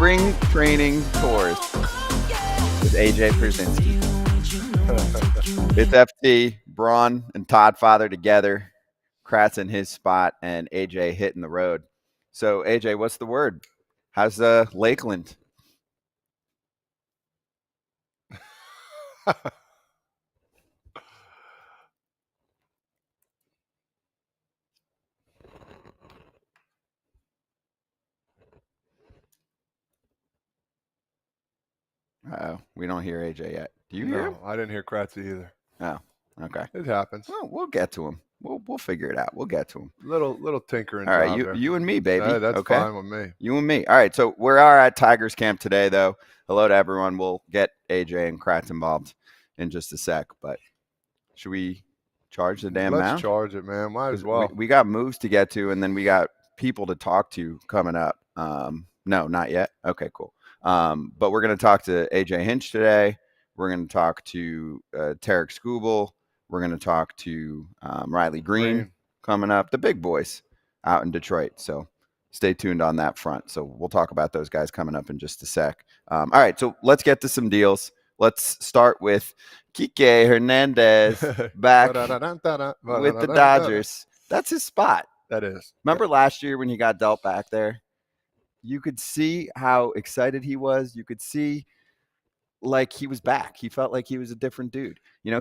spring training tours with AJ Pierzynski. It's FT, Braun, and Todd Father together. Kratz in his spot, and AJ hitting the road. So, AJ, what's the word? How's Lakeland? Uh-oh, we don't hear AJ yet. Do you hear him? I didn't hear Kratz either. Oh, okay. It happens. Well, we'll get to him. We'll figure it out. We'll get to him. Little tinkering. All right, you and me, baby. That's okay? fine with me. You and me. All right, so we are at Tigers camp today, though. Hello to everyone. We'll get AJ and Kratz involved in just a sec, but should we charge the damn mound? Let's charge it, man. Might as well. We got moves to get to, and then we got people to talk to coming up. No, not yet. Okay, cool. But we're going to talk to AJ Hinch today. We're going to talk to Tarek Skubal. We're going to talk to Riley Green coming up, the big boys out in Detroit. So stay tuned on that front. So we'll talk about those guys coming up in just a sec. All right, so let's get to some deals. Let's start with Kiké Hernandez back with the Dodgers. That's his spot. That is. Remember last year when he got dealt back there? You could see how excited he was. You could see like he was back. He felt like he was a different dude. You know,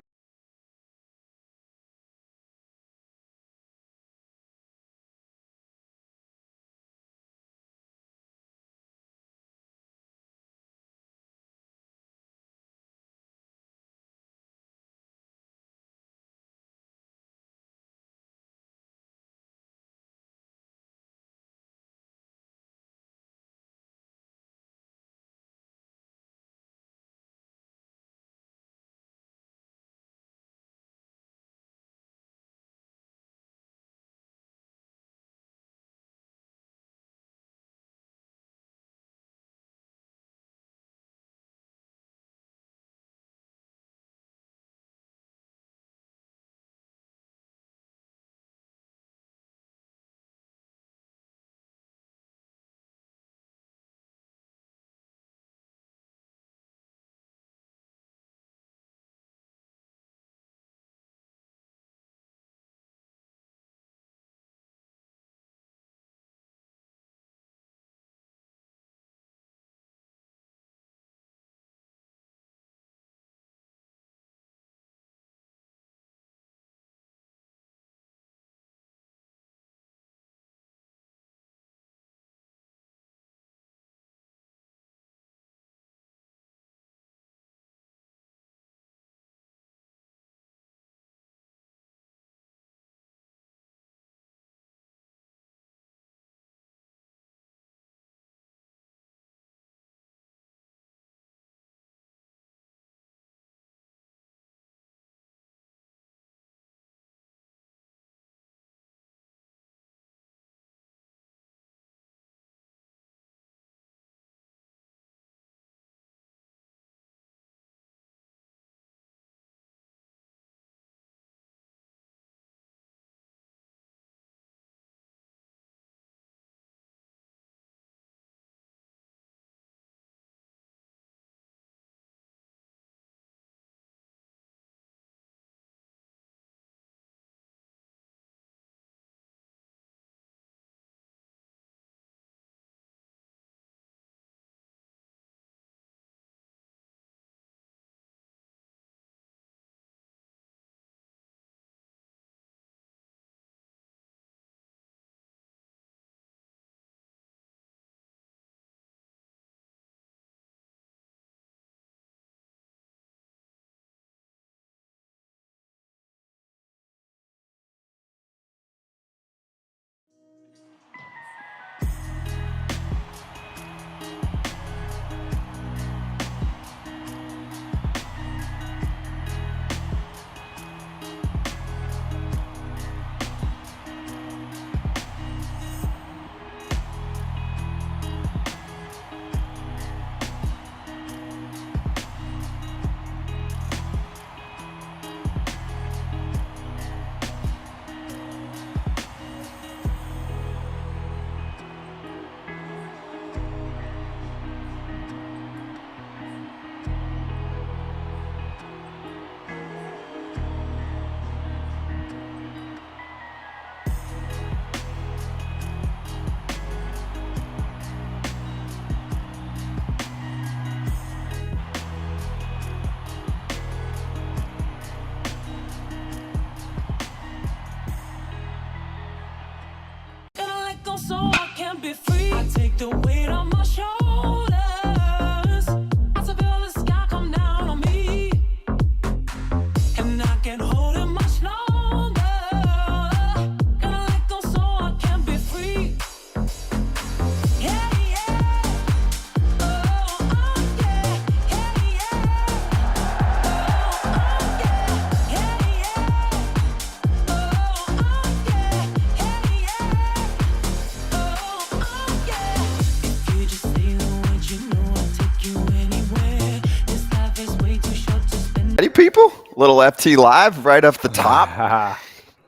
people? Little FT live right off the top.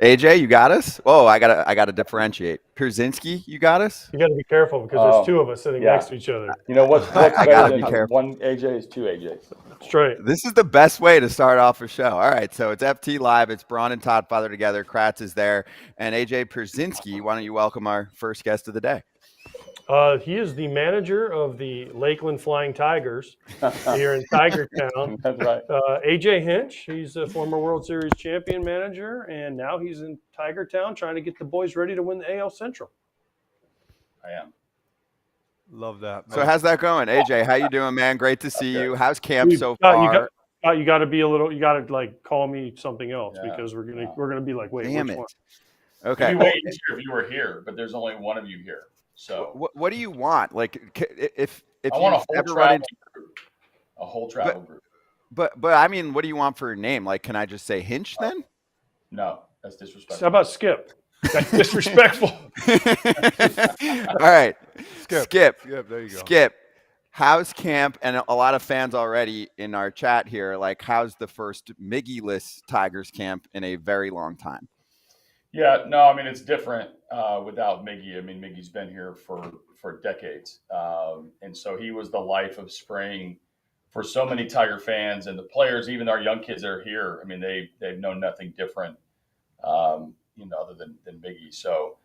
AJ, you got us? Oh, I gotta differentiate. Pierzynski, you got us? You got to be careful because there's two of us sitting next to each other. You know what's I better gotta than be careful. one AJ is two AJs. That's right. This is the best way to start off a show. All right, so it's FT Live. It's Braun and Todd Father together. Kratz is there. And AJ Pierzynski, why don't you welcome our first guest of the day? He is the manager of the Lakeland Flying Tigers here in Tiger Town. That's right. AJ Hinch, he's a former World Series champion manager, and now he's in Tiger Town trying to get the boys ready to win the AL Central. I am. Love that, man. So how's that going? AJ, how you doing, man? Great to see you. How's camp so far? You got to be a little. You got to like call me something else because we're gonna be like, wait, damn which it. one? It'd Okay. be way easier if you were here, but there's only one of you here. So what do you want? Like, if I want a whole travel group. But I mean, what do you want for a name? Like, can I just say Hinch then? No, that's disrespectful. How about Skip? That's disrespectful. All right, Skip. There you go. Skip. How's camp? And a lot of fans already in our chat here. Like, how's the first Miggy-less Tigers camp in a very long time? Yeah, no, I mean, it's different without Miggy. I mean, Miggy's been here for decades. And so he was the life of spring for so many Tiger fans and the players, even our young kids that are here. I mean, they've known nothing different, other than Miggy. So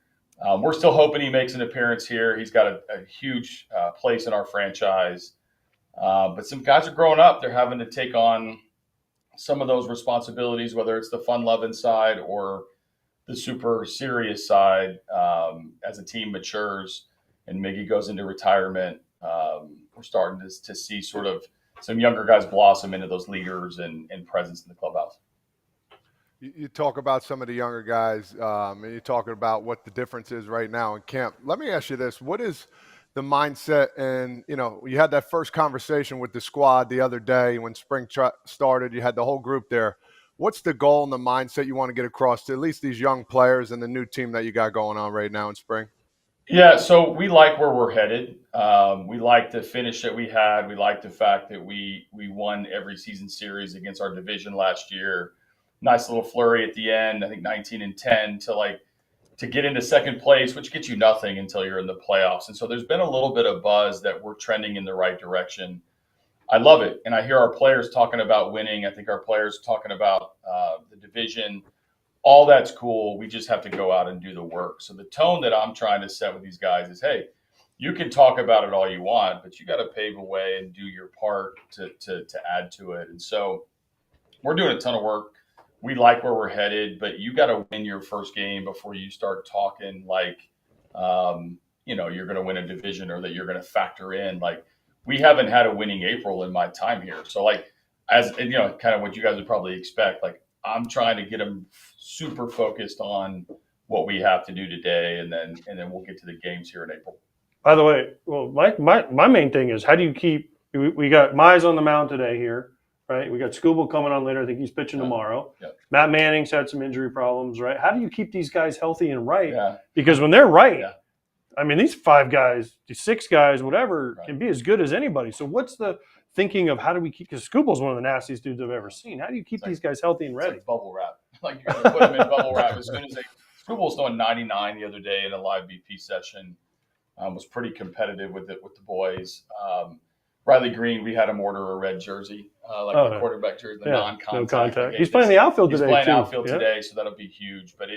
we're still hoping he makes an appearance here. He's got a huge place in our franchise. But some guys are growing up. They're having to take on some of those responsibilities, whether it's the fun-loving side or the super serious side. As a team matures and Miggy goes into retirement, we're starting to see sort of some younger guys blossom into those leaders and presence in the clubhouse. You talk about some of the younger guys, and you're talking about what the difference is right now in camp. Let me ask you this. What is the mindset? And, you had that first conversation with the squad the other day when spring started. You had the whole group there. What's the goal and the mindset you want to get across to at least these young players and the new team that you got going on right now in spring? Yeah, so we like where we're headed. We like the finish that we had. We like the fact that we won every season series against our division last year. Nice little flurry at the end, I think 19-10 to get into second place, which gets you nothing until you're in the playoffs. And so there's been a little bit of buzz that we're trending in the right direction. I love it. And I hear our players talking about winning. I think our players talking about the division. All that's cool. We just have to go out and do the work. So the tone that I'm trying to set with these guys is, hey, you can talk about it all you want, but you got to pave a way and do your part to add to it. And so we're doing a ton of work. We like where we're headed, but you got to win your first game before you start talking like, you're going to win a division or that you're going to factor in. Like, we haven't had a winning April in my time here. So kind of what you guys would probably expect, like, I'm trying to get them super focused on what we have to do today, and then we'll get to the games here in April. By the way, well, my main thing is how do you keep – we got Mize on the mound today here, right? We got Scooble coming on later. I think he's pitching tomorrow. Yeah. Matt Manning's had some injury problems, right? How do you keep these guys healthy and right? Yeah. Because when they're right, I mean, these 5 guys, these 6 guys, whatever, can be as good as anybody. So what's the thinking of how do we keep – because Scooble's one of the nastiest dudes I've ever seen. How do you keep these guys healthy and ready? Like bubble wrap. Like, you're going to put them in bubble wrap as soon as they – Scooble's throwing 99 the other day in a live BP session. Was pretty competitive with the boys. Riley Green, we had him order a red jersey, the quarterback jersey, the non-contact. No contact. He's playing the outfield today, He's playing outfield today, so that'll be huge. But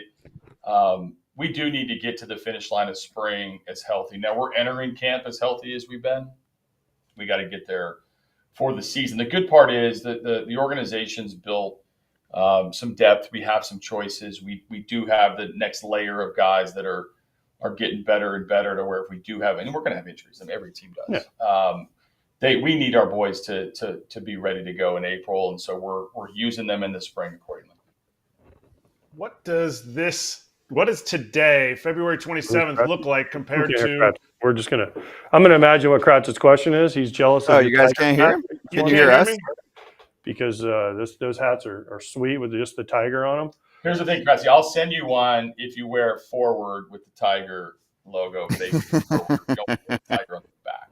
we do need to get to the finish line of spring as healthy. Now, we're entering camp as healthy as we've been. We got to get there for the season. The good part is that the organization's built some depth. We have some choices. We do have the next layer of guys that are getting better and better to where if we do have – and we're going to have injuries. I mean, every team does. Yeah. We need our boys to be ready to go in April, and so we're using them in the spring accordingly. What does today, February 27th, look like compared to? We're just gonna. I'm gonna imagine what Kratz's question is. He's jealous. Oh, you guys can't hear him? Can you hear us? Because those hats are sweet with just the tiger on them. Here's the thing, Kratzy. I'll send you one if you wear it forward with the tiger logo. They don't put the tiger on the back.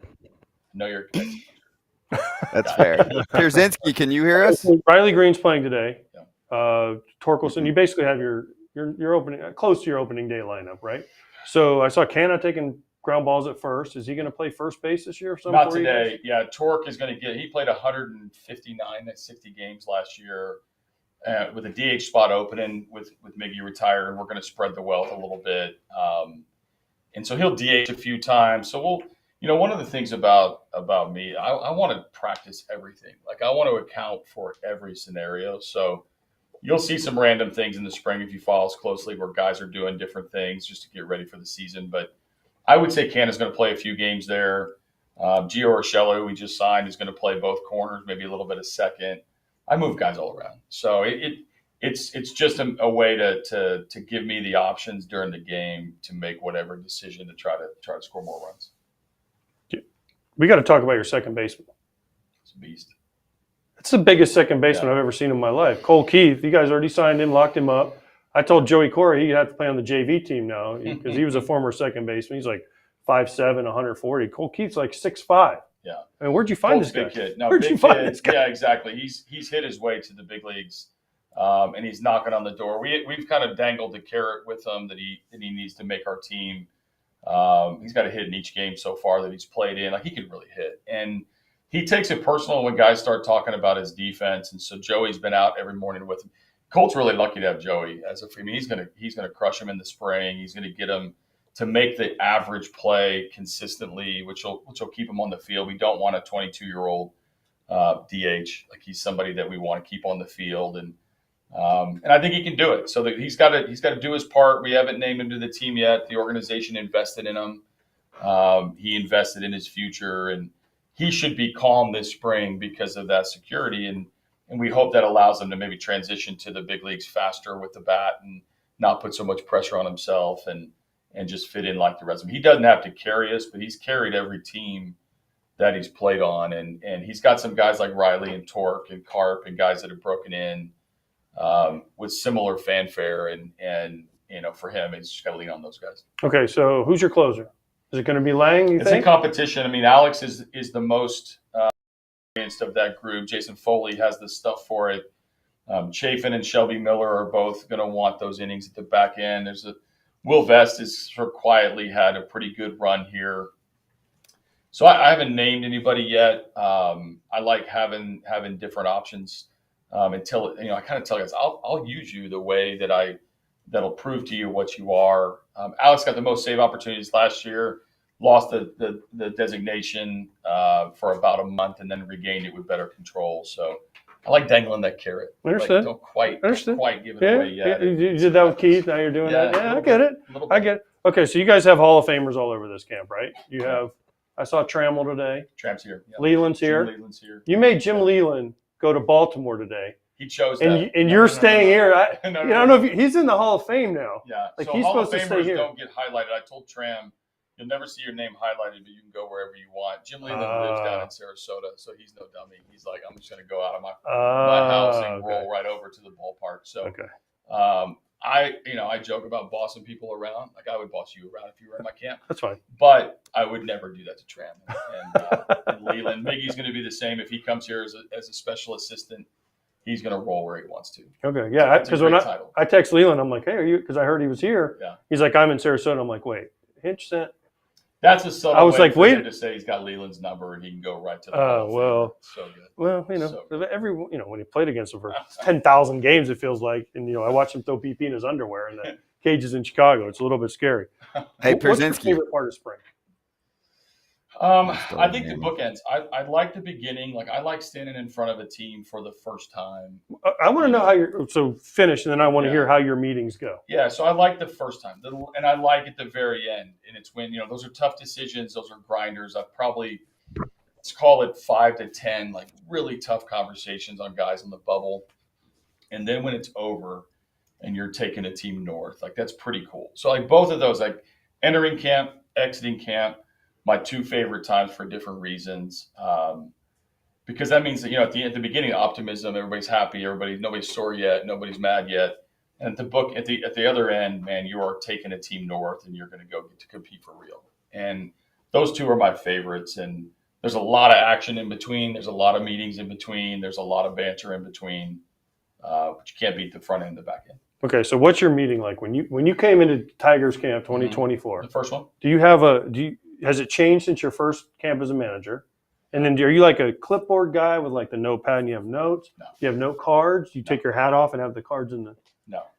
I know you're connected. That's fair. Pierzynski, can you hear us? Riley Green's playing today. Yeah. Torkelson, you basically have your opening close to your opening day lineup, right? So I saw Canna taking ground balls at first. Is he going to play first base this year? Not today. Yeah, Torque is going to get. He played 159 at 60 games last year with a DH spot opening with Miggy retired, and we're going to spread the wealth a little bit. And so he'll DH a few times. So we'll. One of the things about me, I want to practice everything. Like I want to account for every scenario. So you'll see some random things in the spring if you follow us closely where guys are doing different things just to get ready for the season. But I would say Canna's going to play a few games there. Gio Urshela, who we just signed, is going to play both corners, maybe a little bit of second. I move guys all around. So it's just a way to give me the options during the game to make whatever decision to try to score more runs. We got to talk about your second baseman. It's a beast. It's the biggest second baseman I've ever seen in my life. Cole Keith, you guys already signed him, locked him up. I told Joey Corey he'd have to play on the JV team now because he was a former second baseman. He's like 5'7", 140. Cole Keith's like 6'5". Yeah. I mean, where'd you find Cole's this guy? Big kid. No, Where'd big you find kid. this guy? Yeah, exactly. He's hit his way to the big leagues, and he's knocking on the door. We've kind of dangled the carrot with him that he needs to make our team. He's got a hit in each game so far that he's played in. Like he can really hit, and he takes it personal when guys start talking about his defense. And so Joey's been out every morning with him. Colt's really lucky to have Joey. He's gonna crush him in the spring. He's gonna get him to make the average play consistently, which will keep him on the field. We don't want a 22-year-old DH. Like he's somebody that we want to keep on the field, and I think he can do it. So that he's got to do his part. We haven't named him to the team yet. The organization invested in him. He invested in his future, and he should be calm this spring because of that security. And we hope that allows him to maybe transition to the big leagues faster with the bat and not put so much pressure on himself and just fit in like the rest of them. He doesn't have to carry us, but he's carried every team that he's played on. And he's got some guys like Riley and Torque and Carp and guys that have broken in with similar fanfare. And for him, he's just got to lean on those guys. Okay, so who's your closer? Is it going to be Lang, you think? It's a competition. I mean, Alex is the most experienced of that group. Jason Foley has the stuff for it. Chafin and Shelby Miller are both going to want those innings at the back end. Will Vest has sort of quietly had a pretty good run here. So I haven't named anybody yet. I like having different options until I kind of tell guys I'll use you the way that'll prove to you what you are. Alex got the most save opportunities last year, lost the designation for about a month, and then regained it with better control. So I like dangling that carrot. Understood. Don't quite give it away yet. You did that with Keith. Now you're doing that. Yeah, I get it. I get it. Okay, so you guys have Hall of Famers all over this camp, right? You have. I saw Trammell today. Tramp's here. Yeah. Leland's here. Leland's here. You made Jim Leland go to Baltimore today. He chose that. And you're staying here. I don't know if he's in the Hall of Fame now. Yeah. Like so he's Hall supposed of to stay Famers here. Don't get highlighted. I told Tram, you'll never see your name highlighted, but you can go wherever you want. Jim Leland lives down in Sarasota, so he's no dummy. He's like, I'm just going to go out of my house and roll right over to the ballpark. So, I joke about bossing people around. Like I would boss you around if you were in my camp. That's fine. But I would never do that to Tram and Leland. Miggy's going to be the same if he comes here as a special assistant. He's going to roll where he wants to. Okay, yeah. Because when I text Leland, I'm like, hey, are you? Because I heard he was here. Yeah. He's like, I'm in Sarasota. I'm like, wait, Hinch sent. That's a subtle I was way like, for wait. him to say he's got Leland's number and he can go right to the well, so good. Well, So good. when he played against him for 10,000 games, it feels like, and I watched him throw PP in his underwear in the cages in Chicago. It's a little bit scary. Hey, What's your Pierzynski. favorite part of spring? I think the bookends. I like the beginning. Like I like standing in front of a team for the first time. I want to know how finish, and then I want to hear how your meetings go. Yeah, so I like the first time, and I like at the very end, and it's when those are tough decisions, those are grinders. Let's call it 5 to 10, like really tough conversations on guys on the bubble, and then when it's over, and you're taking a team north, like that's pretty cool. So like both of those, like entering camp, exiting camp. My two favorite times for different reasons, because that means that at the beginning, optimism, everybody's happy, nobody's sore yet, nobody's mad yet, and at the other end, man, you are taking a team north, and you're going to go get to compete for real. And those two are my favorites, and there's a lot of action in between. There's a lot of meetings in between. There's a lot of banter in between. But you can't beat the front end and the back end. Okay, so what's your meeting like when you came into Tigers camp 2024? The first one. Has it changed since your first camp as a manager? And then are you like a clipboard guy with like the notepad and you have notes? No. You have note cards? You take your hat off and have the cards in the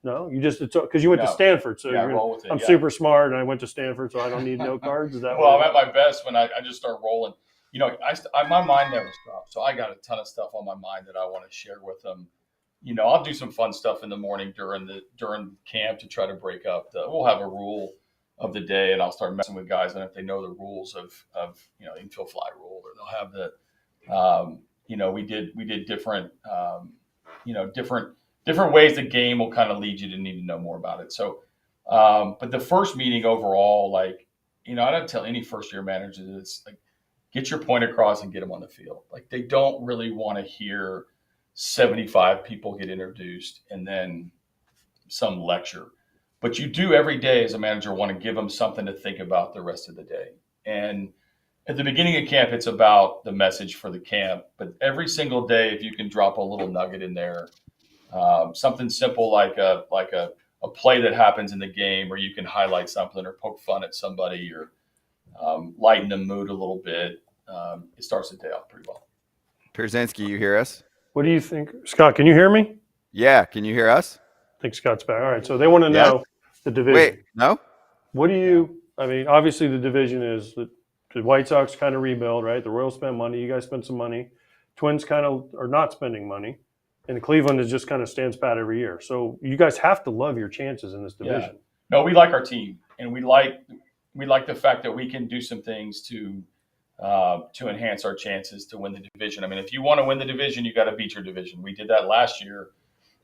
No. You just because you went to Stanford, so roll with it, I'm super smart and I went to Stanford, so I don't need note cards. Is that well, I'm at my best when I just start rolling. You know, my mind never stops. So I got a ton of stuff on my mind that I want to share with them. You know, I'll do some fun stuff in the morning during camp to try to break up we'll have a rule of the day, and I'll start messing with guys and if they know the rules of infield fly rule, or they'll have we did different different ways the game will kind of lead you to need to know more about it. So but the first meeting overall, I don't tell any first year managers, it's like, get your point across and get them on the field. Like, they don't really want to hear 75 people get introduced and then some lecture. But you do every day as a manager want to give them something to think about the rest of the day. And at the beginning of camp, it's about the message for the camp. But every single day, if you can drop a little nugget in there, something simple like a play that happens in the game, or you can highlight something or poke fun at somebody or lighten the mood a little bit, it starts the day off pretty well. Pierzynski, you hear us? What do you think? Scott, can you hear me? Yeah, can you hear us? I think Scott's back. All right, so they want to know the division. Wait, no? Obviously the division is the White Sox kind of rebuild, right? The Royals spend money. You guys spend some money. Twins kind of are not spending money. And Cleveland is just kind of stands pat every year. So you guys have to love your chances in this division. Yeah. No, we like our team, and we like the fact that we can do some things to enhance our chances to win the division. I mean, if you want to win the division, you got to beat your division. We did that last year.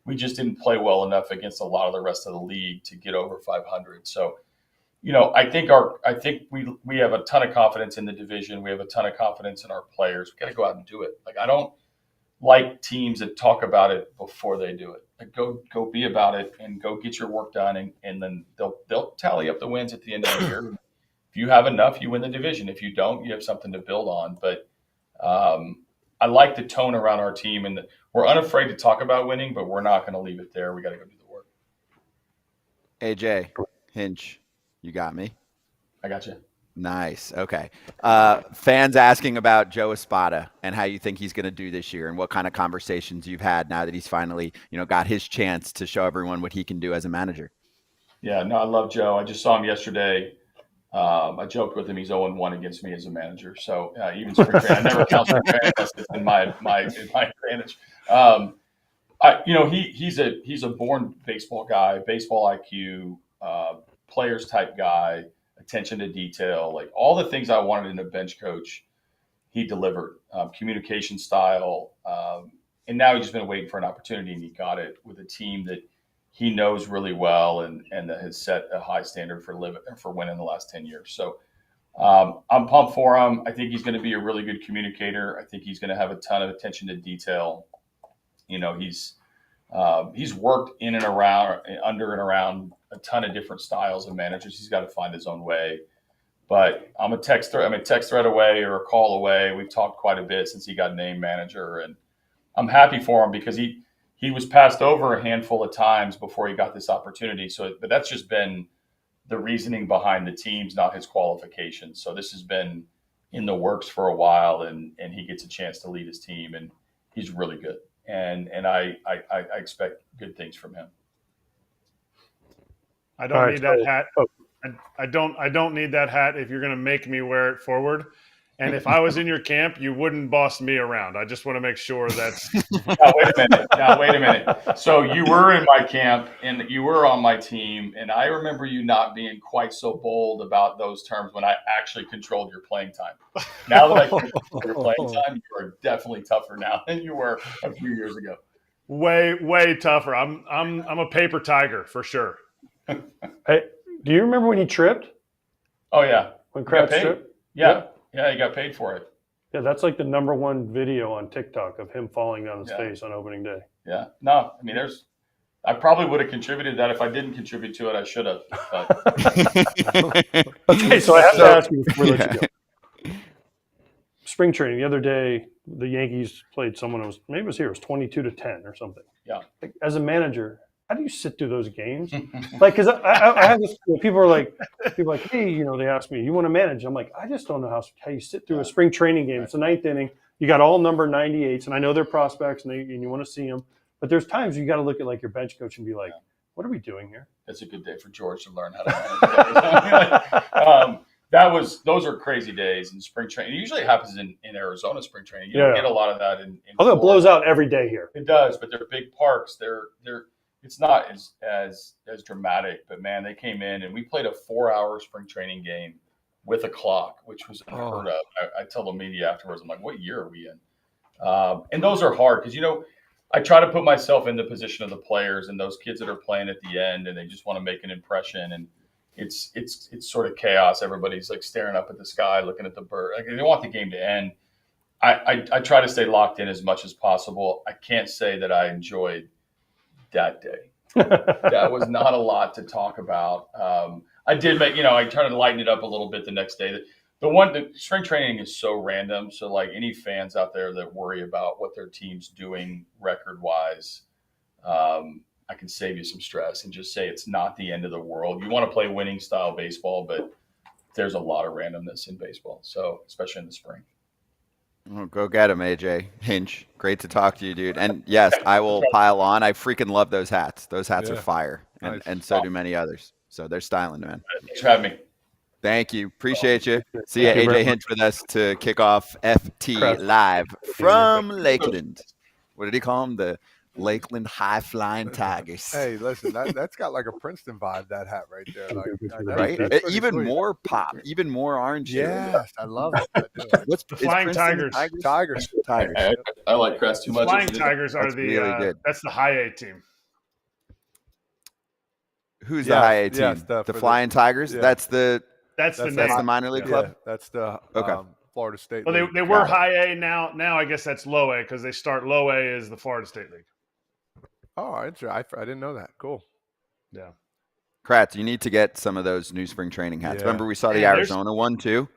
We just didn't play well enough against a lot of the rest of the league to get over 500. So, I think we have a ton of confidence in the division. We have a ton of confidence in our players. We got to go out and do it. Like, I don't like teams that talk about it before they do it. Like, go be about it and go get your work done, and then they'll tally up the wins at the end of the year. If you have enough, you win the division. If you don't, you have something to build on. But I like the tone around our team, and we're unafraid to talk about winning, but we're not going to leave it there. We got to go do the work. AJ, Hinch, you got me? I got you. Nice. Okay. Fans asking about Joe Espada and how you think he's going to do this year and what kind of conversations you've had now that he's finally, got his chance to show everyone what he can do as a manager. Yeah, no, I love Joe. I just saw him yesterday. I joked with him. He's 0-1 against me as a manager. So even spring training, I never count spring training unless it's in my advantage. He's a born baseball guy, baseball IQ, players type guy, attention to detail, like all the things I wanted in a bench coach. He delivered. Communication style, and now he's just been waiting for an opportunity, and he got it with a team that he knows really well and that has set a high standard for winning the last 10 years. So I'm pumped for him. I think he's going to be a really good communicator. I think he's going to have a ton of attention to detail. He's worked in and around, under and around a ton of different styles of managers. He's got to find his own way. But I'm a text thread away or a call away. We've talked quite a bit since he got named manager, and I'm happy for him because he was passed over a handful of times before he got this opportunity. But that's just been the reasoning behind the teams, not his qualifications. So this has been in the works for a while, and he gets a chance to lead his team, and he's really good. And I expect good things from him. I don't need that hat. I don't need that hat if you're going to make me wear it forward. And if I was in your camp, you wouldn't boss me around. I just want to make sure that's. Now, wait a minute. So you were in my camp and you were on my team. And I remember you not being quite so bold about those terms when I actually controlled your playing time. Now that I control your playing time, you are definitely tougher now than you were a few years ago. Way tougher. I'm a paper tiger for sure. Hey, do you remember when he tripped? Oh yeah. When Kratz tripped? Yeah. Yeah, he got paid for it. Yeah, that's like the #1 video on TikTok of him falling down his face on opening day. Yeah. No, I mean, I probably would have contributed that. If I didn't contribute to it, I should have. But. Okay, so I have to ask you before we let you go. spring training the other day, the Yankees played someone. Maybe it was here. It was 22-10 or something. Yeah. Like, as a manager, how do you sit through those games? Like, because I have this. People are like, hey, they ask me, you want to manage? I'm like, I just don't know how you sit through a spring training game. It's the ninth inning. You got all number 98s, and I know they're prospects, and you want to see them. But there's times you got to look at like your bench coach and be like, what are we doing here? It's a good day for George to learn how to manage. Those are crazy days in spring training. It usually happens in Arizona spring training. You don't get a lot of that in Although it blows out every day here. It does, but they're big parks. It's not as dramatic. But man, they came in and we played a 4-hour spring training game with a clock, which was unheard of. I tell the media afterwards, I'm like, what year are we in? And those are hard because I try to put myself in the position of the players and those kids that are playing at the end, and they just want to make an impression. And it's sort of chaos. Everybody's like staring up at the sky, looking at the bird. Like, they want the game to end. I try to stay locked in as much as possible. I can't say that I enjoyed that day. That was not a lot to talk about. I did make, I tried to lighten it up a little bit the next day. The spring training is so random. So like any fans out there that worry about what their team's doing record wise, I can save you some stress and just say it's not the end of the world. You want to play winning style baseball, but there's a lot of randomness in baseball. So especially in the spring. Well, go get him, AJ. Hinch, great to talk to you, dude. And yes, I will pile on. I freaking love those hats. Those hats are fire, and so do many others. So they're styling, man. Thanks for having me. Thank you. Appreciate you. See you, AJ Hinch, with us to kick off FT Live from Lakeland. What did he call them? The Lakeland High Flying Tigers. Hey, listen, that's got like a Princeton vibe, that hat right there. Like, right? Even sweet. More pop, even more orange. Yes, I love it. What's the Flying Tigers? Tigers. I like Kratz too much. Flying Tigers are really that's the high A team. Who's the high A team? Yes, the Flying Tigers? Yeah. That's the minor league club? That's the Florida State League. Well, they were high A now. Now I guess that's low A because they start low A as the Florida State League. Oh, I didn't know that. Cool. Yeah. Kratz, you need to get some of those new spring training hats. Remember we saw the Arizona one too?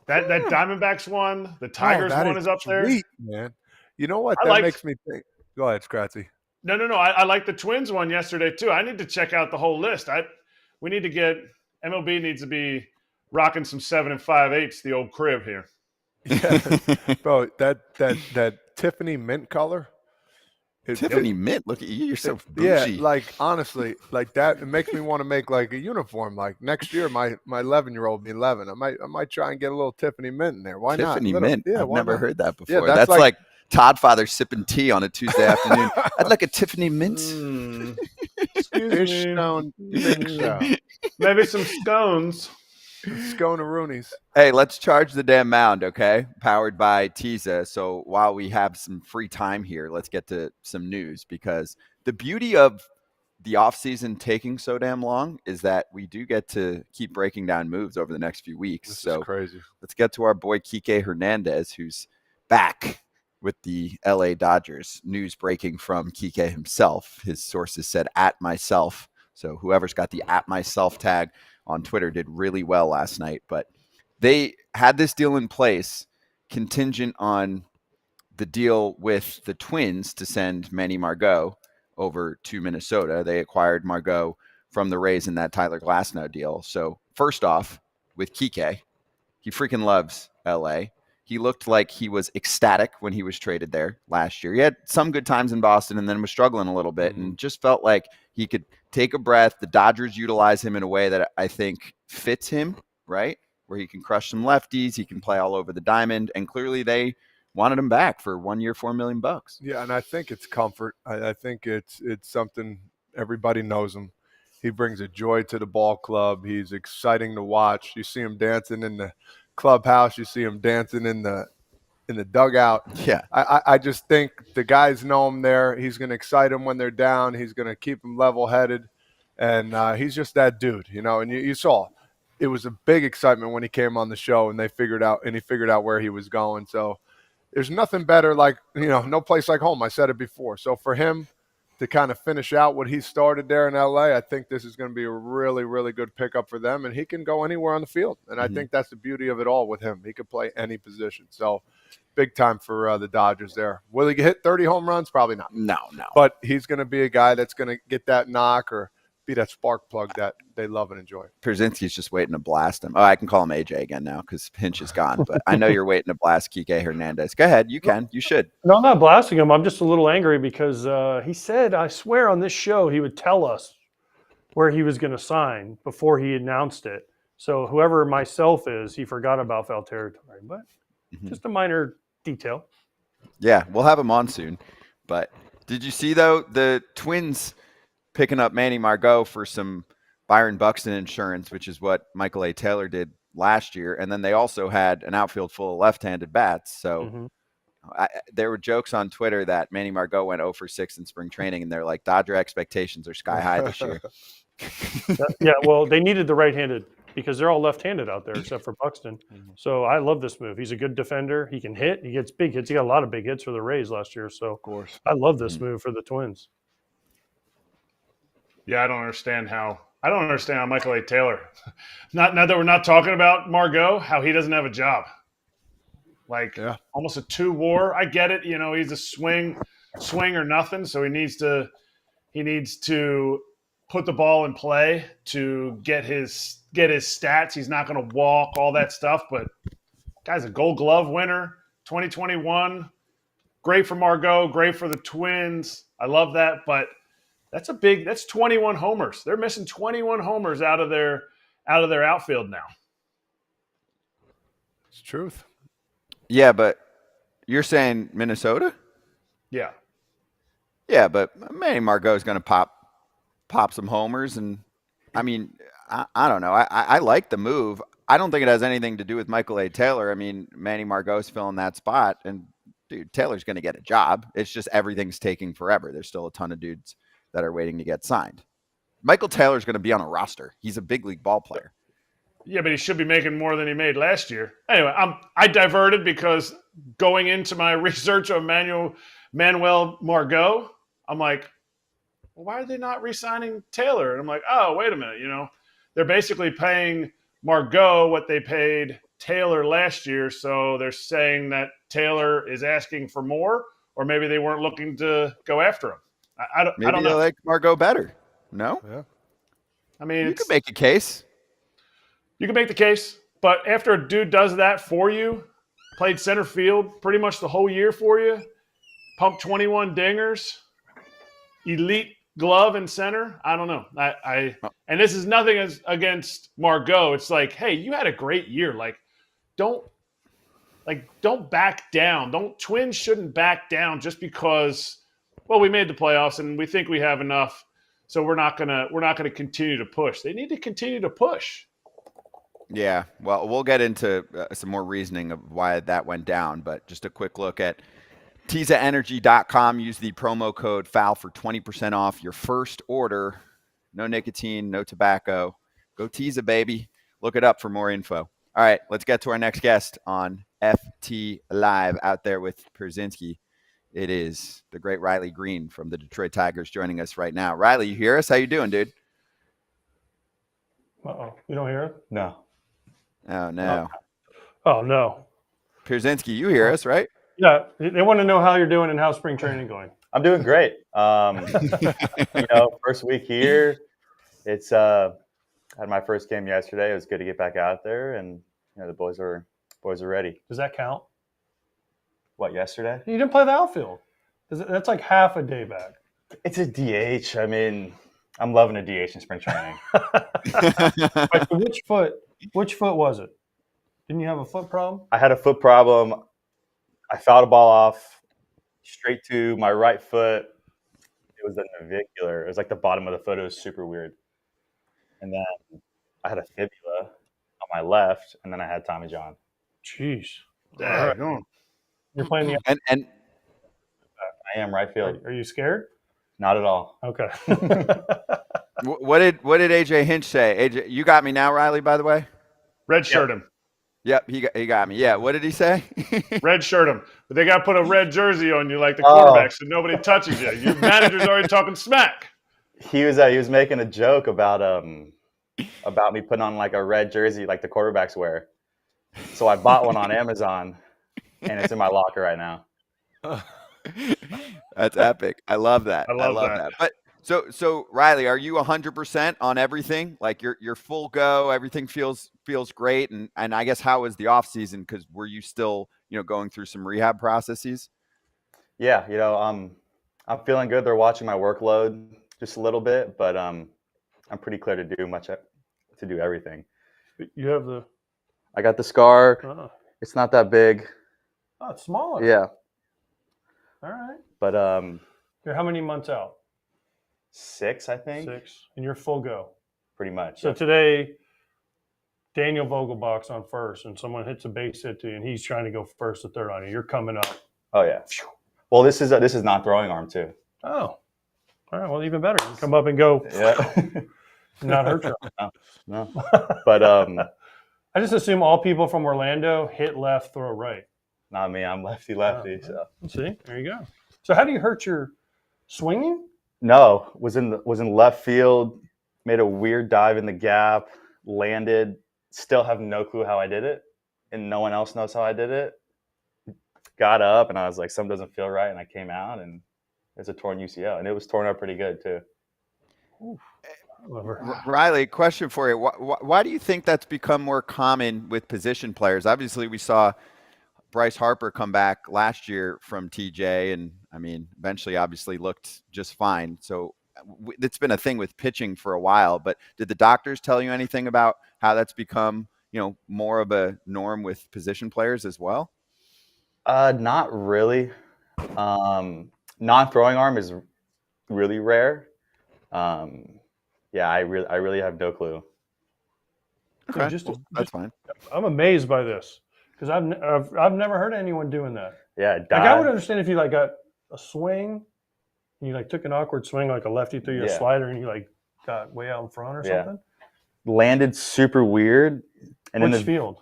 That Diamondbacks one, the Tigers one is up there. Sweet, man. You know what? That makes me think. Go ahead, Kratzy. No. I like the Twins one yesterday too. I need to check out the whole list. We need to get MLB needs to be rocking some 7 5/8, the old crib here. Yeah. Bro, that Tiffany mint color. Tiffany mint. Look at you. You're so bougie. Yeah, like honestly, like that. It makes me want to make like a uniform. Like next year, my 11-year-old will be 11. I might try and get a little Tiffany mint in there. Why not? Tiffany mint. Yeah, I've never heard that before. Yeah, that's like Todd Father sipping tea on a Tuesday afternoon. I'd like a Tiffany mint. Excuse me. Maybe some scones. Scone-a-roonies. Hey, let's charge the damn mound, okay? Powered by Tisa. So while we have some free time here, let's get to some news, because the beauty of the offseason taking so damn long is that we do get to keep breaking down moves over the next few weeks. This is crazy. Let's get to our boy Kiké Hernandez, who's back with the LA Dodgers. News breaking from Kiké himself. His sources said at myself. So whoever's got the at myself tag on Twitter did really well last night. But they had this deal in place contingent on the deal with the Twins to send Manuel Margot over to Minnesota. They acquired Margot from the Rays in that Tyler Glasnow deal. So first off, with Kiké, he freaking loves LA. He looked like he was ecstatic when he was traded there last year. He had some good times in Boston and then was struggling a little bit and just felt like he could take a breath. The Dodgers utilize him in a way that I think fits him, right? Where he can crush some lefties. He can play all over the diamond. And clearly they wanted him back for 1 year, $4 million. Yeah, and I think it's comfort. I think it's something everybody knows him. He brings a joy to the ball club. He's exciting to watch. You see him dancing in the clubhouse. You see him dancing in the dugout. Yeah. I just think the guys know him there. He's going to excite them when they're down. He's going to keep them level-headed. And he's just that dude, and you saw it was a big excitement when he came on the show and he figured out where he was going. So there's nothing better, like, no place like home. I said it before. So for him, to kind of finish out what he started there in LA, I think this is going to be a really, really good pickup for them, and he can go anywhere on the field. And I think that's the beauty of it all with him. He could play any position. So big time for the Dodgers there. Will he hit 30 home runs? Probably not. No. But he's going to be a guy that's going to get that knock or be that spark plug that they love and enjoy. Pierzynski's just waiting to blast him. Oh, I can call him AJ again now because Hinch is gone. But I know you're waiting to blast Kiké Hernandez. Go ahead. You can. You should. No, I'm not blasting him. I'm just a little angry because he said, I swear on this show, he would tell us where he was going to sign before he announced it. So whoever myself is, he forgot about foul territory. But just a minor detail. Yeah, we'll have him on soon. But did you see, though, the Twins picking up Manny Margot for some Byron Buxton insurance, which is what Michael A. Taylor did last year. And then they also had an outfield full of left-handed bats. So there were jokes on Twitter that Manny Margot went 0 for 6 in spring training, and they're like, Dodger expectations are sky high this year. Yeah, well, they needed the right-handed because they're all left-handed out there except for Buxton. So I love this move. He's a good defender. He can hit. He gets big hits. He got a lot of big hits for the Rays last year. So Of course. I love this move for the Twins. Yeah, I don't understand how Michael A. Taylor, now that we're not talking about Margot, how he doesn't have a job. Like almost a 2 WAR. I get it. You know, he's a swing or nothing. So he needs to put the ball in play to get his stats. He's not going to walk, all that stuff. But guy's a Gold Glove winner, 2021. Great for Margot. Great for the Twins. I love that. But that's 21 homers. They're missing 21 homers out of their outfield now. It's truth. Yeah, but you're saying Minnesota? Yeah. Yeah, but Manny Margot is going to pop some homers. And, I mean, I don't know. I like the move. I don't think it has anything to do with Michael A. Taylor. I mean, Manny Margot's filling that spot. And, dude, Taylor's going to get a job. It's just everything's taking forever. There's still a ton of dudes that are waiting to get signed. Michael Taylor's going to be on a roster. He's a big league ball player. Yeah, but he should be making more than he made last year. Anyway, I diverted because going into my research on Manuel Margot, I'm like, well, why are they not re-signing Taylor? And I'm like, oh, wait a minute. You know, they're basically paying Margot what they paid Taylor last year. So they're saying that Taylor is asking for more, or maybe they weren't looking to go after him. I don't know. Maybe they like Margot better. No? Yeah. I mean, You could make a case. You can make the case, but after a dude does that for you, played center field pretty much the whole year for you, pumped 21 dingers, elite glove in center. I don't know. And this is nothing against Margot. It's like, hey, you had a great year. Don't back down. Twins shouldn't back down just because, well, we made the playoffs and we think we have enough, so we're not gonna continue to push. They need to continue to push. Yeah, well, we'll get into some more reasoning of why that went down, but just a quick look at TizaEnergy.com. Use the promo code FOUL for 20% off your first order. No nicotine, no tobacco. Go Tiza, baby. Look it up for more info. All right, let's get to our next guest on FT Live out there with Pierzynski. It is the great Riley Green from the Detroit Tigers joining us right now. Riley, you hear us? How you doing, dude? Uh-oh. You don't hear it? No. Oh, no. Oh, no. Pierzynski, you hear us, right? Yeah, they want to know how you're doing and how spring training going. I'm doing great. First week here. It's I had my first game yesterday. It was good to get back out there, and the boys are ready. Does that count? What, yesterday? You didn't play the outfield. That's like half a day back. It's a DH. I mean, I'm loving a DH in spring training. Right, so which foot was it? Didn't you have a foot problem? I had a foot problem. I fouled a ball off straight to my right foot. It was a navicular. It was like the bottom of the foot. It was super weird. And then I had a fibula on my left, and then I had Tommy John. Jeez. Right. You're playing the And I am right field. Are you scared? Not at all. Okay. what did AJ Hinch say? AJ, you got me now, Riley, by the way? Red shirt him. Yep, he got me. Yeah, what did he say? Red shirt them, but they got to put a red jersey on you like the Oh. quarterback, so nobody touches you. Your manager's already talking smack. He was making a joke about me putting on like a red jersey like the quarterbacks wear. So I bought one on Amazon, and it's in my locker right now. That's epic. I love that. I love that. But so Riley, are you 100% on everything? Like you're full go, everything feels great, and I guess how was the off season? Because were you still going through some rehab processes? Yeah, I'm feeling good. They're watching my workload just a little bit, but I'm pretty clear to do everything. You have the. I got the scar. Oh, It's not that big. it's smaller. Yeah, All right. but You're how many months out? 6, I think. 6, and you're full go. Pretty much. So today, Daniel Vogelbach's on first, and someone hits a base hit to you, and he's trying to go first or third on you. You're coming up. Oh yeah. Well, this is not throwing arm too. Oh, all right. Well, even better. You can come up and go. Yeah. And not hurt you. No. But I just assume all people from Orlando hit left, throw right. not me. I'm lefty. Oh, So see, there you go. So how do you hurt your swinging? no, was in left field. Made a weird dive in the gap. Landed. Still have no clue how I did it, and no one else knows how I did it. Got up and I was like, something doesn't feel right, and I came out and it's a torn UCL, and it was torn up pretty good too. Riley, question for you. Why do you think that's become more common with position players? Obviously, we saw Bryce Harper come back last year from TJ, and I mean, eventually obviously looked just fine. So it's been a thing with pitching for a while, but did the doctors tell you anything about how that's become, more of a norm with position players as well? Not really. Non-throwing arm is really rare. Yeah, I really have no clue. Okay, that's fine. I'm amazed by this because I've never heard anyone doing that. Yeah, Like I would understand if you like got a swing, and you like took an awkward swing like a lefty threw you a slider, and you like got way out in front or something. Landed super weird. And Which field?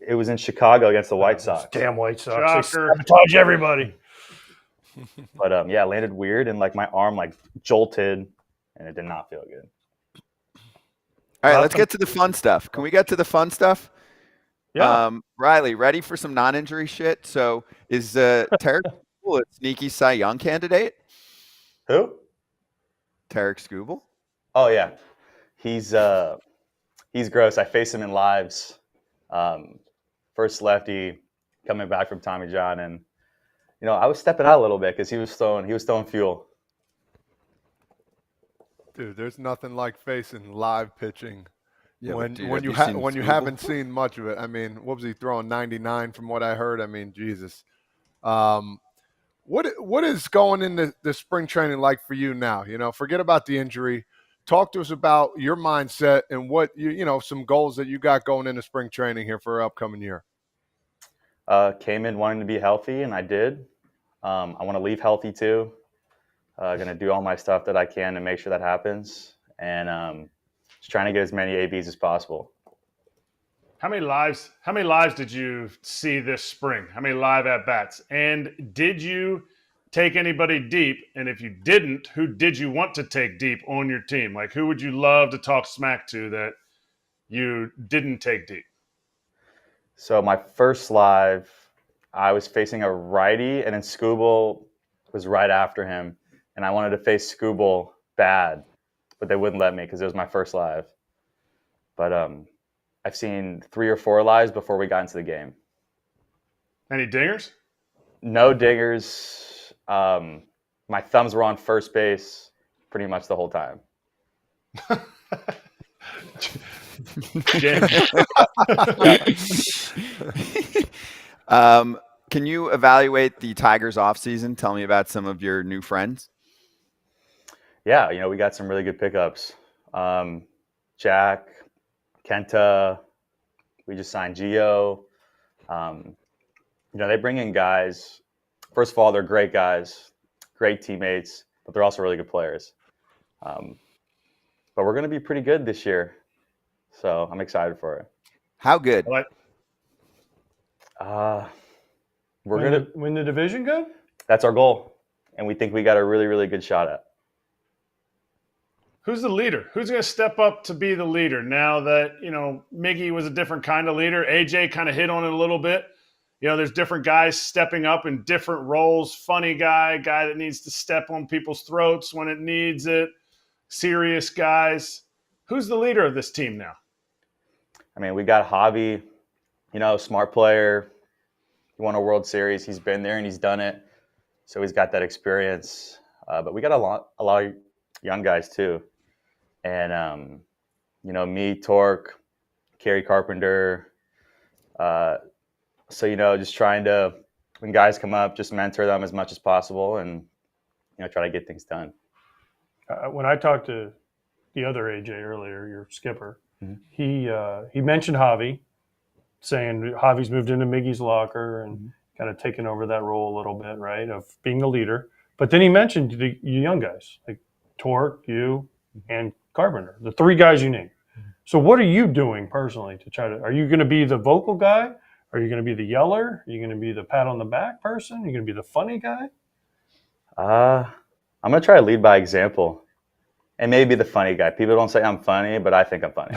It was in Chicago against the White Sox. Damn White Sox! Shocker. They sabotage everybody. But landed weird, and like my arm like jolted, and it did not feel good. All right, let's get to the fun stuff. Can we get to the fun stuff? Yeah. Riley, ready for some non-injury shit? So is Tarek Skubal a sneaky Cy Young candidate? Who? Tarek Skubal? Oh yeah, he's gross. I face him in lives. First lefty coming back from Tommy John, and I was stepping out a little bit because he was throwing fuel. Dude, there's nothing like facing live pitching when you Skubal? haven't seen much of it. I mean, what was he throwing, 99 from what I heard? I mean, Jesus. What is going into the spring training like for you now? Forget about the injury. Talk to us about your mindset and what some goals that you got going into spring training here for our upcoming year. Came in wanting to be healthy, and I did. I want to leave healthy too. Going to do all my stuff that I can to make sure that happens, and just trying to get as many ABs as possible. How many lives did you see this spring? How many live at bats? And did you take anybody deep? And if you didn't, who did you want to take deep on your team? Like, who would you love to talk smack to that you didn't take deep? So my first live, I was facing a righty, and then Skubal was right after him, and I wanted to face Skubal bad, but they wouldn't let me because it was my first live. But I've seen 3 or 4 lives before we got into the game. Any dingers? No dingers. My thumbs were on first base pretty much the whole time. Can you evaluate the Tigers offseason? Tell me about some of your new friends. Yeah, we got some really good pickups. Jack, Kenta, we just signed Gio. They bring in guys. First of all, they're great guys, great teammates, but they're also really good players. But we're going to be pretty good this year, so I'm excited for it. How good? We're gonna win the division good? That's our goal, and we think we got a really, really good shot at. Who's the leader? Who's going to step up to be the leader now that, Miggy was a different kind of leader? AJ kind of hit on it a little bit. There's different guys stepping up in different roles. Funny guy that needs to step on people's throats when it needs it. Serious guys. Who's the leader of this team now? I mean, we got Javi, smart player. He won a World Series. He's been there and he's done it. So he's got that experience. But we got a lot of young guys too. And, me, Torque, Kerry Carpenter. So, just trying to, when guys come up, just mentor them as much as possible and, try to get things done. When I talked to the other AJ earlier, your skipper, Mm-hmm. he mentioned Javi, saying Javi's moved into Miggy's locker and kind of taken over that role a little bit, right, of being the leader. But then he mentioned the young guys, like Torque, you, and Carpenter, the three guys you named. So what are you doing personally to try to – are you going to be the vocal guy? Are you going to be the yeller? Are you going to be the pat on the back person? Are you going to be the funny guy? I'm going to try to lead by example and maybe the funny guy. People don't say I'm funny, but I think I'm funny.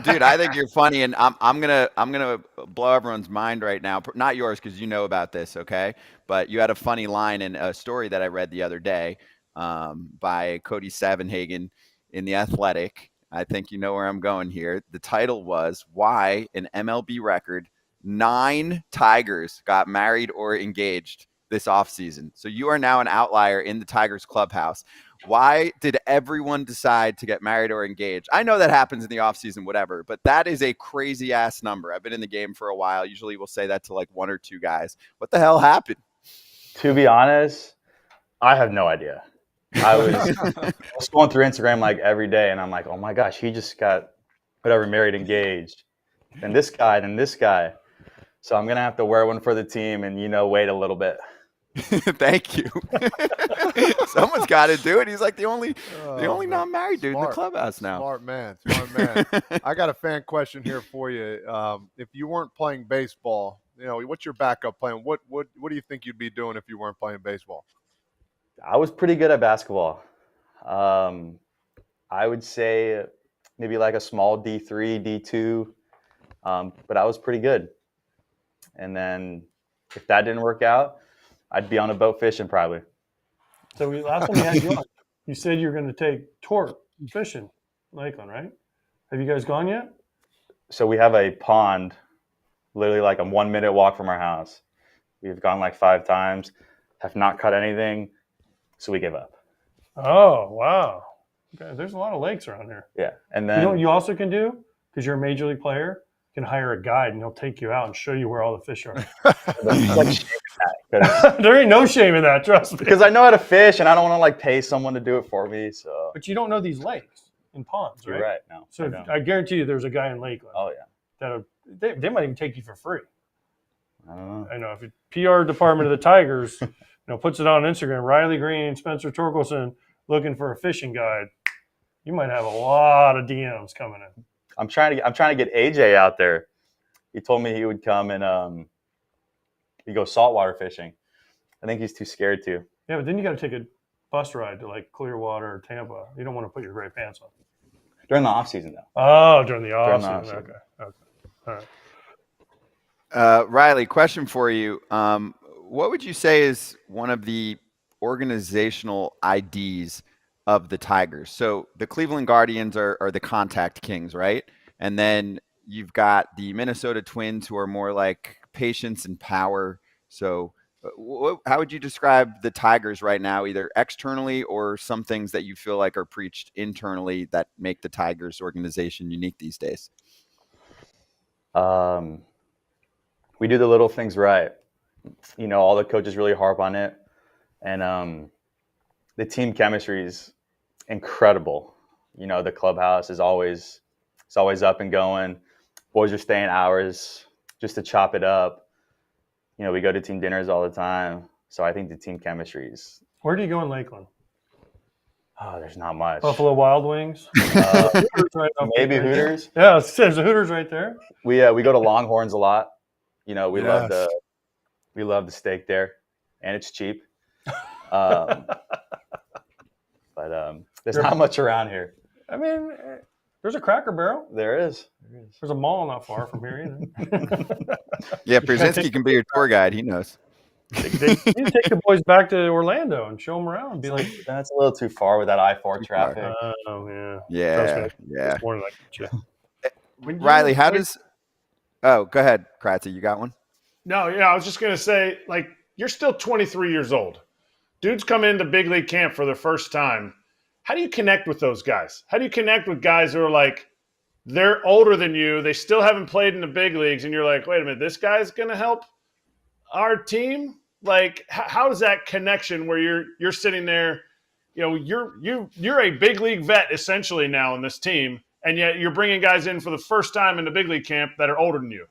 Dude, I think you're funny, and I'm gonna blow everyone's mind right now. Not yours, because you know about this, okay? But you had a funny line in a story that I read the other day by Cody Savenhagen in The Athletic. I think you know where I'm going here. The title was "Why an MLB Record 9 Tigers Got Married or Engaged This Offseason." So you are now an outlier in the Tigers clubhouse. Why did everyone decide to get married or engaged? I know that happens in the offseason, whatever, but that is a crazy ass number. I've been in the game for a while. Usually we'll say that to like one or two guys. What the hell happened? To be honest, I have no idea. I was going through Instagram like every day, and I'm like, oh my gosh, he just got whatever, married, engaged. And this guy, and this guy. So I'm going to have to wear one for the team and, wait a little bit. Thank you. Someone's got to do it. He's like the only non-married dude in the clubhouse now. Smart man. I got a fan question here for you. If you weren't playing baseball, what's your backup plan? What do you think you'd be doing if you weren't playing baseball? I was pretty good at basketball. I would say maybe like a small D3, D2, but I was pretty good. And then if that didn't work out, I'd be on a boat fishing probably. So last time we had you on, you said you were going to take Torque fishing in Lakeland, right? Have you guys gone yet? So we have a pond, literally like a 1-minute walk from our house. We've gone like 5 times, have not caught anything, so we give up. Oh, wow. Okay, there's a lot of lakes around here. Yeah, and then you know what you also can do? Because you're a major league player, you can hire a guide and he'll take you out and show you where all the fish are. There ain't no shame in that, trust me. Because I know how to fish and I don't want to like pay someone to do it for me. So, but you don't know these lakes and ponds, right? You're right. No. So I guarantee you, there's a guy in Lakeland. Oh yeah. They might even take you for free. I don't know. I know if the PR department of the Tigers, puts it on Instagram, Riley Green, Spencer Torkelson looking for a fishing guide, you might have a lot of DMs coming in. I'm trying to get AJ out there. He told me he would come and he'd go saltwater fishing. I think he's too scared to. Yeah, but then you got to take a bus ride to like Clearwater or Tampa. You don't want to put your gray pants on. During the off season, though. Oh, during the off season. Okay. All right. Riley, question for you. What would you say is one of the organizational IDs of the Tigers? So the Cleveland Guardians are the contact kings, right? And then you've got the Minnesota Twins, who are more like patience and power. So how would you describe the Tigers right now, either externally or some things that you feel like are preached internally that make the Tigers organization unique these days? We do the little things right. All the coaches really harp on it. And the team chemistry is incredible. The clubhouse is always up and going. Boys are staying hours just to chop it up. We go to team dinners all the time. So I think the team chemistry is. Where do you go in Lakeland? Oh, there's not much. Buffalo Wild Wings. Hooters right up Maybe there. Hooters. Yeah, there's the Hooters right there. We go to Longhorns a lot. You know, we love Yes. the steak there, and it's cheap. But there's not much around here. I mean, there's a Cracker Barrel. There is. There's a mall not far from here either. Yeah, Pierzynski can be your tour guide. He knows. You need to take the boys back to Orlando and show them around and be like, That's a little too far with that I-4 traffic. oh, yeah. Yeah, yeah. It's more than I can check. Riley, how does? Oh, go ahead, Kratzy. You got one? No, yeah, I was just going to say, like, you're still 23 years old. Dudes come into big league camp for the first time. How do you connect with those guys? How do you connect with guys who are like, they're older than you, they still haven't played in the big leagues, and you're like, wait a minute, this guy's going to help our team? Like, how is that connection where you're sitting there, you know, you're a big league vet essentially now in this team, and yet you're bringing guys in for the first time in the big league camp that are older than you?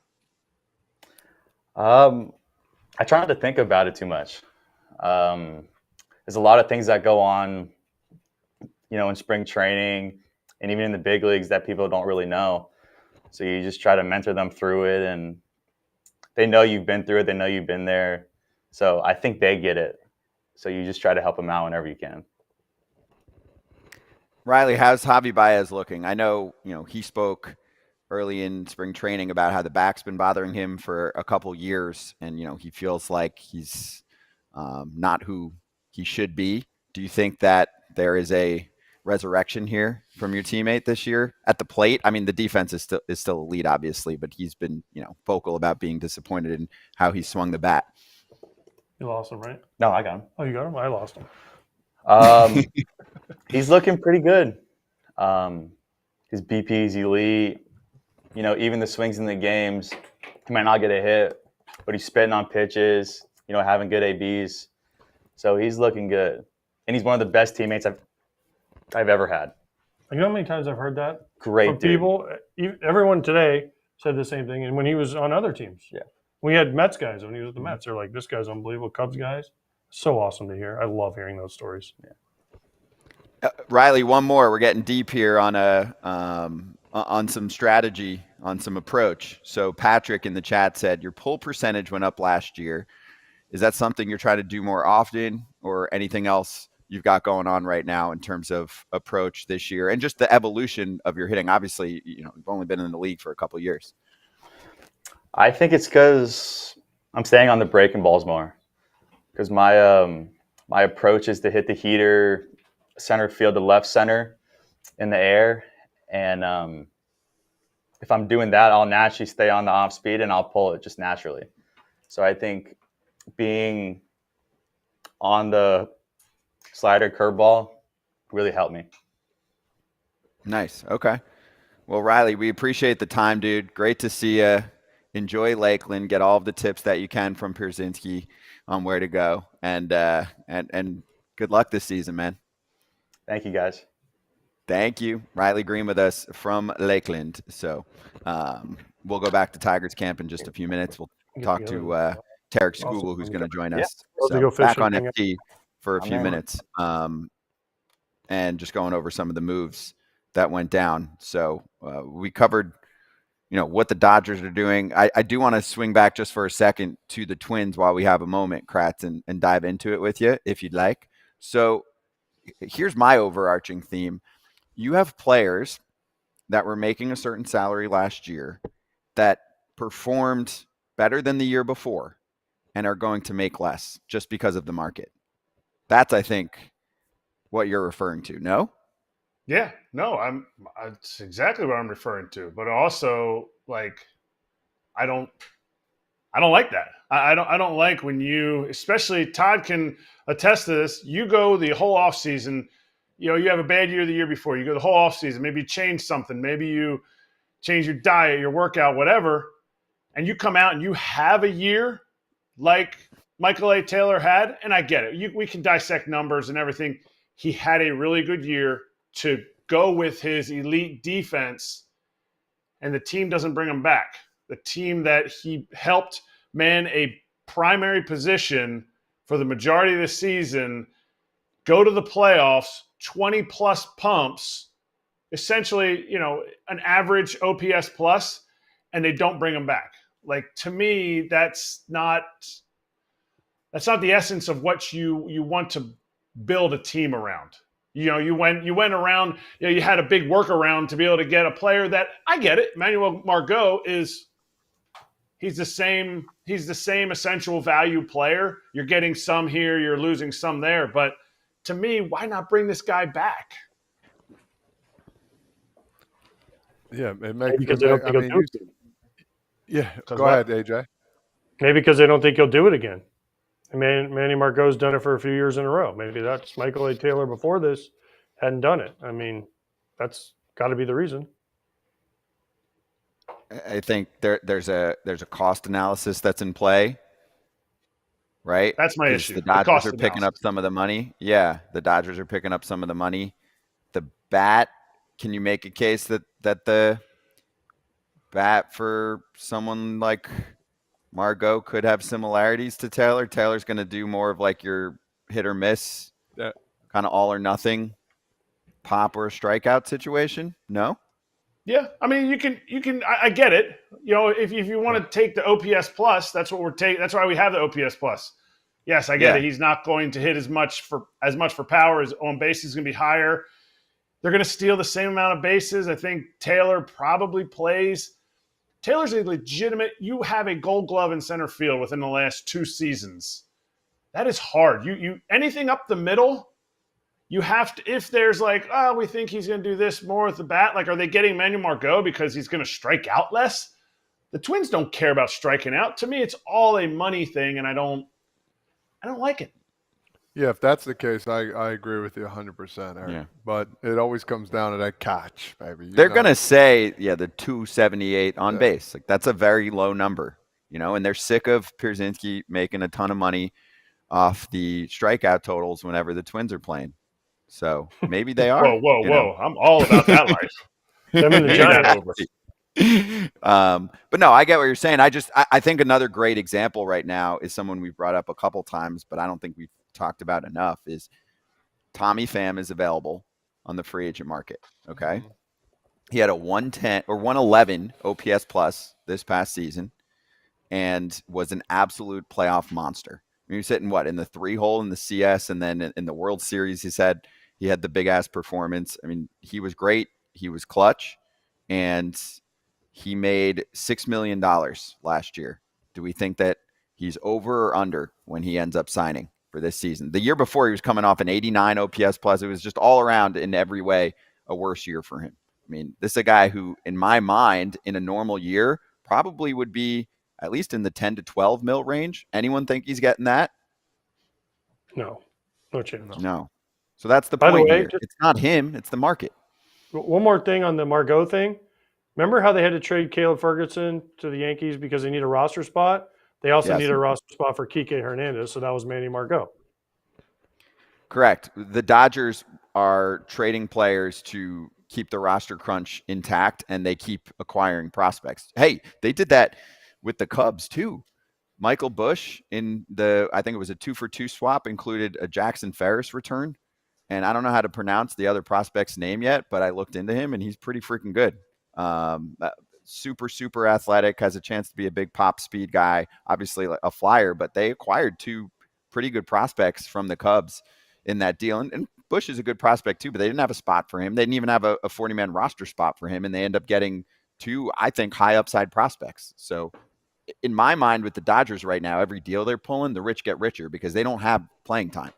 I try not to think about it too much. There's a lot of things that go on, you know, in spring training and even in the big leagues that people don't really know. So you just try to mentor them through it, and they know you've been through it. They know you've been there. So I think they get it. So you just try to help them out whenever you can. Riley, how's Javi Baez looking? I know, you know, he spoke early in spring training about how the back's been bothering him for a couple years, and, you know, he feels like he's not who he should be. Do you think that there is a resurrection here from your teammate this year at the plate? I mean, the defense is still elite, obviously, but he's been, you know, vocal about being disappointed in how he swung the bat. You lost him, right? No, I got him. Oh, you got him? I lost him. He's looking pretty good. His BP is elite. You know, even the swings in the games, he might not get a hit, but he's spitting on pitches, you know, having good ABs. So he's looking good. And he's one of the best teammates I've ever had. You know how many times I've heard that Great from dude. people? Everyone today said the same thing. And when he was on other teams, Yeah. We had Mets guys when he was with the Mets. They're like, this guy's unbelievable. Cubs guys, so awesome to hear. I love hearing those stories. Yeah. Riley, one more. We're getting deep here on on some strategy, on some approach. So Patrick in the chat said your pull percentage went up last year. Is that something you're trying to do more often, or anything else you've got going on right now in terms of approach this year and just the evolution of your hitting? Obviously, you know, you've only been in the league for a couple of years. I think it's because I'm staying on the breaking balls more. Because my approach is to hit the heater center field to left center in the air. And if I'm doing that, I'll naturally stay on the off speed and I'll pull it just naturally. So I think being on the slider curveball really helped me. Nice. Okay. Well, Riley, we appreciate the time, dude. Great to see you. Enjoy Lakeland. Get all of the tips that you can from Pierzynski on where to go. And good luck this season, man. Thank you, guys. Thank you. Riley Green with us from Lakeland. So we'll go back to Tigers camp in just a few minutes. We'll talk to Tarek Skugel, who's going to join us. So back on FT for a few minutes and just going over some of the moves that went down. So we covered, you know, what the Dodgers are doing. I do want to swing back just for a second to the Twins while we have a moment, Kratz, and dive into it with you if you'd like. So here's my overarching theme. You have players that were making a certain salary last year that performed better than the year before and are going to make less just because of the market. That's, I think, what you're referring to. No? Yeah, no, that's exactly what I'm referring to. But also, like, I don't like that. I don't like when you, especially Todd can attest to this. You go the whole off season, you know, you have a bad year the year before. You go the whole off season. Maybe you change something. Maybe you change your diet, your workout, whatever, and you come out and you have a year like Michael A. Taylor had. And I get it. We can dissect numbers and everything. He had a really good year to go with his elite defense, and the team doesn't bring him back. The team that he helped man a primary position for the majority of the season go to the playoffs, 20-plus pumps, essentially, an average OPS plus, and they don't bring them back. Like, to me, that's not the essence of what you want to build a team around. You went around, you had a big workaround to be able to get a player that, I get it, Manuel Margot he's the same essential value player. You're getting some here, you're losing some there, but to me, why not bring this guy back? Yeah, it makes. Maybe because they don't think he'll do it. Yeah, go ahead, AJ. Maybe because they don't think he'll do it again. Manny Margot's done it for a few years in a row. Maybe that's Michael A. Taylor before this hadn't done it. I mean, that's got to be the reason. I think there's a cost analysis that's in play, right? That's my issue. The Dodgers cost are picking analysis. up some of the money. Yeah, the Dodgers are picking up some of the money. The bat, can you make a case that the bat for someone like Margot could have similarities to Taylor? Taylor's going to do more of like your hit or miss, kind of all or nothing pop or a strikeout situation. No? Yeah, I mean, you can. I get it. If you want to take the OPS plus, that's what we're taking. That's why we have the OPS plus. Yes, I get it. He's not going to hit as much for power. His on base is going to be higher. They're going to steal the same amount of bases. I think Taylor probably plays. Taylor's a legitimate. You have a Gold Glove in center field within the last 2 seasons. That is hard. You anything up the middle. You have to, if there's like, we think he's going to do this more with the bat. Like, are they getting Manuel Margot because he's going to strike out less? The Twins don't care about striking out. To me, it's all a money thing, and I don't like it. Yeah, if that's the case, I agree with you 100%, Eric. Yeah. But it always comes down to that catch, baby. They're going to say, the 278 on base. Like, that's a very low number, and they're sick of Pierzynski making a ton of money off the strikeout totals whenever the Twins are playing. So maybe they are. Whoa. I'm all about that life. Them and the Giants. But no, I get what you're saying. I think another great example right now is someone we've brought up a couple times, but I don't think we've talked about enough, is Tommy Pham is available on the free agent market. Okay. Mm-hmm. He had a 110 or 111 OPS plus this past season and was an absolute playoff monster. I mean, he was hitting in the 3-hole in the CS, and then in the World Series, he had the big ass performance. I mean, he was great. He was clutch, and he made $6 million last year. Do we think that he's over or under when he ends up signing for this season? The year before, he was coming off an 89 OPS plus. It was just all around in every way a worse year for him. I mean, this is a guy who, in my mind, in a normal year, probably would be at least in the 10 to 12 mil range. Anyone think he's getting that? No chance. No. So that's the By point the way, here. It's not him. It's the market. One more thing on the Margot thing. Remember how they had to trade Caleb Ferguson to the Yankees because they need a roster spot? They also need a roster spot for Kiké Hernandez, so that was Manny Margot. Correct. The Dodgers are trading players to keep the roster crunch intact, and they keep acquiring prospects. Hey, they did that with the Cubs too. Michael Busch I think it was a 2-for-2 swap, included a Jackson Ferris return. And I don't know how to pronounce the other prospect's name yet, but I looked into him and he's pretty freaking good. Super, super athletic, has a chance to be a big pop speed guy, obviously a flyer, but they acquired 2 pretty good prospects from the Cubs in that deal. And Busch is a good prospect too, but they didn't have a spot for him. They didn't even have a 40-man roster spot for him. And they end up getting 2, I think, high upside prospects. So in my mind, with the Dodgers right now, every deal they're pulling, the rich get richer because they don't have playing time.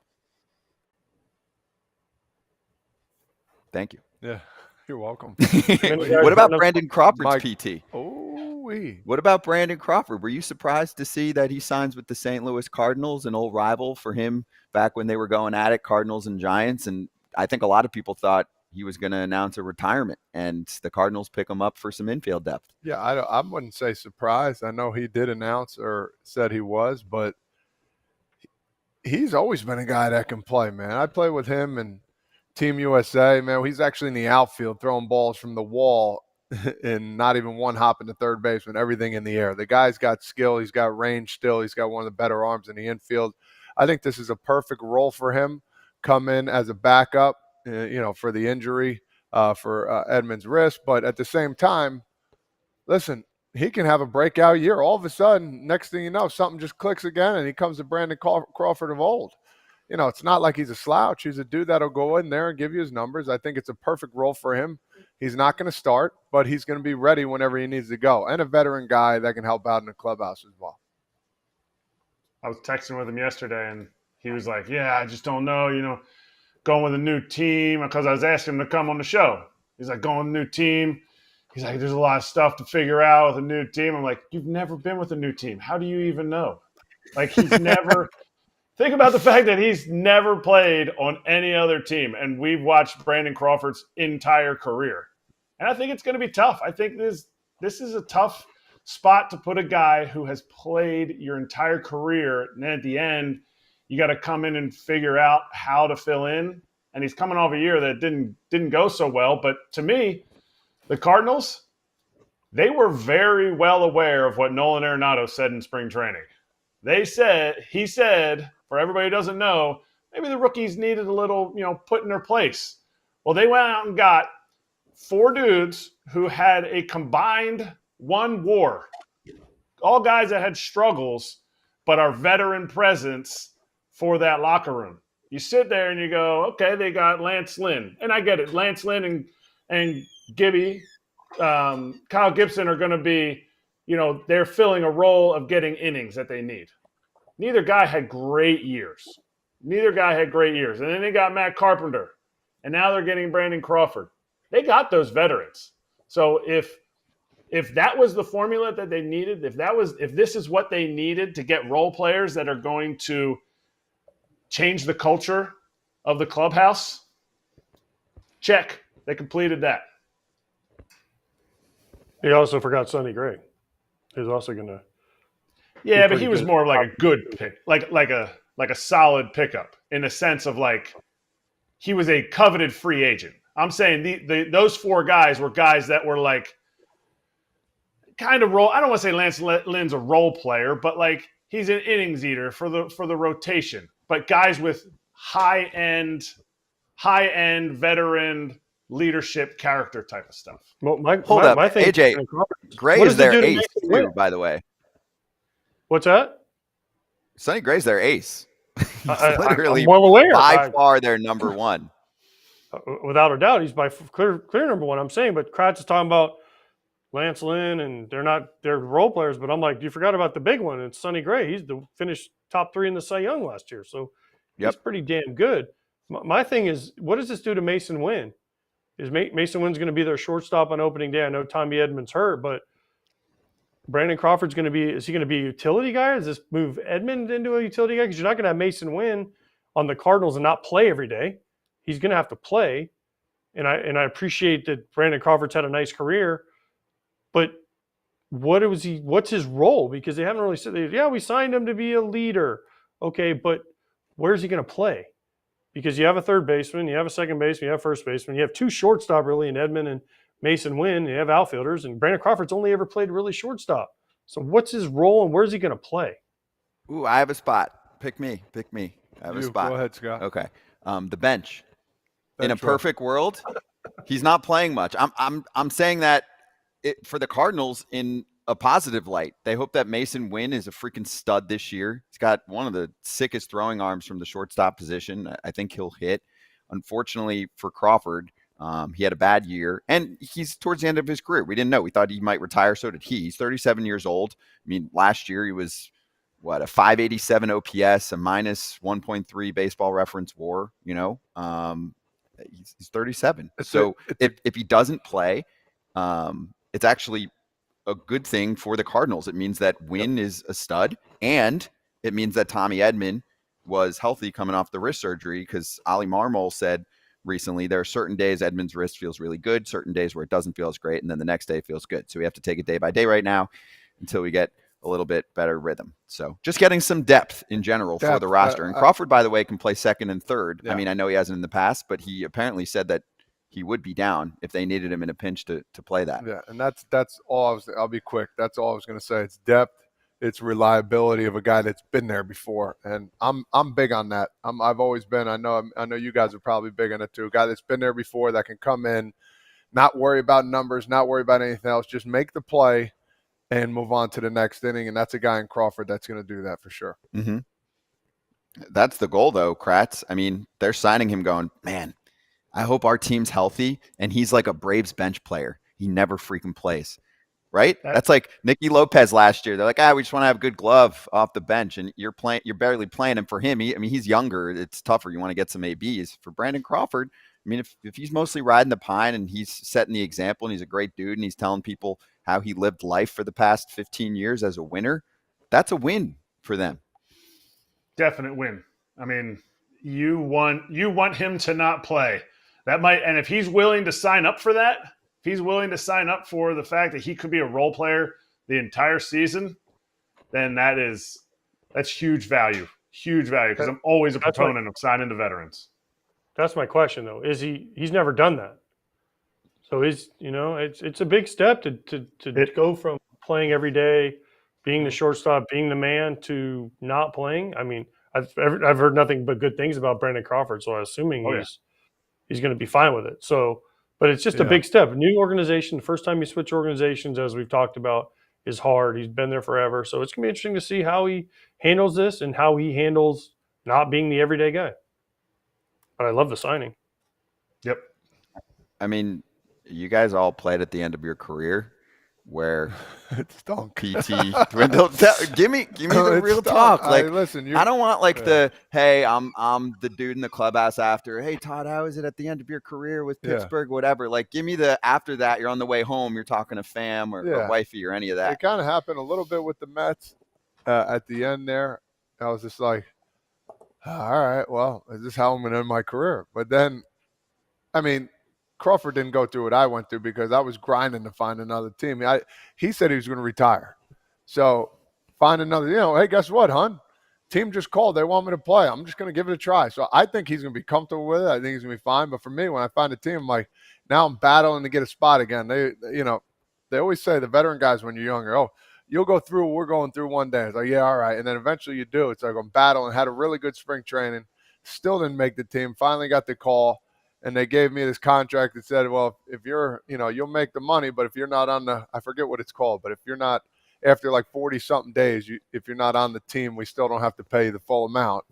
Thank you. Yeah, you're welcome. What about Brandon Crawford's PT? What about Brandon Crawford? Were you surprised to see that he signs with the St. Louis Cardinals, an old rival for him back when they were going at it, Cardinals and Giants? And I think a lot of people thought he was going to announce a retirement, and the Cardinals pick him up for some infield depth. Yeah, I wouldn't say surprised. I know he did announce or said he was, but he's always been a guy that can play, man. I play with him and Team USA, man. He's actually in the outfield throwing balls from the wall and not even one hop into third base with everything in the air. The guy's got skill. He's got range still. He's got one of the better arms in the infield. I think this is a perfect role for him. come in as a backup, for the injury for Edman's wrist. But at the same time, listen, he can have a breakout year. All of a sudden, next thing you know, something just clicks again, and he comes to Brandon Crawford of old. It's not like he's a slouch. He's a dude that'll go in there and give you his numbers. I think it's a perfect role for him. He's not going to start, but he's going to be ready whenever he needs to go, and a veteran guy that can help out in the clubhouse as well. I was texting with him yesterday, and he was like, yeah, I just don't know, going with a new team, because I was asking him to come on the show. He's like, going with a new team. He's like, there's a lot of stuff to figure out with a new team. I'm like, you've never been with a new team. How do you even know? Like, he's never – think about the fact that he's never played on any other team, and we've watched Brandon Crawford's entire career. And I think it's going to be tough. I think this is a tough spot to put a guy who has played your entire career, and then at the end, you got to come in and figure out how to fill in. And he's coming off a year that didn't go so well. But to me, the Cardinals, they were very well aware of what Nolan Arenado said in spring training. He said, for everybody who doesn't know, maybe the rookies needed a little, put in their place. Well, they went out and got 4 dudes who had a combined 1 WAR. All guys that had struggles, but are veteran presence for that locker room. You sit there and you go, okay, they got Lance Lynn. And I get it. Lance Lynn and Gibby, Kyle Gibson are going to be, they're filling a role of getting innings that they need. Neither guy had great years. And then they got Matt Carpenter. And now they're getting Brandon Crawford. They got those veterans. So if that was the formula that they needed, if this is what they needed to get role players that are going to change the culture of the clubhouse, check. They completed that. He also forgot Sonny Gray. He's also going to. Yeah, but he was more of like a good pick, like a solid pickup in the sense of like he was a coveted free agent. I'm saying those 4 guys were guys that were like kind of role. I don't want to say Lance Lynn's a role player, but like he's an innings eater for the rotation. But guys with high end veteran leadership character type of stuff. Well, my thing, AJ, Gray is their ace too, by the way. What's that? Sonny Gray's their ace. He's literally I'm well aware. By far their number 1. Without a doubt, he's by clear number 1. I'm saying, but Kratz is talking about Lance Lynn, and they're role players. But I'm like, you forgot about the big one. It's Sonny Gray. He's finished top 3 in the Cy Young last year, so he's pretty damn good. My thing is, what does this do to Mason Wynn? Is Mason Wynn's going to be their shortstop on opening day? I know Tommy Edman's hurt, but Brandon Crawford's going to be – is he going to be a utility guy? Does this move Edman into a utility guy? Because you're not going to have Mason Wynn on the Cardinals and not play every day. He's going to have to play. And I appreciate that Brandon Crawford's had a nice career, but what's his role? Because they haven't really said, we signed him to be a leader. Okay, but where's he going to play? Because you have a third baseman, you have a second baseman, you have first baseman, you have 2 shortstop really in Edman and Mason Wynn, you have outfielders, and Brandon Crawford's only ever played really shortstop. So what's his role and where's he going to play? Ooh, I have a spot. Pick me. I have a spot. Go ahead, Scott. Okay. The bench. In a perfect world, he's not playing much. I'm saying that for the Cardinals in a positive light. They hope that Mason Wynn is a freaking stud this year. He's got one of the sickest throwing arms from the shortstop position. I think he'll hit. Unfortunately for Crawford, he had a bad year, and he's towards the end of his career. We didn't know. We thought he might retire. So did he. He's 37 years old. I mean, last year he was, a 587 OPS, a minus 1.3 baseball reference WAR, he's 37. So if he doesn't play, it's actually a good thing for the Cardinals. It means that Wynn is a stud, and it means that Tommy Edman was healthy coming off the wrist surgery, because Ali Marmol said recently there are certain days Edman's wrist feels really good, certain days where it doesn't feel as great, and then the next day feels good. So we have to take it day by day right now until we get a little bit better rhythm. So just getting some depth in general for the roster. And Crawford, by the way, can play second and third. Yeah. I mean, I know he hasn't in the past, but he apparently said that he would be down if they needed him in a pinch to play that. Yeah, and that's all I'll be quick. That's all I was going to say. It's depth. it's reliability of a guy that's been there before, and I'm big on that. I've always been. I know you guys are probably big on it too. A guy that's been there before that can come in, not worry about numbers, not worry about anything else, just make the play and move on to the next inning. And that's a guy in Crawford that's going to do that for sure. Mm-hmm. That's the goal, though, Kratz. I mean, they're signing him going, man, I hope our team's healthy, and he's like a Braves bench player. He never freaking plays, right? That's like Nicky Lopez last year. They're like, we just want to have a good glove off the bench, and you're barely playing him. For him, he's younger. It's tougher. You want to get some ABs. For Brandon Crawford, I mean, if he's mostly riding the pine and he's setting the example and he's a great dude and he's telling people how he lived life for the past 15 years as a winner, that's a win for them. Definite win. I mean, you want him to not play. That might, and if he's willing to sign up for that, if he's willing to sign up for the fact that he could be a role player the entire season, then that's huge value. Huge value, because I'm always a proponent of signing the veterans. That's my question, though. He's never done that. So it's a big step to go from playing every day, being the shortstop, being the man, to not playing. I mean, I've heard nothing but good things about Brandon Crawford, so I'm assuming he's going to be fine with it. So, but it's just a big step. New organization. The first time you switch organizations, as we've talked about, is hard. He's been there forever, so it's going to be interesting to see how he handles this and how he handles not being the everyday guy. But I love the signing. Yep. I mean, you guys all played at the end of your career where PT dwindled. Give me the real talk. Like, listen, I don't want the, hey, I'm the dude in the clubhouse after, hey, Todd, how is it at the end of your career with Pittsburgh, whatever. Like, give me the after that, you're on the way home, you're talking to fam or wifey or any of that. It kind of happened a little bit with the Mets at the end there. I was just like, all right, well, is this how I'm going to end my career? But then, I mean, Crawford didn't go through what I went through because I was grinding to find another team. He said he was going to retire. So find another, hey, guess what, hon? Team just called. They want me to play. I'm just going to give it a try. So I think he's going to be comfortable with it. I think he's going to be fine. But for me, when I find a team, I'm like, now I'm battling to get a spot again. They always say, the veteran guys, when you're younger, you'll go through what we're going through one day. It's like, yeah, all right. And then eventually you do. It's like I'm battling. Had a really good spring training. Still didn't make the team. Finally got the call. And they gave me this contract that said, well, if you're, you'll make the money, but if you're not on I forget what it's called, but if you're not, after like 40-something days, if you're not on the team, we still don't have to pay the full amount.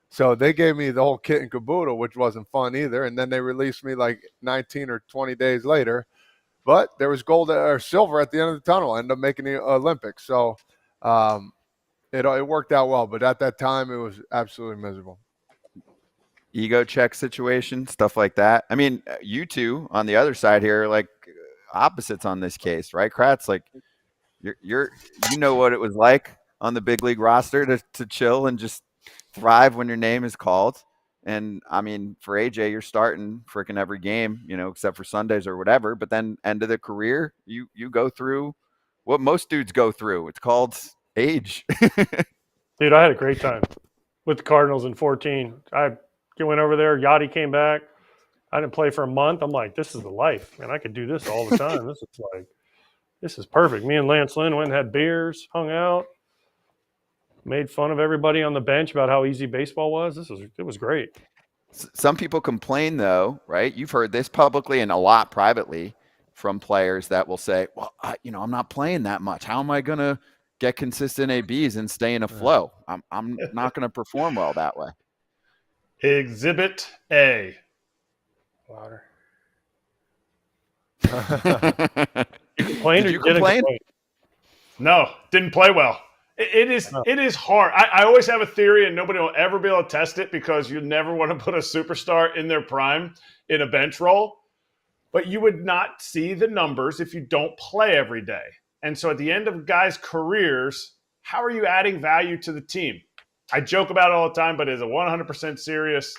So they gave me the whole kit and caboodle, which wasn't fun either. And then they released me like 19 or 20 days later. But there was gold or silver at the end of the tunnel. I ended up making the Olympics. So it worked out well. But at that time, it was absolutely miserable. Ego check situation, stuff like that. I mean, you two on the other side here are like opposites on this case, right? Kratz, like you know what it was like on the big league roster to chill and just thrive when your name is called. And I mean, for AJ, you're starting freaking every game, except for Sundays or whatever. But then end of the career, you go through what most dudes go through. It's called age. Dude, I had a great time with the Cardinals in 2014. I went over there. Yachty came back. I didn't play for a month. I'm like, this is the life, man. I could do this all the time. This is perfect. Me and Lance Lynn went and had beers, hung out, made fun of everybody on the bench about how easy baseball was. It was great. Some people complain, though, right? You've heard this publicly and a lot privately from players that will say, well, I'm not playing that much. How am I going to get consistent ABs and stay in a flow? I'm not going to perform well that way. Exhibit A. Louder. You complained or you didn't complain? complain? No, didn't play well. It is hard. I always have a theory, and nobody will ever be able to test it because you never want to put a superstar in their prime in a bench role. But you would not see the numbers if you don't play every day. And so at the end of guys' careers, how are you adding value to the team? I joke about it all the time, but it's a 100% serious.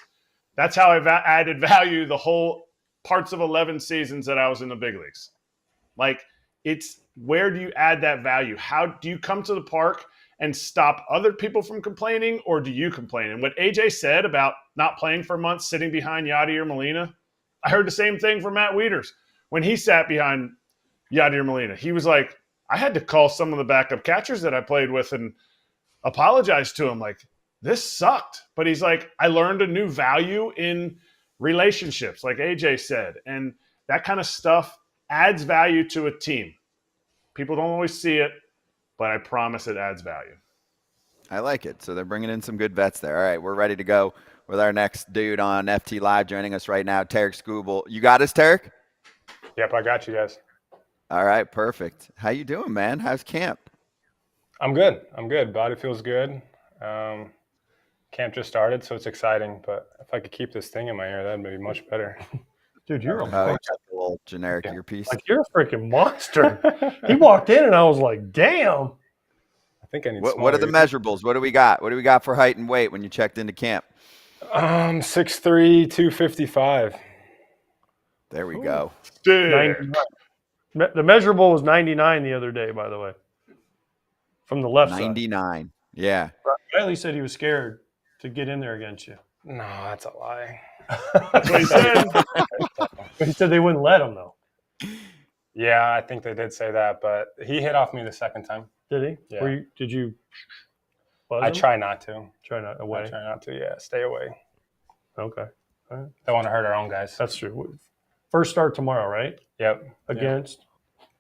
That's how I've added value the whole parts of 11 seasons that I was in the big leagues. Like, it's where do you add that value? How do you come to the park and stop other people from complaining, or do you complain? And what AJ said about not playing for months, sitting behind Yachty or Molina, I heard the same thing from Matt Wieters when he sat behind Yachty or Molina. He was like, I had to call some of the backup catchers that I played with and apologize to him. Like, this sucked. But he's like, I learned a new value in relationships, like AJ said. And that kind of stuff adds value to a team. People don't always see it, but I promise it adds value. I like it. So they're bringing in some good vets there. All right, we're ready to go with our next dude on FT Live joining us right now, Erik Kratz. You got us, Erik? Yep, I got you guys. All right, perfect. How you doing, man? How's camp? I'm good. Body feels good. Camp just started, so it's exciting. But if I could keep this thing in my ear, that'd be much better. Dude, you're a You got the little generic earpiece. like you're a freaking monster. He walked in and I was like, damn. I think I need. What are the measurables? What do we got? What do we got for height and weight when you checked into camp? 6'3", 255. There we go. Dude. The measurable was 99 the other day, by the way, from the left 99. Yeah. side. Riley said he was scared to get in there against you. No, that's a lie. That's what he said. But he said they wouldn't let him, though. Yeah, I think they did say that, but he hit off me the second time. Did he? Yeah. Did you buzz I him? try not to. Try not away. I try not to. Yeah, stay away. Okay. All right. Don't want to hurt our own guys. That's true. First start tomorrow, right? Yep. Against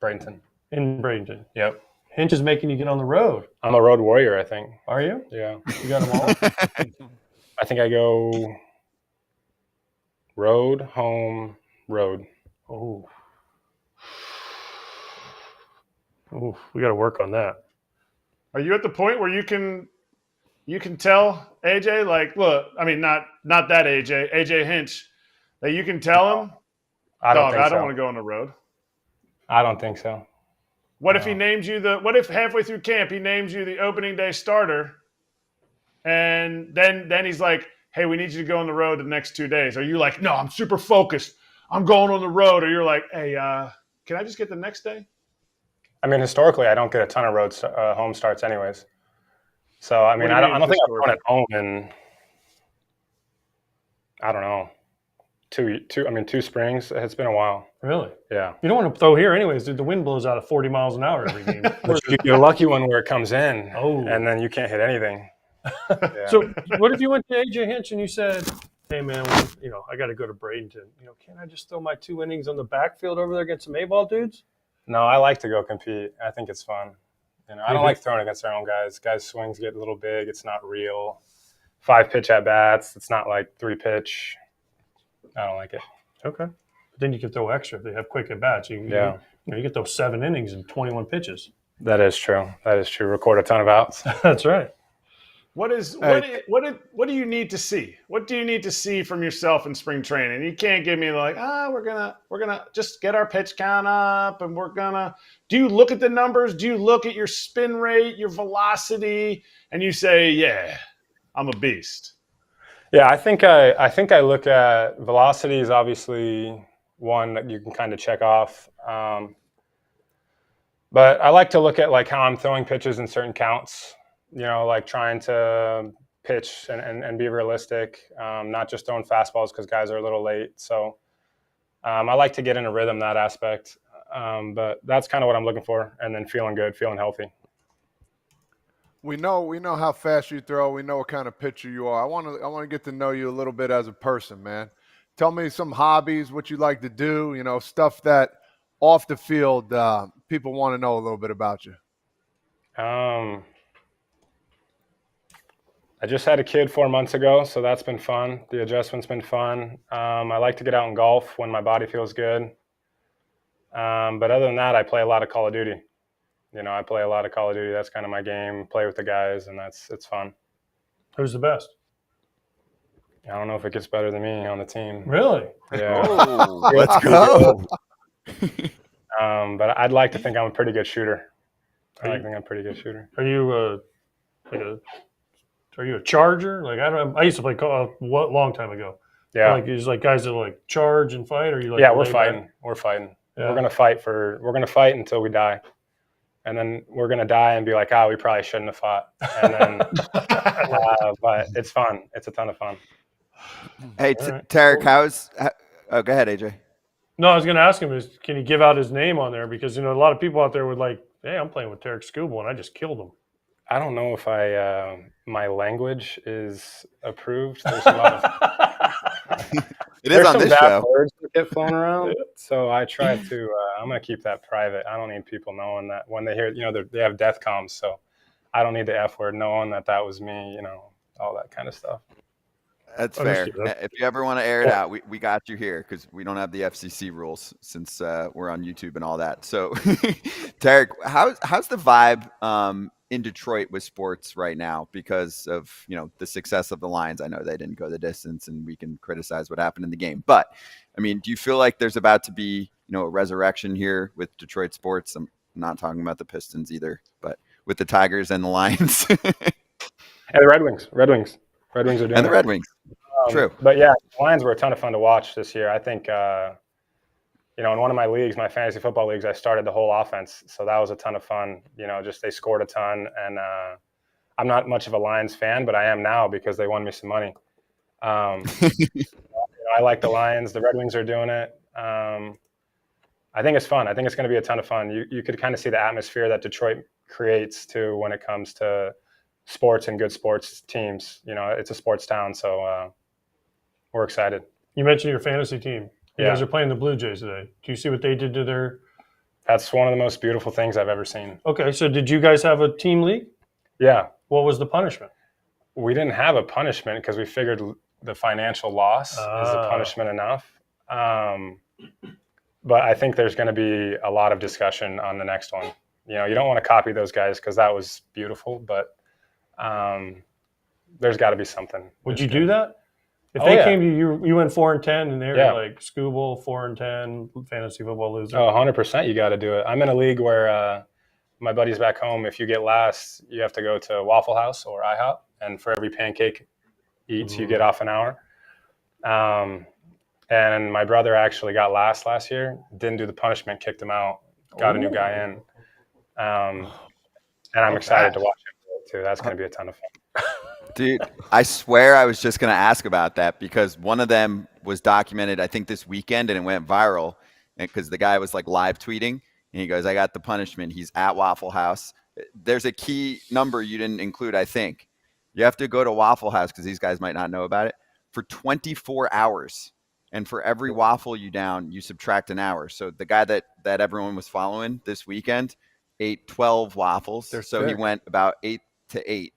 Bradenton. in Bradenton. Yep. Hinch is making you get on the road. I'm a road warrior, I think. Are you? Yeah. You got them all? I think I go road, home, road. Oh. Oh, we got to work on that. Are you at the point where you can tell AJ, like, look, I mean, not that AJ Hinch, that you can tell him, I don't dog, think I don't so. want to go on the road. I don't think so. What if he names you what if halfway through camp he names you the opening day starter, and then he's like, hey, we need you to go on the road the next 2 days? Are you like, no, I'm super focused, I'm going on the road? Or you're like, hey, can I just get the next day? I mean, historically, I don't get a ton of home starts anyways. So, I mean, What do you I mean don't think I've historically? gone at home in, I don't know, two springs. It's been a while. Really? Yeah. You don't want to throw here anyways, dude. The wind blows out at 40 miles an hour every game. But you get a lucky one where it comes in, Oh. and then you can't hit anything. Yeah. So what if you went to AJ Hinch and you said, hey, man, I got to go to Bradenton. Can't I just throw my 2 innings on the backfield over there against some A-ball dudes? No, I like to go compete. I think it's fun. I don't like throwing against our own guys. Guys' swings get a little big. It's not real. 5-pitch at bats. It's not like 3-pitch. I don't like it. Okay. But then you can throw extra if they have quick at bats. You get those 7 innings and 21 pitches. That is true. Record a ton of outs. That's right. What do you need to see? What do you need to see from yourself in spring training? You can't give me like, we're gonna just get our pitch count up, and do you look at the numbers? Do you look at your spin rate, your velocity, and you say, yeah, I'm a beast? Yeah, I think I look at velocity is obviously one that you can kind of check off. But I like to look at like how I'm throwing pitches in certain counts. Like trying to pitch and be realistic, not just throwing fastballs because guys are a little late. So I like to get in a rhythm, that aspect. But that's kind of what I'm looking for, and then feeling good, feeling healthy. We know how fast you throw. We know what kind of pitcher you are. I want to get to know you a little bit as a person, man. Tell me some hobbies, what you like to do, stuff that off the field people want to know a little bit about you. I just had a kid 4 months ago, so that's been fun. The adjustment's been fun. I like to get out and golf when my body feels good. But other than that, I play a lot of Call of Duty. I play a lot of Call of Duty. That's kind of my game. Play with the guys, and it's fun. Who's the best? I don't know if it gets better than me on the team. Really? Yeah. Oh, let's go. But I'd like to think I'm a pretty good shooter. I think I'm a pretty good shooter. Are you Are you a charger? Like I used to play a long time ago. Yeah. Like it's like guys that like charge and fight, or you like? Yeah, we're fighting. We're fighting. Yeah. We're gonna fight until we die, and then we're gonna die and be like, we probably shouldn't have fought. And then, but it's fun. It's a ton of fun. Hey, right. Erik, go ahead, AJ. No, I was going to ask him can he give out his name on there, because a lot of people out there would like Hey, I'm playing with Tarek Skubal, and I just killed him. I don't know if my language is approved. There's a lot of It is on some this bad show. words that get flown around, so I try to. I'm gonna keep that private. I don't need people knowing that when they hear, they have death comms, so I don't need the F word knowing that was me. All that kind of stuff. That's fair. Understood. If you ever want to air it out, we got you here because we don't have the FCC rules since we're on YouTube and all that. So, Tarek, how's the vibe in Detroit with sports right now because of the success of the Lions? I know they didn't go the distance, and we can criticize what happened in the game. But I mean, do you feel like there's about to be a resurrection here with Detroit sports? I'm not talking about the Pistons either, but with the Tigers and the Lions And the Red Wings. Red Wings are doing and the it. Red Wings. True. But yeah, the Lions were a ton of fun to watch this year. I think, in one of my leagues, my fantasy football leagues, I started the whole offense. So that was a ton of fun. Just they scored a ton. And I'm not much of a Lions fan, but I am now because they won me some money. I like the Lions. The Red Wings are doing it. I think it's fun. I think it's going to be a ton of fun. You could kind of see the atmosphere that Detroit creates too when it comes to sports and good sports teams. It's a sports town, so we're excited. You mentioned your fantasy team. You Yeah. guys are playing the Blue Jays today. Do you see what they did to their? That's one of the most beautiful things I've ever seen. Okay, so did you guys have a team league? Yeah. What was the punishment? We didn't have a punishment because we figured the financial loss is a punishment enough. But I think there's going to be a lot of discussion on the next one. You don't want to copy those guys because that was beautiful, but there's got to be something. Would you do that? If they came to you, you went 4-10, and they were like Skubal 4-10, fantasy football loser. Oh, 100%. You got to do it. I'm in a league where my buddies back home, if you get last, you have to go to Waffle House or IHOP, and for every pancake eats, you get off an hour. And my brother actually got last year, didn't do the punishment, kicked him out, got a new guy in. And I'm excited to watch him too. That's going to be a ton of fun. Dude, I swear I was just going to ask about that because one of them was documented, I think, this weekend, and it went viral because the guy was like live tweeting, and he goes, I got the punishment. He's at Waffle House. There's a key number you didn't include, I think. You have to go to Waffle House because these guys might not know about it for 24 hours. And for every waffle you down, you subtract an hour. So the guy that everyone was following this weekend ate 12 waffles. So he went about 8 to 8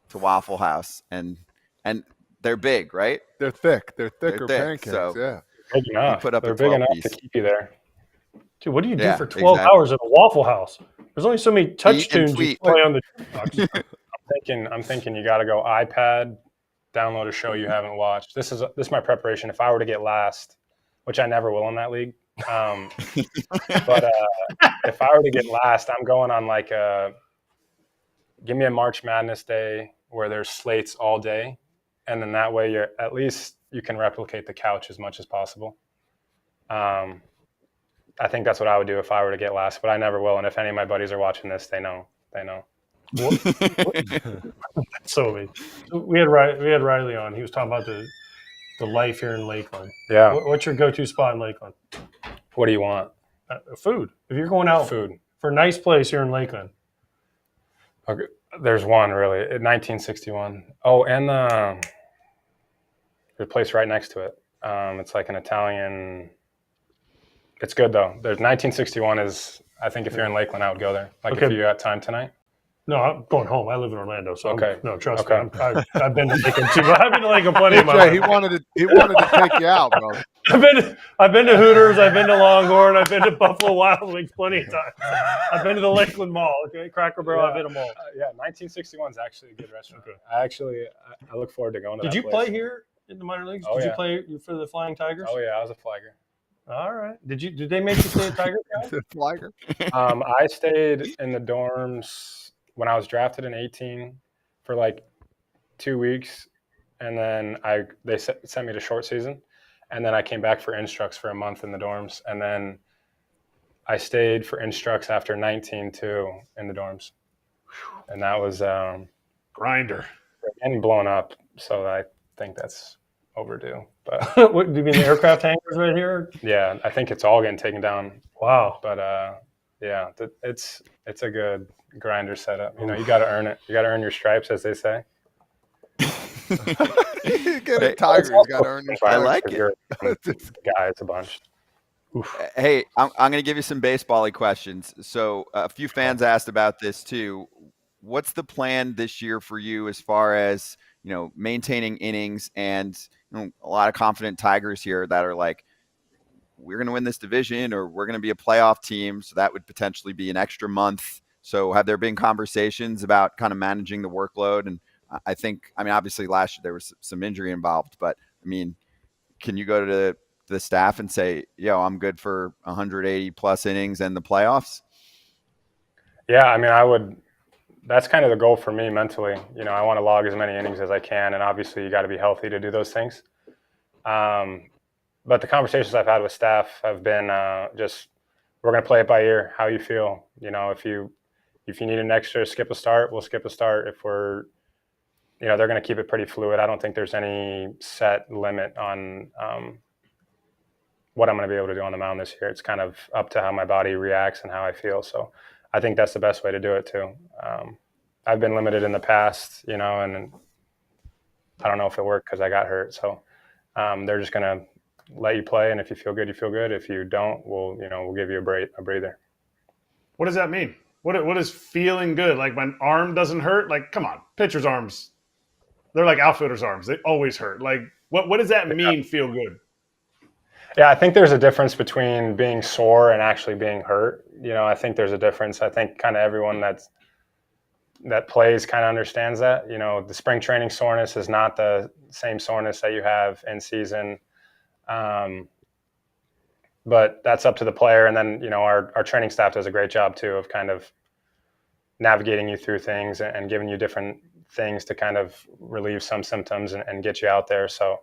to Waffle House, and they're big, right? They're thick. They're thicker thick, pancakes. so- Yeah. Big enough. put up They're a big 12 enough piece. to keep you there. Dude, what do you do Yeah, for 12 exactly. hours at a Waffle House? There's only so many touch Eat and tunes you tweet. play on the jukebox. I'm thinking you got to go iPad, download a show you haven't watched. This is my preparation. If I were to get last, which I never will in that league, but if I were to get last, I'm going on like give me a March Madness day where there's slates all day, and then that way you can replicate the couch as much as possible. I think that's what I would do if I were to get last, but I never will. And if any of my buddies are watching this, they know. So we had Riley on. He was talking about the life here in Lakeland. Yeah. What's your go-to spot in Lakeland? What do you want? Food. If you're going out Food. for a nice place here in Lakeland. Okay. There's one really. 1961. Oh, and there's a place right next to it. It's like an Italian. It's good though. There's 1961 is. I think if you're in Lakeland, I would go there. Like Okay. if you got time tonight. No, I'm going home. I live in Orlando, so Okay. no, trust Okay. me. I've been to Lakeland too. I've been to Lakeland plenty of my AJ, life. he wanted to take you out, bro. I've been to Hooters. I've been to Longhorn. I've been to Buffalo Wild Wings plenty of times. I've been to the Lakeland Mall. Okay, Cracker Barrel. I've hit them all. Yeah, 1961 is actually a good restaurant. Okay. I look forward to going to Did that you place. play here in the minor leagues? Oh, Did you yeah. play for the Flying Tigers? Oh yeah, I was a flagger. All right. Did they make you stay a Tiger guy? The flagger. I stayed in the dorms when I was drafted in 18 for like 2 weeks, and then they sent me to short season, and then I came back for instructs for a month in the dorms, and then I stayed for instructs after 19 too in the dorms, and that was Grinder. getting blown up. So I think that's overdue. But What do you mean the aircraft hangars right here? yeah, I think it's all getting taken down. Wow. But Yeah, it's a good grinder setup. You know, you got to earn it. You got to earn your stripes, as they say. You get Hey, a Tiger, he's got to earn your I stripes. like it. You're guys a bunch. Hey, I'm going to give you some baseball-y questions. So a few fans asked about this too. What's the plan this year for you as far as, you know, maintaining innings and, you know, a lot of confident Tigers here that are like, we're going to win this division or we're going to be a playoff team. So that would potentially be an extra month. So have there been conversations about kind of managing the workload? And I think, I mean, obviously last year there was some injury involved, but I mean, can you go to the staff and say, yo, I'm good for 180 plus innings and the playoffs? Yeah, I mean, I would. That's kind of the goal for me mentally. You know, I want to log as many innings as I can, and obviously you got to be healthy to do those things. But the conversations I've had with staff have been just, we're going to play it by ear, how you feel. You know, if you need an extra skip a start, we'll skip a start. If we're, you know, they're going to keep it pretty fluid. I don't think there's any set limit on what I'm going to be able to do on the mound this year. It's kind of up to how my body reacts and how I feel. So I think that's the best way to do it too. I've been limited in the past, you know, and I don't know if it worked because I got hurt. So they're just going to let you play, and if you feel good, you feel good. If you don't, we'll give you a breather. What does that mean? What is feeling good? Like when arm doesn't hurt? Like, come on, pitchers' arms, they're like outfielders' arms. They always hurt. Like, what does that mean? Feel good? Yeah, I think there's a difference between being sore and actually being hurt. You know, I think there's a difference. I think kind of everyone that plays kind of understands that. You know, the spring training soreness is not the same soreness that you have in season. But that's up to the player. And then, you know, our training staff does a great job too of kind of navigating you through things and giving you different things to kind of relieve some symptoms and get you out there. So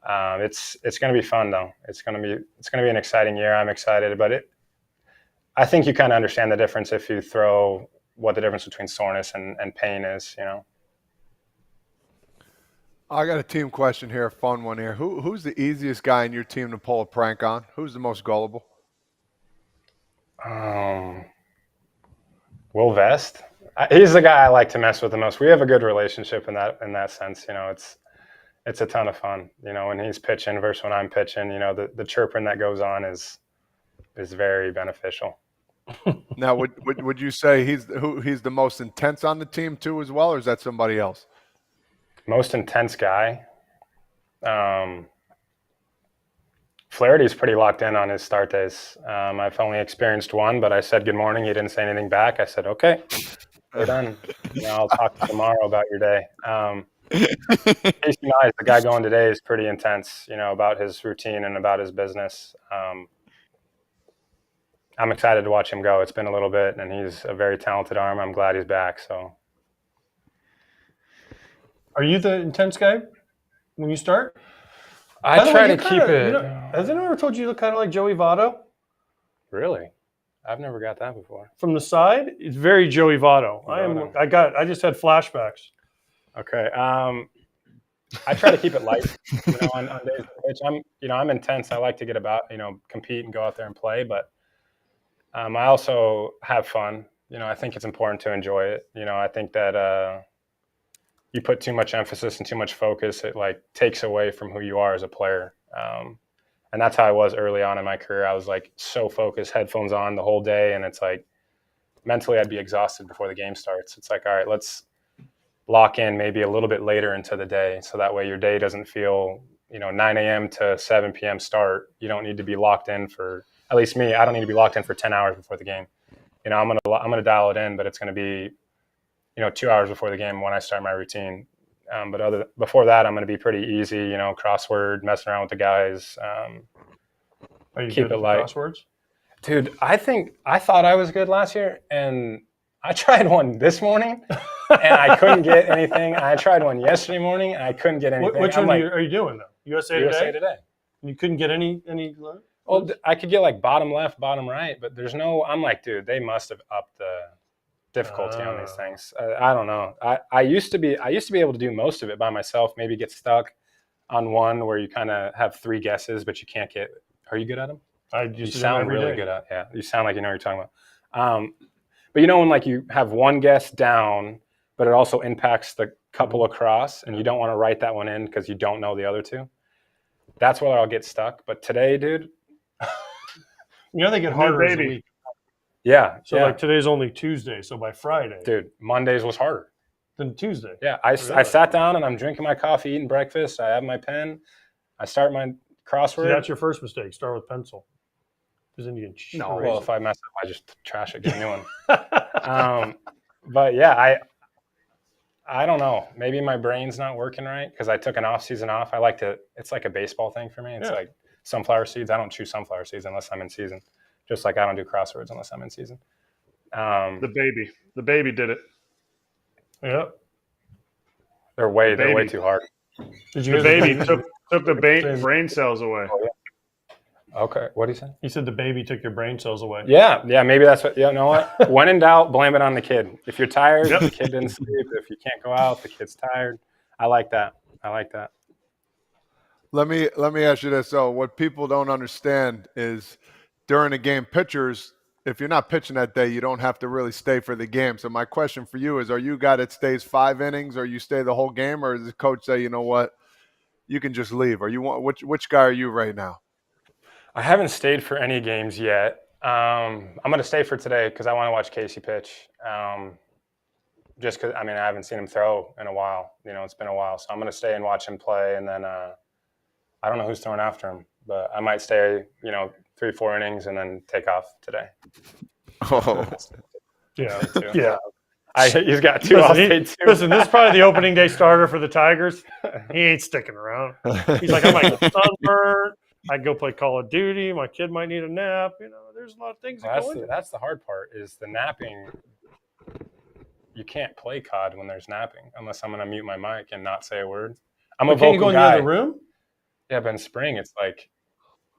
it's going to be fun though. It's going to be an exciting year. I'm excited, but I think you kind of understand the difference if you throw what the difference between soreness and pain is, you know. I got a team question here, a fun one here. Who's the easiest guy in your team to pull a prank on? Who's the most gullible? Will Vest. He's the guy I like to mess with the most. We have a good relationship in that sense. You know, it's a ton of fun. You know, when he's pitching versus when I'm pitching. You know, the chirping that goes on is very beneficial. Now, would you say he's the most intense on the team too, as well, or is that somebody else? Most intense guy. Flaherty's pretty locked in on his start days. I've only experienced one, but I said good morning. He didn't say anything back. I said, okay, we're done. You know, I'll talk to you tomorrow about your day. Casey Mize, the guy going today, is pretty intense, you know, about his routine and about his business. I'm excited to watch him go. It's been a little bit, and he's a very talented arm. I'm glad he's back. So, are you the intense guy when you start? I try to keep it. You know, has anyone ever told you you look kind of like Joey Votto? Really? I've never got that before. From the side, it's very Joey Votto. I just had flashbacks. Okay. I try to keep it light. You know, on days of pitch, I'm intense. I like to get about, you know, compete and go out there and play, but I also have fun. You know, I think it's important to enjoy it. You know, I think that you put too much emphasis and too much focus, it like takes away from who you are as a player. And that's how I was early on in my career. I was like so focused, headphones on the whole day. And it's like mentally I'd be exhausted before the game starts. It's like, all right, let's lock in maybe a little bit later into the day. So that way your day doesn't feel, you know, 9 a.m. to 7 p.m. start. You don't need to be locked in for, at least me, I don't need to be locked in for 10 hours before the game. You know, I'm going to dial it in, but it's going to be, you know, 2 hours before the game when I start my routine. But before that, I'm going to be pretty easy, you know, crossword, messing around with the guys. Are you keep good it light. Crosswords? Dude, I thought I was good last year, and I tried one this morning, and I couldn't get anything. I tried one yesterday morning, and I couldn't get anything. Which one are you doing, though? USA Today? And you couldn't get any? Well, I could get like bottom left, bottom right, but there's no – I'm like, dude, they must have upped the difficulty on these things. I don't know. I used to be able to do most of it by myself, maybe get stuck on one where you kind of have three guesses, but you can't get – are you good at them? I You just sound really good at yeah. You sound like you know what you're talking about. But when like you have one guest down, but it also impacts the couple across, and you don't want to write that one in because you don't know the other two. That's where I'll get stuck. But today, dude, they get harder as a baby. week. yeah. So like today's only Tuesday, so by Friday, dude, Mondays was harder than Tuesday. Yeah, I sat down and I'm drinking my coffee, eating breakfast. I have my pen. I start my crossword. See, that's your first mistake. Start with pencil. Because then you can well, if I mess up, I just trash it, get a new one. But yeah, I don't know. Maybe my brain's not working right because I took an off season off. It's like a baseball thing for me. It's like sunflower seeds. I don't chew sunflower seeds unless I'm in season. Just like I don't do crosswords unless I'm in season. The baby did it. Yep. They're way too hard. Did you The baby took the brain cells away. Okay, what did he say? He said the baby took your brain cells away. Yeah, maybe that's what. You know what? When in doubt, blame it on the kid. If you're tired, the kid didn't sleep. If you can't go out, the kid's tired. I like that. Let me ask you this. So what people don't understand is during a game, pitchers, if you're not pitching that day, you don't have to really stay for the game. So my question for you is, are you a guy that stays 5 innings or you stay the whole game, or does the coach say, you know what, you can just leave? Or you want which guy are you right now? I haven't stayed for any games yet. I'm going to stay for today because I want to watch Casey pitch. Just because, I haven't seen him throw in a while. It's been a while. So I'm going to stay and watch him play. And then I don't know who's throwing after him. But I might stay, 3-4 innings and then take off today. Oh. Yeah. He's got 2 off day 2. Listen, this is probably the opening day starter for the Tigers. He ain't sticking around. He's like, I might get sunburned. I'd go play Call of Duty. My kid might need a nap. There's a lot of things that go into it. That's the hard part is the napping. You can't play COD when there's napping unless I'm going to mute my mic and not say a word. I'm a vocal guy. Can you go in the other room? Yeah, but in spring, it's like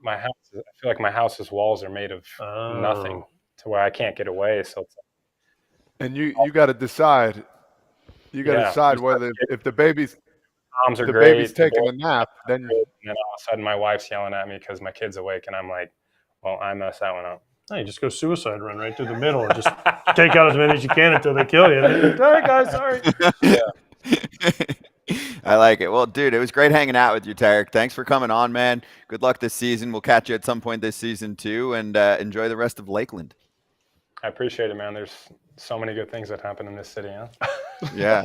my house. I feel like my house's walls are made of nothing to where I can't get away. So it's and you got to decide. You got to decide whether if the baby's taking a nap, then all of a sudden my wife's yelling at me because my kid's awake, and I'm like, well, I messed that one up. Hey, just go suicide run right through the middle and just take out as many as you can until they kill you. All right, guys, sorry. I like it. Well, dude, it was great hanging out with you, Tarek. Thanks for coming on, man. Good luck this season. We'll catch you at some point this season, too, and enjoy the rest of Lakeland. I appreciate it, man. There's so many good things that happen in this city, huh? Yeah.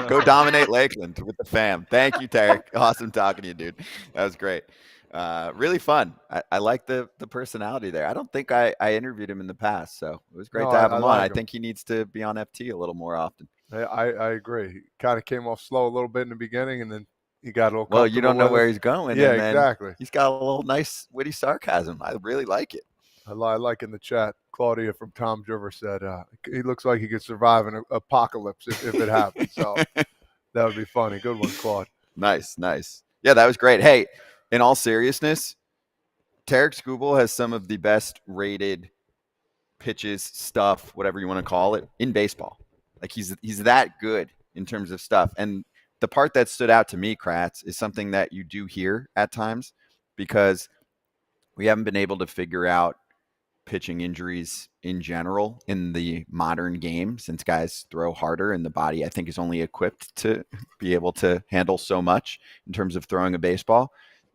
Go dominate Lakeland with the fam. Thank you, Tarek. Awesome talking to you, dude. That was great. Really fun. I like the personality there. I don't think I interviewed him in the past, so it was great to have him on. I think he needs to be on FT a little more often. I agree. He kind of came off slow a little bit in the beginning, and then he got a little. Well, you don't know where he's going. Yeah, and then exactly. He's got a little nice witty sarcasm. I really like it. I like in the chat, Claudia from Tom Driver said he looks like he could survive an apocalypse if it happens. So that would be funny. Good one, Claude. Nice. Yeah, that was great. Hey, in all seriousness, Tarek Skubal has some of the best rated pitches, stuff, whatever you want to call it, in baseball. Like he's that good in terms of stuff. And the part that stood out to me, Kratz, is something that you do hear at times because we haven't been able to figure out pitching injuries in general in the modern game since guys throw harder and the body, I think, is only equipped to be able to handle so much in terms of throwing a baseball.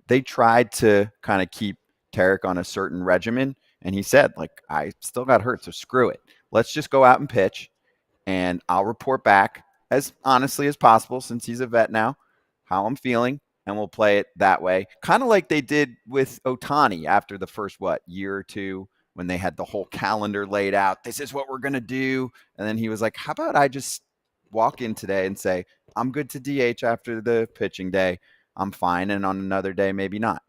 They tried to kind of keep Tarek on a certain regimen, and he said, like, I still got hurt, so screw it. Let's just go out and pitch, and I'll report back as honestly as possible, since he's a vet now, how I'm feeling, and we'll play it that way. Kind of like they did with Ohtani after the first, year or two, when they had the whole calendar laid out. This is what we're going to do. And then he was like, how about I just walk in today and say, I'm good to DH after the pitching day. I'm fine. And on another day, maybe not.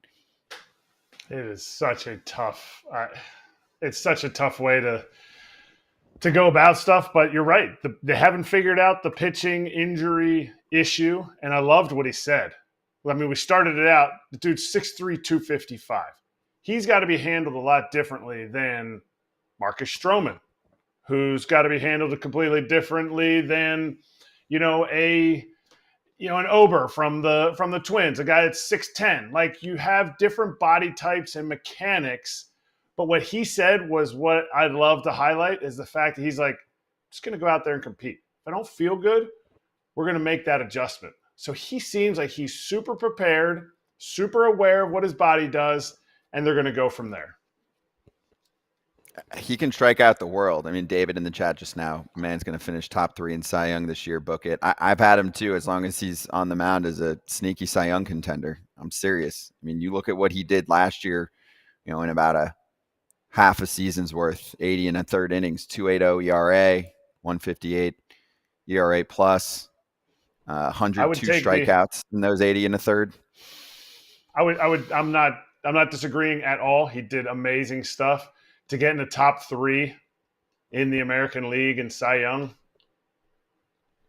It is such a tough way to go about stuff, but you're right. They haven't figured out the pitching injury issue, and I loved what he said. I mean, we started it out, the dude's 6'3", 255. He's got to be handled a lot differently than Marcus Stroman, who's got to be handled completely differently than, a an Ober from the Twins, a guy that's 6'10". Like, you have different body types and mechanics. But what he said was what I'd love to highlight is the fact that he's like, just going to go out there and compete. If I don't feel good, we're going to make that adjustment. So he seems like he's super prepared, super aware of what his body does, and they're going to go from there. He can strike out the world. I mean, David in the chat just now, man's going to finish top 3 in Cy Young this year. Book it. I've had him too, as long as he's on the mound as a sneaky Cy Young contender. I'm serious. I mean, you look at what he did last year, in about a half a season's worth, 80 and a third innings, 2.80 ERA, 158 ERA plus, 102 strikeouts in those 80 and a third. I'm not disagreeing at all. He did amazing stuff. To get in the top 3 in the American League in Cy Young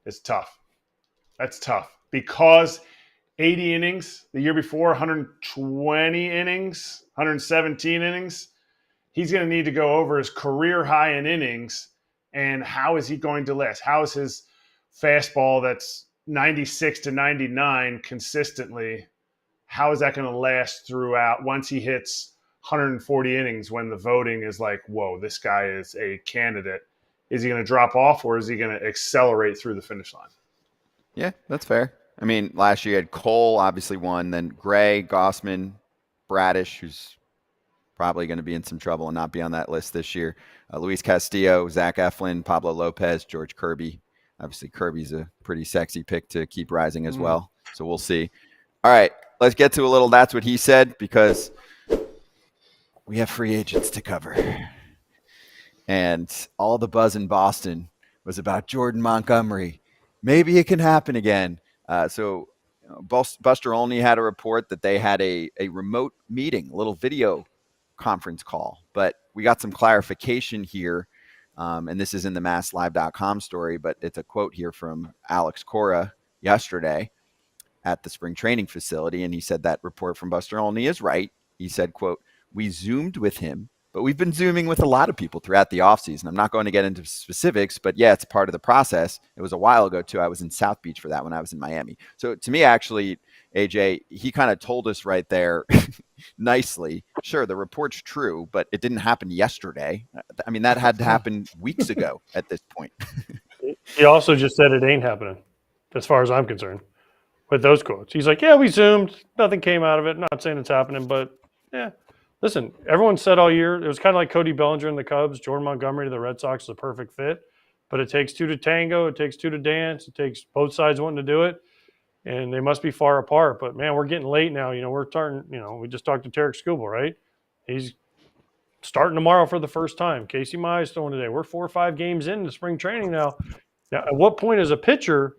is tough. That's tough because 80 innings the year before, 120 innings, 117 innings. He's going to need to go over his career high in innings. And how is he going to last? How is his fastball that's 96 to 99 consistently? How is that going to last throughout once he hits 140 innings when the voting is like, whoa, this guy is a candidate? Is he going to drop off or is he going to accelerate through the finish line? Yeah, that's fair. I mean, last year you had Cole obviously won, then Gray, Gossman, Bradish, who's probably going to be in some trouble and not be on that list this year. Luis Castillo, Zach Eflin, Pablo Lopez, George Kirby. Obviously, Kirby's a pretty sexy pick to keep rising as well. So we'll see. All right, let's get to a little That's What He Said, because we have free agents to cover. And all the buzz in Boston was about Jordan Montgomery. Maybe it can happen again. So Buster Olney had a report that they had a remote meeting, a little video conference call. But we got some clarification here. And this is in the MassLive.com story, but it's a quote here from Alex Cora yesterday at the spring training facility. And he said that report from Buster Olney is right. He said, quote, "We Zoomed with him, but we've been Zooming with a lot of people throughout the offseason. I'm not going to get into specifics, but yeah, it's part of the process. It was a while ago, too. I was in South Beach for that when I was in Miami." So to me, actually, AJ, he kind of told us right there nicely. Sure, the report's true, but it didn't happen yesterday. I mean, that had to happen weeks ago at this point. He also just said it ain't happening, as far as I'm concerned, with those quotes. He's like, yeah, we Zoomed. Nothing came out of it. Not saying it's happening, but yeah. Listen, everyone said all year, it was kind of like Cody Bellinger and the Cubs, Jordan Montgomery to the Red Sox is a perfect fit. But it takes 2 to tango. It takes 2 to dance. It takes both sides wanting to do it. And they must be far apart. But, man, we're getting late now. We're starting, we just talked to Tarek Skubal, right? He's starting tomorrow for the first time. Casey Mize throwing today. We're 4 or 5 games into spring training now. Now, at what point as a pitcher,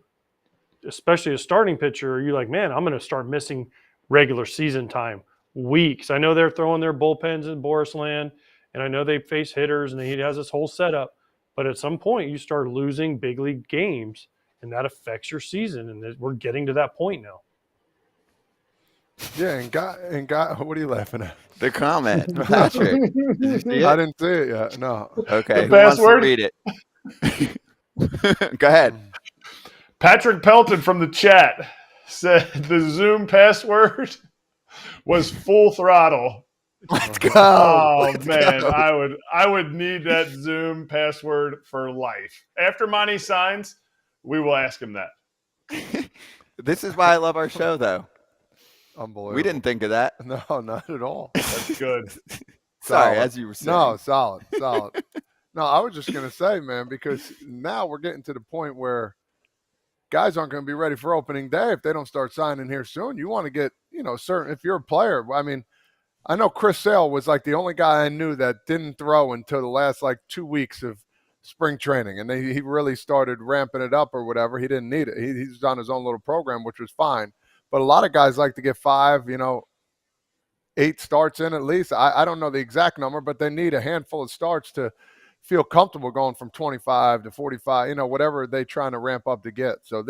especially a starting pitcher, are you like, man, I'm going to start missing regular season time? Weeks. I know they're throwing their bullpens in Boris Land, and I know they face hitters, and he has this whole setup. But at some point, you start losing big league games, and that affects your season. And we're getting to that point now. Yeah, and God, what are you laughing at? The comment, Patrick. Did you see it? I didn't see it yet. No. Okay, who password? wants to read it? Go ahead. Patrick Pelton from the chat said the Zoom password was full throttle. Let's go. Oh Let's man, go. I would need that Zoom password for life. After Monty signs, we will ask him that. This is why I love our show, though. Unbelievable. We didn't think of that. No, not at all. That's good. Sorry, Solid. as you were saying. No, solid. No, I was just going to say, man, because now we're getting to the point where guys aren't going to be ready for opening day if they don't start signing here soon. You want to get, certain, if you're a player. I mean, I know Chris Sale was like the only guy I knew that didn't throw until the last 2 weeks of spring training. And he really started ramping it up or whatever. He didn't need it. He's on his own little program, which was fine. But a lot of guys like to get 5, 8 starts in at least. I don't know the exact number, but they need a handful of starts to feel comfortable going from 25 to 45, whatever they're trying to ramp up to get. So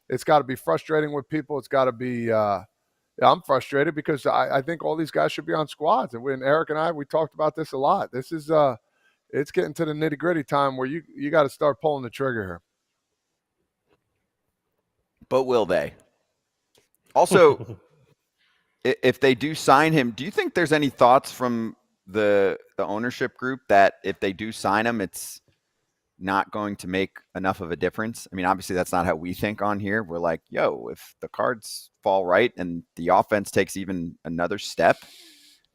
it's got to be frustrating with people. It's got to be, I'm frustrated because I think all these guys should be on squads. And when Eric and I, we talked about this a lot. This is, it's getting to the nitty gritty time where you got to start pulling the trigger here. But will they? Also, if they do sign him, do you think there's any thoughts from the ownership group that if they do sign him, it's not going to make enough of a difference? I mean, obviously that's not how we think on here. We're like, yo, if the cards fall right and the offense takes even another step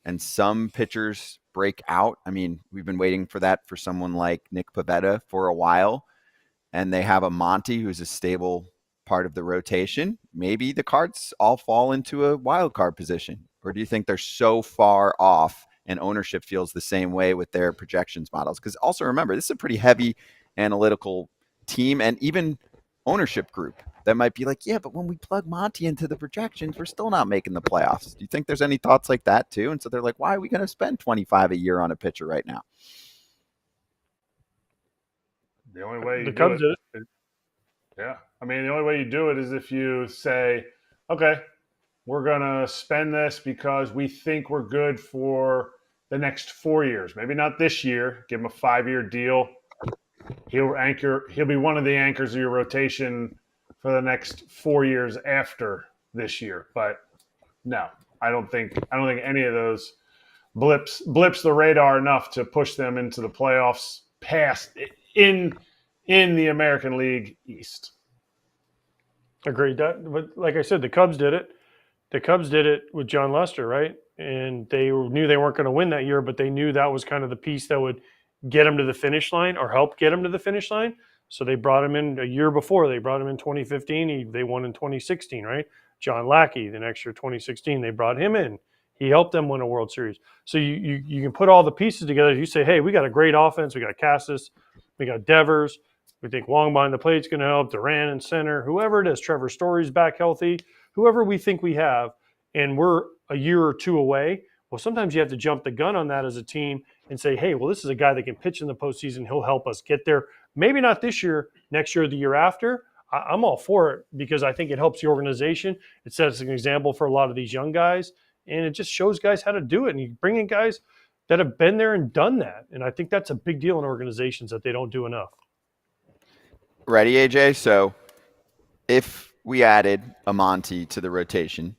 and some pitchers break out. I mean, we've been waiting for that for someone like Nick Pivetta for a while, and they have a Monty who's a stable part of the rotation. Maybe the cards all fall into a wild card position. Or do you think they're so far off and ownership feels the same way with their projections models? Because also remember, this is a pretty heavy analytical team and even ownership group that might be like, yeah, but when we plug Monty into the projections, we're still not making the playoffs. Do you think there's any thoughts like that too? And so they're like, why are we going to spend 25 a year on a pitcher right now? The only way you The do Cubs it, did it. yeah. I mean, the only way you do it is if you say, okay, we're going to spend this because we think we're good for the next 4 years. Maybe not this year. Give him a 5-year deal. He'll be one of the anchors of your rotation for the next 4 years after this year. But no, I don't think any of those blips the radar enough to push them into the playoffs past in the American League East. Agreed. But like I said, the Cubs did it. The Cubs did it with John Lester, right? And they knew they weren't going to win that year, but they knew that was kind of the piece that would get them to the finish line or help get them to the finish line. So they brought him in a year before. They brought him in 2015. They won in 2016, right? John Lackey, the next year, 2016, they brought him in. He helped them win a World Series. So you can put all the pieces together. You say, hey, we got a great offense. We got Cassis. We got Devers. We think Wong behind the plate's going to help. Duran in center. Whoever it is, Trevor Story's back healthy. Whoever we think we have, and we're a year or two away. Well, sometimes you have to jump the gun on that as a team and say, hey, well, this is a guy that can pitch in the postseason. He'll help us get there. Maybe not this year, next year, or the year after. I'm all for it because I think it helps the organization. It sets an example for a lot of these young guys, and it just shows guys how to do it. And you bring in guys that have been there and done that. And I think that's a big deal in organizations that they don't do enough. Ready, AJ? So if we added a Monty to the rotation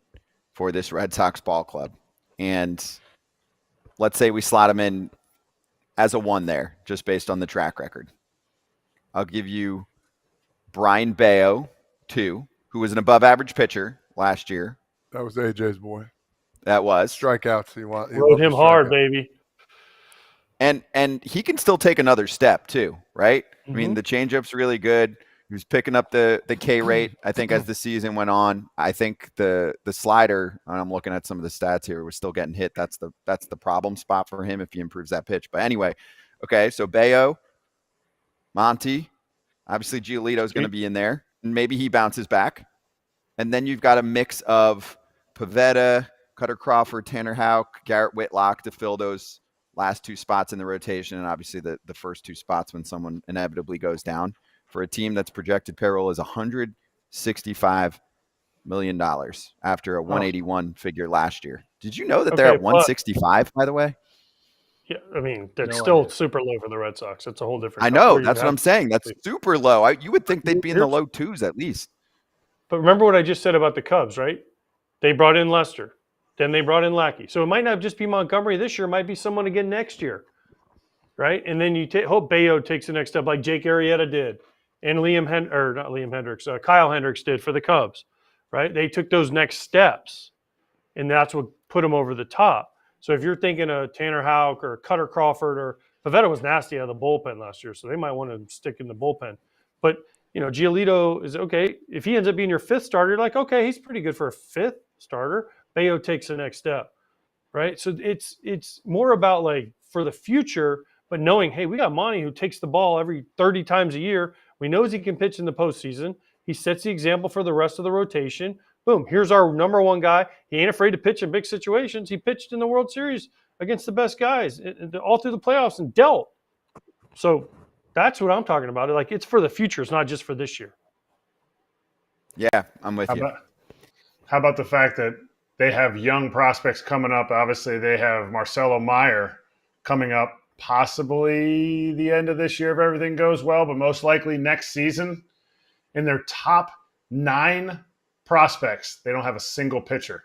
for this Red Sox ball club, and let's say we slot him in as a 1 there, just based on the track record, I'll give you Brian Bayo, 2, who was an above-average pitcher last year. That was AJ's boy. That was. Strikeouts. He Rode him hard, baby. And he can still take another step too, right? I mean, the changeup's really good. He was picking up the K rate, I think, as the season went on. I think the slider, and I'm looking at some of the stats here, was still getting hit. That's the problem spot for him if he improves that pitch. But anyway, okay, so Bayo, Monty, obviously Giolito's going to be in there, and maybe he bounces back. And then you've got a mix of Pivetta, Cutter Crawford, Tanner Houck, Garrett Whitlock to fill those last 2 spots in the rotation, and obviously the first 2 spots when someone inevitably goes down, for a team that's projected payroll is $165 million after a 181 figure last year. Did you know that they're at 165, by the way? Yeah, I mean, that's still super low for the Red Sox. It's a whole different. I know. That's what I'm saying. That's super low. You would think they'd be in the low 2s at least. But remember what I just said about the Cubs, right? They brought in Lester. Then they brought in Lackey. So it might not just be Montgomery this year. It might be someone again next year, right? And then you hope Bayo takes the next step like Jake Arrieta did and Kyle Hendricks did for the Cubs, right? They took those next steps, and that's what put them over the top. So if you're thinking of Tanner Houck or Cutter Crawford, or Pivetta was nasty out of the bullpen last year, so they might want to stick in the bullpen. But, Giolito is okay. If he ends up being your 5th starter, you're like, okay, he's pretty good for a 5th starter. Bayo takes the next step, right? So it's more about like for the future, but knowing, hey, we got Monty who takes the ball every 30 times a year. We know he can pitch in the postseason. He sets the example for the rest of the rotation. Boom, here's our number 1 guy. He ain't afraid to pitch in big situations. He pitched in the World Series against the best guys all through the playoffs and dealt. So that's what I'm talking about. Like, it's for the future. It's not just for this year. Yeah, I'm with you. How about the fact that they have young prospects coming up? Obviously, they have Marcelo Meyer coming up possibly the end of this year if everything goes well, but most likely next season. In their top 9 prospects. They don't have a single pitcher.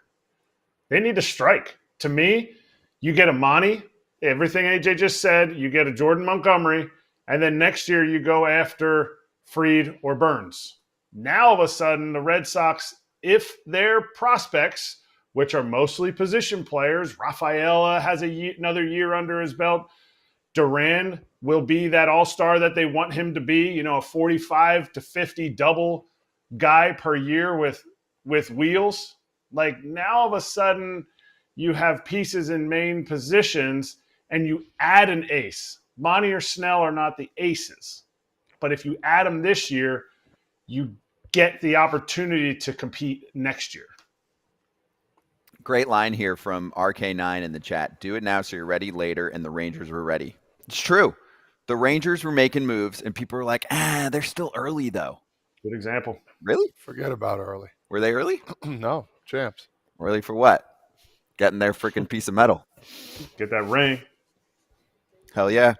They need to strike. To me, you get a Monty, everything AJ just said, you get a Jordan Montgomery, and then next year you go after Fried or Burns. Now, all of a sudden, the Red Sox, if their prospects, which are mostly position players, Rafaela has another year under his belt, Duran will be that all-star that they want him to be, a 45 to 50 double guy per year with wheels. Like, now all of a sudden you have pieces in main positions and you add an ace. Monty or Snell are not the aces, but if you add them this year, you get the opportunity to compete next year. Great line here from RK9 in the chat. Do it now so you're ready later, and the Rangers were ready. It's true. The Rangers were making moves, and people were like, they're still early, though. Good example. Really? Forget about early. Were they early? No, champs. Early for what? Getting their freaking piece of metal. Get that ring. Hell yeah.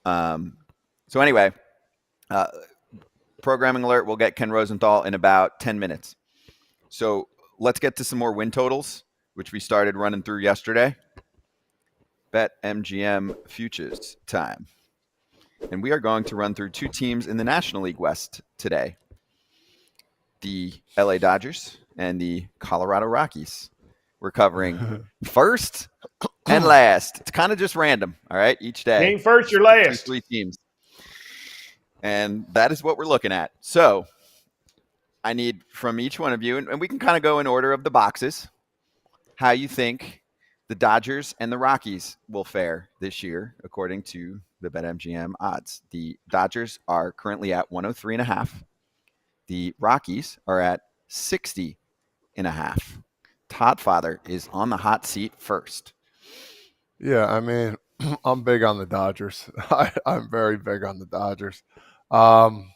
So anyway, programming alert, we'll get Ken Rosenthal in about 10 minutes. So let's get to some more win totals, which we started running through yesterday. Bet MGM futures time. And we are going to run through 2 teams in the National League West today. The LA Dodgers and the Colorado Rockies. We're covering first and last. It's kind of just random, all right, each day. Game first, your last. 3 teams. And that is what we're looking at. So I need from each one of you, and we can kind of go in order of the boxes, how you think the Dodgers and the Rockies will fare this year, according to the BetMGM odds. The Dodgers are currently at 103.5. The Rockies are at 60.5. Toddfather is on the hot seat first. Yeah, I mean, I'm big on the Dodgers. I'm very big on the Dodgers. I'm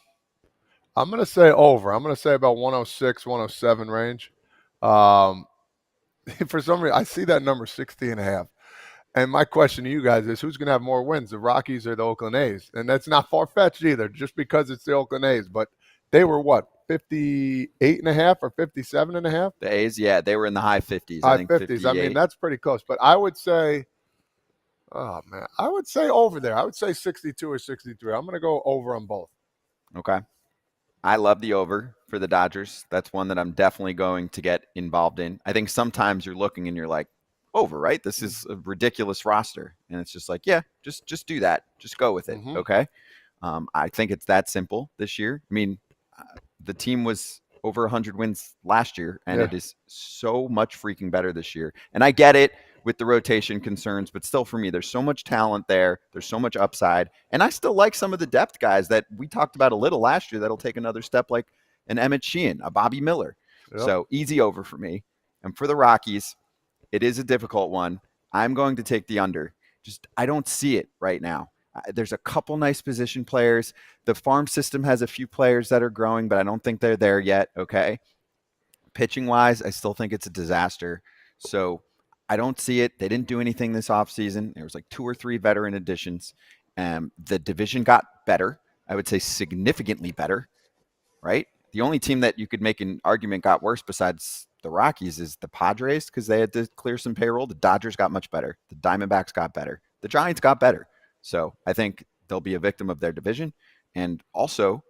going to say over. I'm going to say about 106, 107 range. For some reason, I see that number 60.5. And my question to you guys is, who's going to have more wins, the Rockies or the Oakland A's? And that's not far-fetched either, just because it's the Oakland A's. But they were, 58.5 or 57.5? The A's, yeah, they were in the high 50s. High I think 50s. 58. I mean, that's pretty close. But I would say, I would say over there. I would say 62 or 63. I'm going to go over on both. Okay. I love the over for the Dodgers. That's one that I'm definitely going to get involved in. I think sometimes you're looking and you're like, over, right? This is a ridiculous roster. And it's just like, yeah, just do that. Just go with it. Mm-hmm. Okay. I think it's that simple this year. I mean, the team was over 100 wins last year, and it is so much freaking better this year. And I get it with the rotation concerns, but still for me, there's so much talent there. There's so much upside. And I still like some of the depth guys that we talked about a little last year that'll take another step, like an Emmett Sheehan, a Bobby Miller. Yep. So easy over for me. And for the Rockies, it is a difficult one. I'm going to take the under. I don't see it right now. There's a couple nice position players. The farm system has a few players that are growing, but I don't think they're there yet, okay? Pitching-wise, I still think it's a disaster. So I don't see it. They didn't do anything this offseason. There was like 2 or 3 veteran additions. The division got better. I would say significantly better, right? The only team that you could make an argument got worse besides the Rockies is the Padres, because they had to clear some payroll. The Dodgers got much better. The Diamondbacks got better. The Giants got better. So I think they'll be a victim of their division. And also,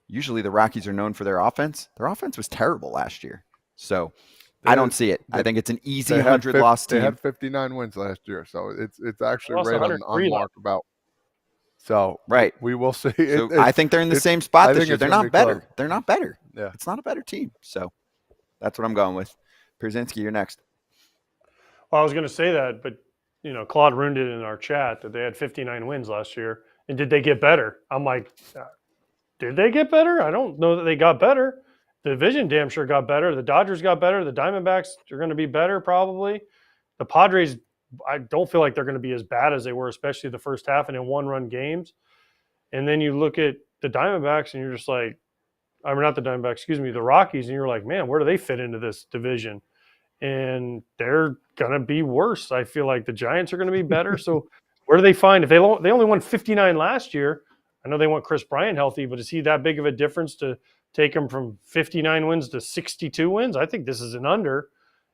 usually the Rockies are known for their offense. Their offense was terrible last year. So I don't see it. I think it's an easy 100-loss team. They had 59 wins last year. So it's actually right on mark about. So right. We will see. So I think they're in the same spot this year. They're not better. They're not better. Yeah. It's not a better team. So that's what I'm going with. Pierzynski, you're next. Well, I was going to say that, but Claude ruined it in our chat that they had 59 wins last year. And did they get better? I'm like, did they get better? I don't know that they got better. The division damn sure got better. The Dodgers got better. The Diamondbacks are going to be better probably. The Padres, I don't feel like they're going to be as bad as they were, especially the first half and in one-run games. And then you look at the Diamondbacks and you're just like, I mean, not the Diamondbacks, excuse me, the Rockies, and you're like, man, where do they fit into this division? And they're going to be worse. I feel like the Giants are going to be better. So where do they find, if they only won 59 last year, I know they want Chris Bryant healthy, but is he that big of a difference to take them from 59 wins to 62 wins. I think this is an under.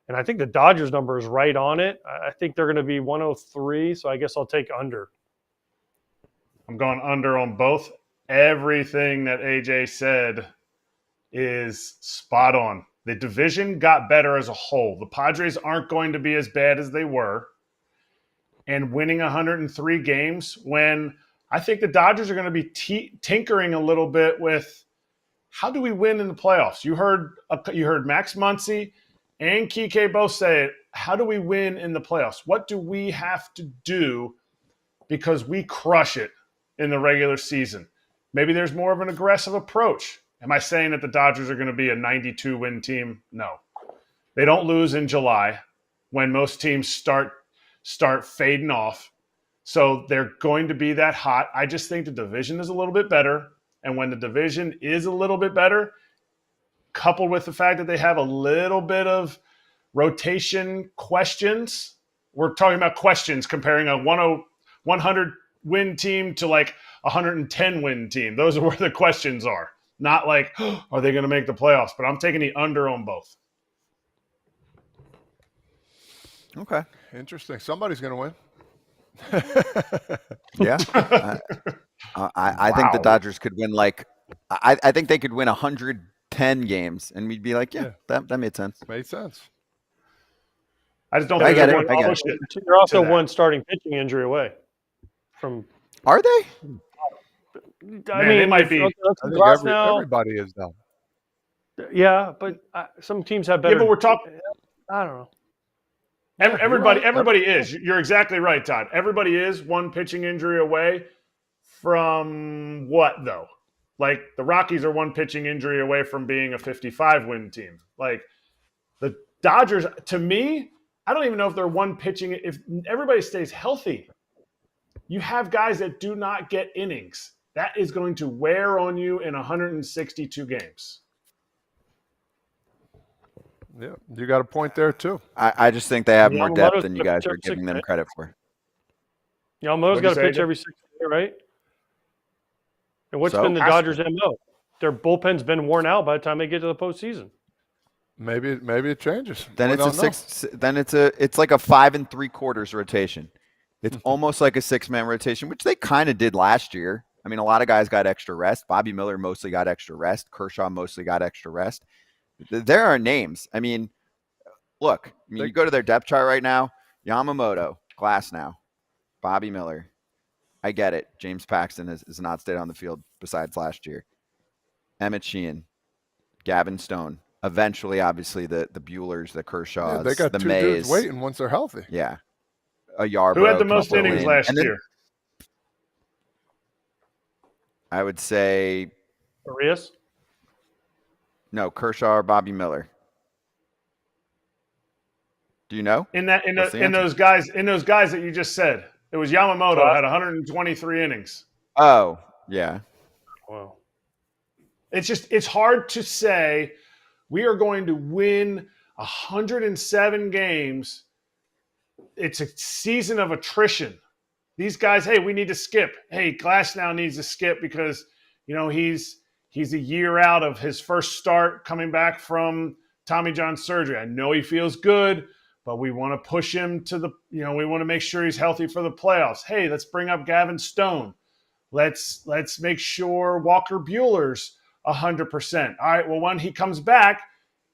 And I think the Dodgers number is right on it. I think they're going to be 103, so I guess I'll take under. I'm going under on both. Everything that AJ said is spot on. The division got better as a whole. The Padres aren't going to be as bad as they were. And winning 103 games when I think the Dodgers are going to be tinkering a little bit with how do we win in the playoffs? You heard Max Muncy and Kiké both say it. How do we win in the playoffs? What do we have to do because we crush it in the regular season? Maybe there's more of an aggressive approach. Am I saying that the Dodgers are going to be a 92-win team? No. They don't lose in July when most teams start fading off. So they're going to be that hot. I just think the division is a little bit better. And when the division is a little bit better, coupled with the fact that they have a little bit of rotation questions, we're talking about questions comparing a 100-win team to like a 110-win team. Those are where the questions are. Not like, are they going to make the playoffs? But I'm taking the under on both. Okay. Interesting. Somebody's going to win. Yeah. I think the Dodgers could win I think they could win 110 games, and we'd be like, yeah. That made sense. Made sense. I just don't I think get they're it. going I to get push it. You're also to that. one starting pitching injury away from. Are they? I Man, mean, they might be. I think everybody is now. Yeah, but some teams have better. Yeah, but we're talking. I don't know. Everybody is. You're exactly right, Todd. Everybody is one pitching injury away from what, though? Like, the Rockies are one pitching injury away from being a 55-win team. Like, the Dodgers, to me, I don't even know if they're one pitching. If everybody stays healthy, you have guys that do not get innings. That is going to wear on you in 162 games. Yeah, you got a point there, too. I just think they have more depth Yamamoto's than you gonna guys pitch are every giving 6 them days. credit for. Yamamoto's What'd got you to say, pitch Jim? every 6 days, right? And what's So? been the Dodgers' MO? Their bullpen's been worn out by the time they get to the postseason. Maybe it changes. Then We it's don't know. it's like a 5 3/4 rotation. It's almost like a 6-man rotation, which they kind of did last year. I mean, a lot of guys got extra rest. Bobby Miller mostly got extra rest. Kershaw mostly got extra rest. There are names. I mean, look, you go to their depth chart right now, Yamamoto, Glasnow, Bobby Miller. I get it. James Paxton has not stayed on the field besides last year. Emmett Sheehan, Gavin Stone. Eventually, obviously, the Buehlers, the Kershaws, Yeah, they got the two Mays. dudes waiting once they're healthy. Yeah. A Yarbrough. Who had the most Copeland. innings last And then year? I would say Arias? no, Kershaw or Bobby Miller. Do you know? In What's the those guys that you just said, it was Yamamoto had 123 innings. Oh, yeah. Wow. It's hard to say we are going to win 107 games. It's a season of attrition. These guys, hey, we need to skip. Hey, Glasnow needs to skip because he's a year out of his first start coming back from Tommy John surgery. I know he feels good, but we want to push him to we want to make sure he's healthy for the playoffs. Hey, let's bring up Gavin Stone. Let's make sure Walker Buehler's 100%. All right, well, when he comes back,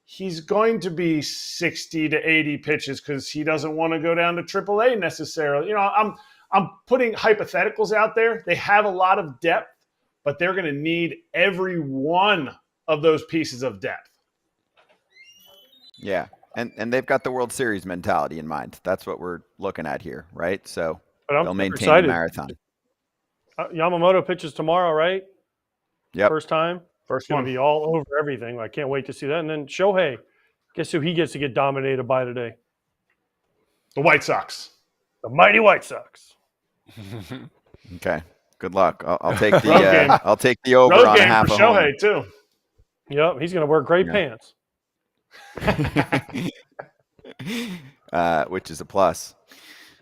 he's going to be 60 to 80 pitches because he doesn't want to go down to AAA necessarily. I'm putting hypotheticals out there. They have a lot of depth, but they're going to need every one of those pieces of depth. Yeah. And they've got the World Series mentality in mind. That's what we're looking at here, right? So But I'm they'll maintain excited. the marathon. Yamamoto pitches tomorrow, right? Yep. First time. First Going one. to be all over everything. I can't wait to see that. And then Shohei, guess who he gets to get dominated by today? The White Sox. The mighty White Sox. Okay. Good luck. I'll take Road game. the I'll take the over Road on a game half for a home. Shohei, too. Yep, he's going to wear gray pants. Which is a plus.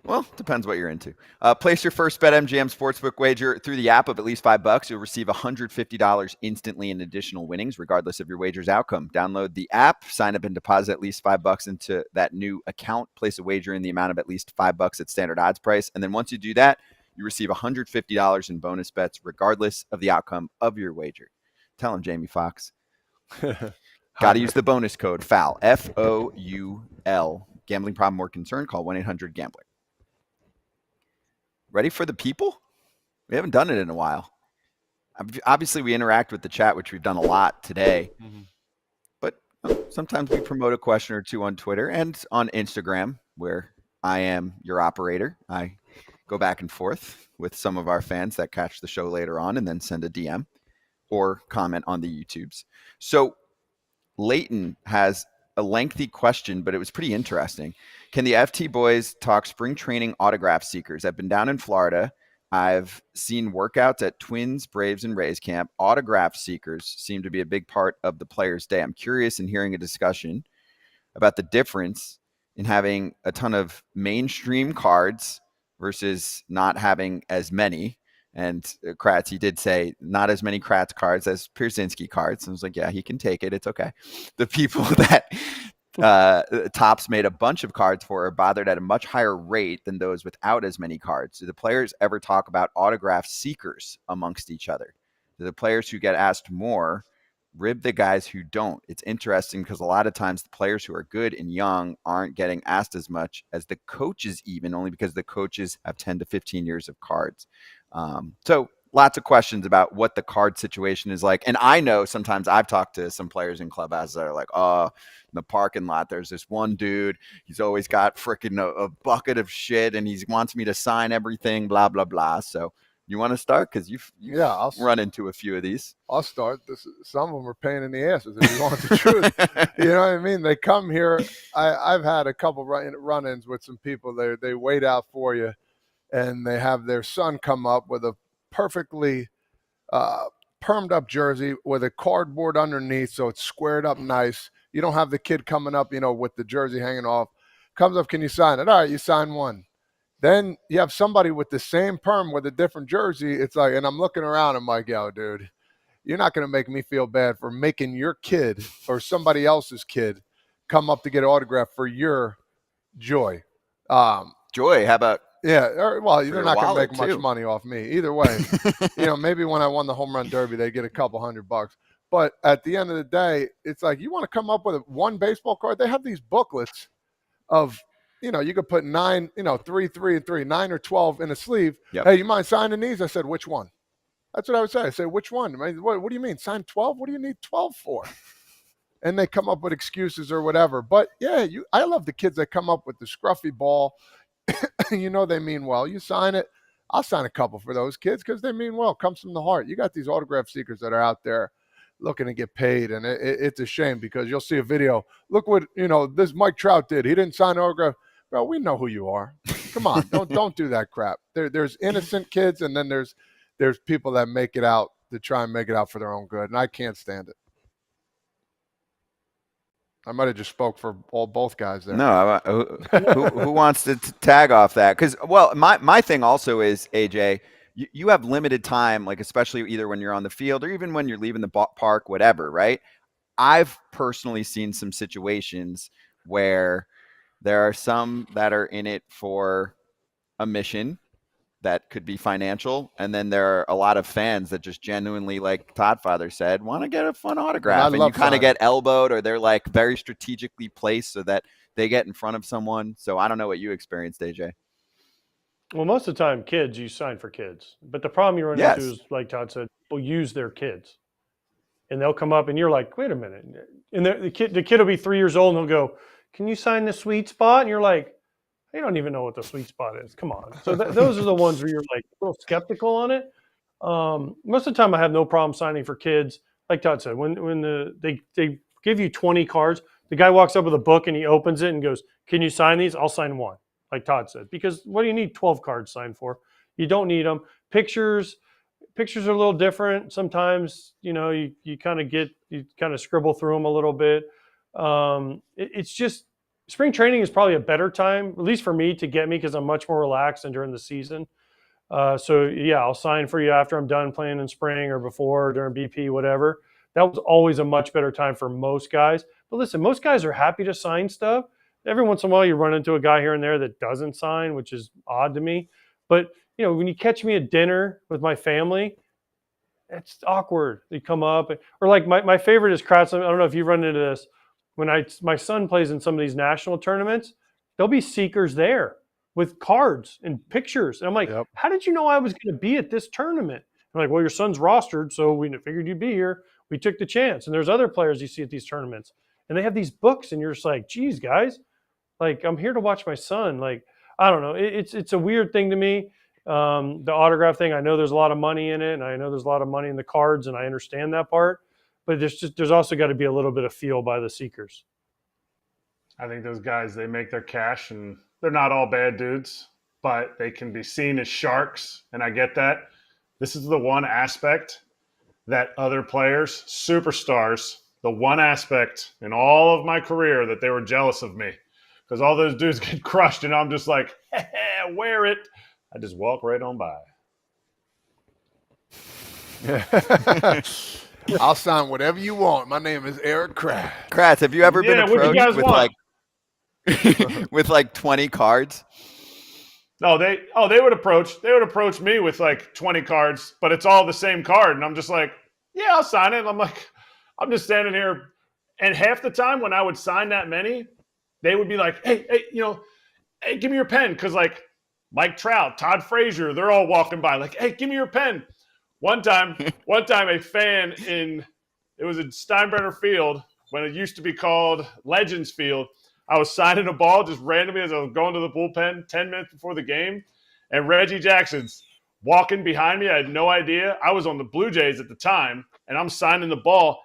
Well, depends what you're into. Place your first BetMGM sportsbook wager through the app of at least $5. You'll receive $150 instantly in additional winnings, regardless of your wager's outcome. Download the app, sign up and deposit at least $5 into that new account. Place a wager in the amount of at least $5 at standard odds price. And then once you do that, you receive $150 in bonus bets, regardless of the outcome of your wager. Tell him, Jamie Foxx. Got to use the bonus code FOUL, FOUL. Gambling problem or concern, call 1-800-GAMBLER. Ready for the people? We haven't done it in a while. Obviously, we interact with the chat, which we've done a lot today. Mm-hmm. But sometimes we promote a question or two on Twitter and on Instagram, where I am your operator. I go back and forth with some of our fans that catch the show later on and then send a DM or comment on the YouTubes. So Leighton has a lengthy question, but it was pretty interesting. Can the FT boys talk spring training autograph seekers? I've been down in Florida. I've seen workouts at Twins, Braves, and Rays camp. Autograph seekers seem to be a big part of the player's day. I'm curious in hearing a discussion about the difference in having a ton of mainstream cards versus not having as many. And Kratz, he did say not as many Kratz cards as Pierzynski cards. And I was like, yeah, he can take it. It's okay. The people that Topps made a bunch of cards for are bothered at a much higher rate than those without as many cards. Do the players ever talk about autograph seekers amongst each other? Do the players who get asked more rib the guys who don't? It's interesting because a lot of times the players who are good and young aren't getting asked as much as the coaches, even only because the coaches have 10 to 15 years of cards. So lots of questions about what the card situation is like. And I know sometimes I've talked to some players in clubhouses that are like, oh, in the parking lot, there's this one dude. He's always got freaking a bucket of shit and he wants me to sign everything, blah, blah, blah. So you want to start? Because you've I'll run into a few of these. I'll start. Some of them are pain in the asses, if you want the truth. You know what I mean? They come here. I've had a couple run-ins with some people. They wait out for you, and they have their son come up with a perfectly permed up jersey with a cardboard underneath, so it's squared up nice. You don't have the kid coming up, with the jersey hanging off. Comes up, can you sign it? All right, you sign one. Then you have somebody with the same perm with a different jersey. It's like, and I'm looking around, I'm like, yo, dude, you're not going to make me feel bad for making your kid or somebody else's kid come up to get an autograph for your joy. Joy, how about? Yeah, well, they're not going to make much money off me. Either way, maybe when I won the home run derby, they get a couple $100. But at the end of the day, it's like, you want to come up with one baseball card? They have these booklets of, you could put 9, 3, 3, and 3, 9 or 12 in a sleeve. Yep. Hey, you mind signing these? I said, which one? That's what I would say. I say, which one? I mean, what do you mean? Sign 12? What do you need 12 for? And they come up with excuses or whatever. But, yeah, I love the kids that come up with the scruffy ball. They mean well. You sign it. I'll sign a couple for those kids because they mean well. It comes from the heart. You got these autograph seekers that are out there looking to get paid, and it's a shame because you'll see a video. Look what, this Mike Trout did. He didn't sign an autograph. Bro, we know who you are. Come on, don't do that crap. There's innocent kids, and then there's people that make it out to try and make it out for their own good, and I can't stand it. I might have just spoke for both guys there. No, who wants to tag off that? Because, well, my thing also is, AJ, you have limited time, like especially either when you're on the field or even when you're leaving the park, whatever, right? I've personally seen some situations where there are some that are in it for a mission that could be financial. And then there are a lot of fans that just genuinely, like Todd Father said, want to get a fun autograph. And you kind of get elbowed, or they're like very strategically placed so that they get in front of someone. So I don't know what you experienced, AJ. Well, most of the time, kids, you sign for kids. But the problem you run into is, like Todd said, people use their kids. And they'll come up and you're like, wait a minute. And the kid will be 3 years old and he'll go, can you sign the sweet spot? And you're like, you don't even know what the sweet spot is. Come on. So those are the ones where you're like a little skeptical on it. Most of the time I have no problem signing for kids. Like Todd said, when they give you 20 cards, the guy walks up with a book and he opens it and goes, can you sign these? I'll sign one, like Todd said. Because what do you need 12 cards signed for? You don't need them. Pictures are a little different. Sometimes, you kind of scribble through them a little bit. It's just, spring training is probably a better time, at least for me, to get me because I'm much more relaxed than during the season. So yeah, I'll sign for you after I'm done playing in spring or before or during BP, whatever. That was always a much better time for most guys. But listen, most guys are happy to sign stuff. Every once in a while, you run into a guy here and there that doesn't sign, which is odd to me. But when you catch me at dinner with my family, it's awkward. They come up, or like my favorite is Kratz. I don't know if you run into this. When my son plays in some of these national tournaments, there'll be seekers there with cards and pictures. And I'm like, Yep. how did you know I was going to be at this tournament? I'm like, well, your son's rostered, so we figured you'd be here. We took the chance. And there's other players you see at these tournaments, and they have these books, and you're just like, geez, guys, like I'm here to watch my son. Like, I don't know. It's a weird thing to me. The autograph thing, I know there's a lot of money in it, and I know there's a lot of money in the cards, and I understand that part. But there's also got to be a little bit of feel by the seekers. I think those guys, they make their cash, and they're not all bad dudes, but they can be seen as sharks, and I get that. This is the one aspect that other players, superstars, the one aspect in all of my career that they were jealous of me, because all those dudes get crushed, and I'm just like, wear it. I just walk right on by. I'll sign whatever you want. My name is Erik Kratz. Kratz, have you ever been Yeah, what you approached guys with want? with like 20 cards? No, they would approach me with like 20 cards, but it's all the same card. And I'm just like, yeah, I'll sign it. I'm like, I'm just standing here. And half the time when I would sign that many, they would be like, hey, hey, give me your pen. Cause like Mike Trout, Todd Frazier, they're all walking by like, hey, give me your pen. One time a fan it was in Steinbrenner Field when it used to be called Legends Field. I was signing a ball just randomly as I was going to the bullpen 10 minutes before the game, and Reggie Jackson's walking behind me. I had no idea. I was on the Blue Jays at the time, and I'm signing the ball,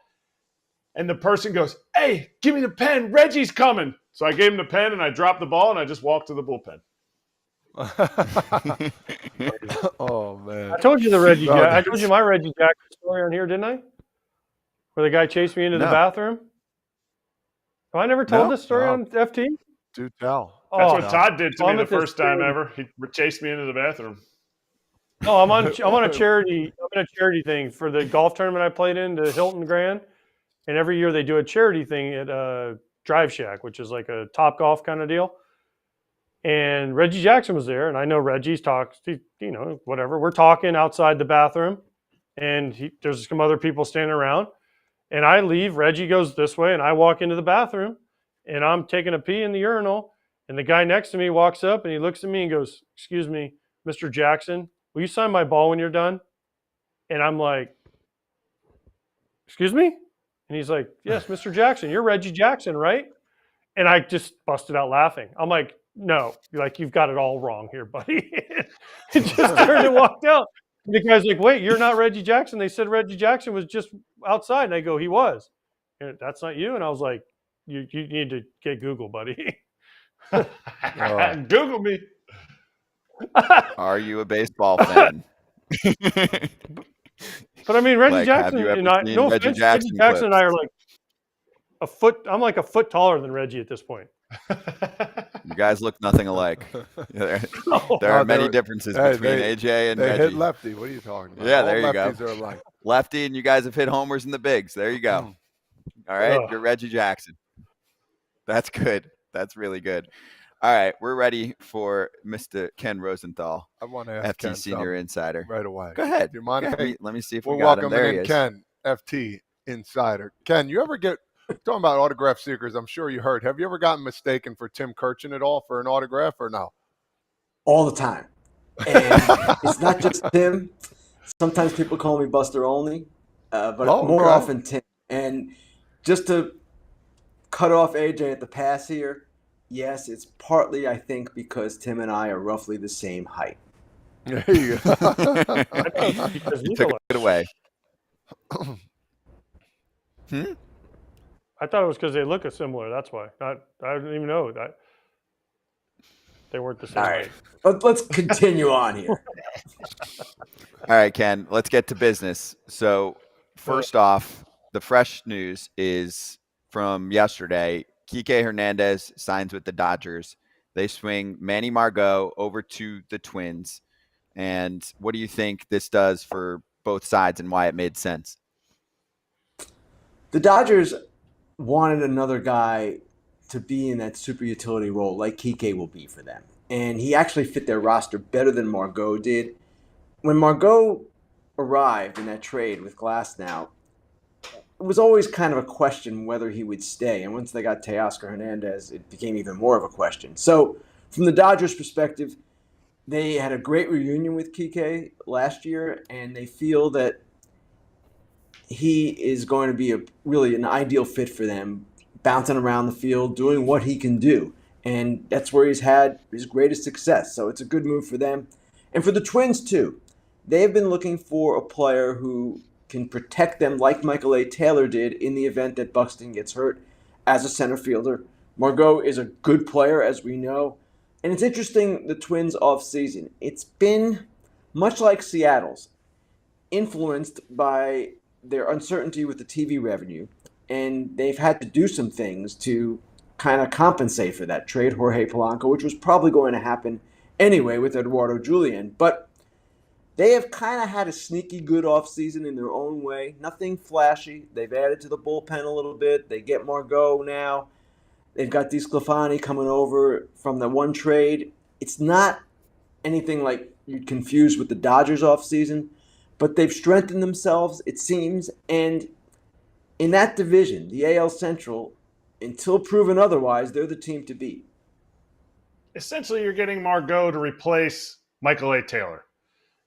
and the person goes, hey, give me the pen. Reggie's coming. So I gave him the pen, and I dropped the ball, and I just walked to the bullpen. Oh man! I told you I told you my Reggie Jackson story on here, didn't I? Where the guy chased me into the bathroom. Have I never told this story on FT? Do tell. That's what Todd did to me the first time ever. He chased me into the bathroom. Oh, I'm on a charity thing for the golf tournament I played in, the Hilton Grand, and every year they do a charity thing at Drive Shack, which is like a Top Golf kind of deal. And Reggie Jackson was there, and I know Reggie's whatever. We're talking outside the bathroom, and there's some other people standing around. And I leave, Reggie goes this way, and I walk into the bathroom, and I'm taking a pee in the urinal, and the guy next to me walks up, and he looks at me and goes, excuse me, Mr. Jackson, will you sign my ball when you're done? And I'm like, excuse me? And he's like, yes, Mr. Jackson, you're Reggie Jackson, right? And I just busted out laughing. I'm like, no, like you've got it all wrong here, buddy. He just turned and walked out. And the guy's like, wait, you're not Reggie Jackson. They said Reggie Jackson was just outside. And I go, he was. And that's not you. And I was like, you need to get Google, buddy. Google me. Are you a baseball fan? But I mean, Reggie Like, Jackson, have you ever no seen offense, Reggie Jackson Jackson and I clips? are like a foot. I'm like a foot taller than Reggie at this point. You guys look nothing alike. There No. are many differences between AJ and They Reggie. hit lefty. What are you talking about? Yeah, All there you go. lefties are alike. Lefty, and you guys have hit homers in the bigs. There you go. All right, you're Reggie Jackson. That's good. That's really good. All right, we're ready for Mr. Ken Rosenthal, I want to ask FT Ken Senior something Insider. right away. Go ahead. If you mind, Let me see if we we're got him. welcoming There he in is. Ken, FT Insider. Ken, you ever get talking about autograph seekers? I'm sure you heard. Have you ever gotten mistaken for Tim Kirchin at all for an autograph or no? All the time. And it's not just Tim. Sometimes people call me Buster Olney, but more often Tim. And just to cut off AJ at the pass here, yes, it's partly, I think, because Tim and I are roughly the same height. There you go. You took it away. I thought it was because they look similar. That's why. I didn't even know that they weren't the same. All right, let's continue on here. All right, Ken, let's get to business. So first off, the fresh news is from yesterday. Kiké Hernandez signs with the Dodgers. They swing Manny Margot over to the Twins. And what do you think this does for both sides and why it made sense? The Dodgers wanted another guy to be in that super utility role like Kiké will be for them. And he actually fit their roster better than Margot did. When Margot arrived in that trade with Glasnow, it was always kind of a question whether he would stay. And once they got Teoscar Hernandez, it became even more of a question. So from the Dodgers' perspective, they had a great reunion with Kiké last year, and they feel that he is going to be really an ideal fit for them, bouncing around the field, doing what he can do. And that's where he's had his greatest success. So it's a good move for them. And for the Twins, too. They have been looking for a player who can protect them like Michael A. Taylor did in the event that Buxton gets hurt as a center fielder. Margot is a good player, as we know. And it's interesting, the Twins offseason. It's been much like Seattle's, influenced by their uncertainty with the TV revenue. And they've had to do some things to kind of compensate for that. Trade Jorge Polanco, which was probably going to happen anyway with Eduardo Julian. But they have kind of had a sneaky good offseason in their own way. Nothing flashy. They've added to the bullpen a little bit. They get Margot now. They've got DeSclafani coming over from the one trade. It's not anything like you'd confuse with the Dodgers offseason, but they've strengthened themselves, it seems. And in that division, the AL Central, until proven otherwise, they're the team to beat. Essentially, you're getting Margot to replace Michael A. Taylor.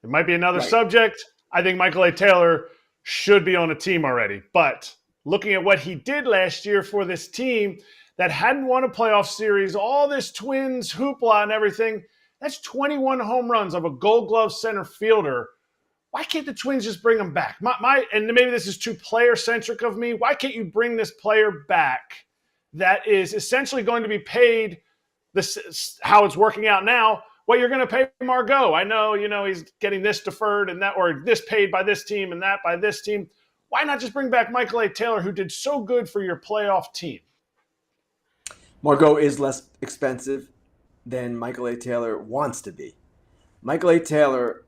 It might be another subject. I think Michael A. Taylor should be on a team already. But looking at what he did last year for this team that hadn't won a playoff series, all this Twins hoopla and everything, that's 21 home runs of a Gold Glove center fielder. Why can't the Twins just bring him back? And maybe this is too player-centric of me. Why can't you bring this player back that is essentially going to be paid this how it's working out now, what you're going to pay Margot? I know, he's getting this deferred and that, or this paid by this team and that by this team. Why not just bring back Michael A. Taylor, who did so good for your playoff team? Margot is less expensive than Michael A. Taylor wants to be. Michael A. Taylor,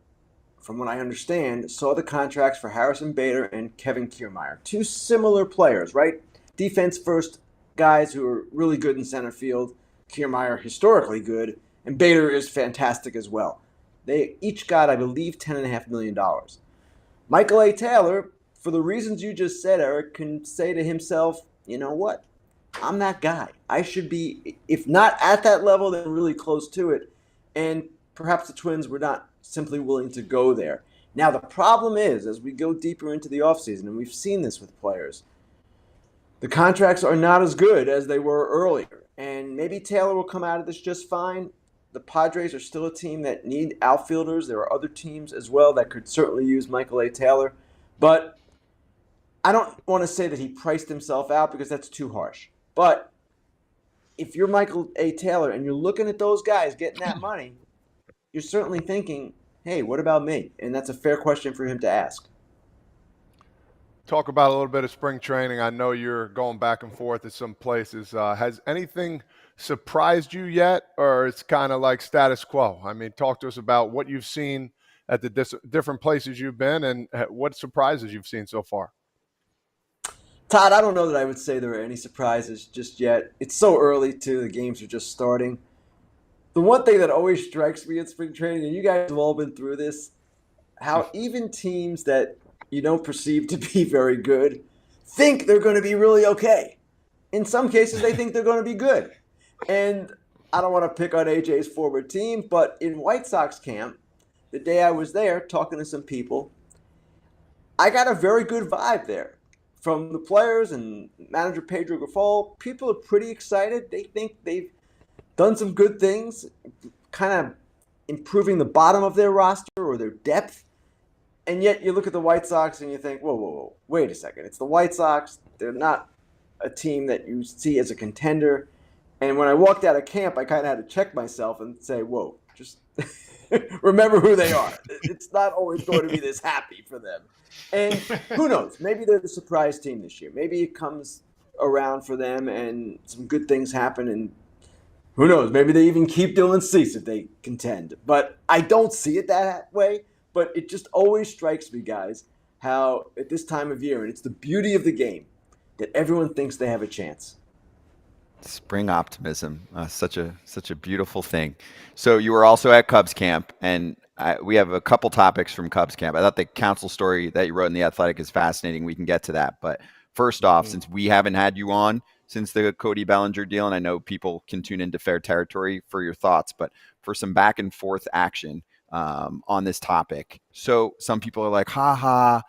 from what I understand, saw the contracts for Harrison Bader and Kevin Kiermaier. Two similar players, right? Defense first guys who are really good in center field. Kiermaier historically good, and Bader is fantastic as well. They each got, I believe, $10.5 million. Michael A. Taylor, for the reasons you just said, Eric, can say to himself, you know what? I'm that guy. I should be, if not at that level, then really close to it. And perhaps the Twins were not simply willing to go there. Now, the problem is, as we go deeper into the offseason, and we've seen this with players, the contracts are not as good as they were earlier. And maybe Taylor will come out of this just fine. The Padres are still a team that need outfielders. There are other teams as well that could certainly use Michael A. Taylor. But I don't want to say that he priced himself out because that's too harsh. But if you're Michael A. Taylor and you're looking at those guys getting that money, you're certainly thinking, hey, what about me? And that's a fair question for him to ask. Talk about a little bit of spring training. I know you're going back and forth at some places. Has anything surprised you yet, or it's kind of like status quo? I mean, talk to us about what you've seen at the different places you've been and what surprises you've seen so far. Todd, I don't know that I would say there are any surprises just yet. It's so early, too. The games are just starting. The one thing that always strikes me at spring training, and you guys have all been through this, how even teams that you don't perceive to be very good think they're going to be really okay. In some cases, they think they're going to be good. And I don't want to pick on AJ's former team, but in White Sox camp, the day I was there talking to some people, I got a very good vibe there from the players and manager Pedro Grifol. People are pretty excited. They think they've done some good things, kind of improving the bottom of their roster or their depth. And yet you look at the White Sox and you think, whoa, wait a second. It's the White Sox. They're not a team that you see as a contender. And when I walked out of camp, I kind of had to check myself and say, whoa, just remember who they are. It's not always going to be this happy for them. And who knows? Maybe they're the surprise team this year. Maybe it comes around for them and some good things happen, and who knows, maybe they even keep Dylan Cease if they contend. But I don't see it that way. But it just always strikes me, guys, how at this time of year, and it's the beauty of the game, that everyone thinks they have a chance. Spring optimism, such a beautiful thing. So you were also at Cubs camp, and we have a couple topics from Cubs camp. I thought the Council story that you wrote in The Athletic is fascinating. We can get to that. But first off, since we haven't had you on since the Cody Bellinger deal, and I know people can tune into Fair Territory for your thoughts, but for some back and forth action on this topic. So some people are like, ha ha,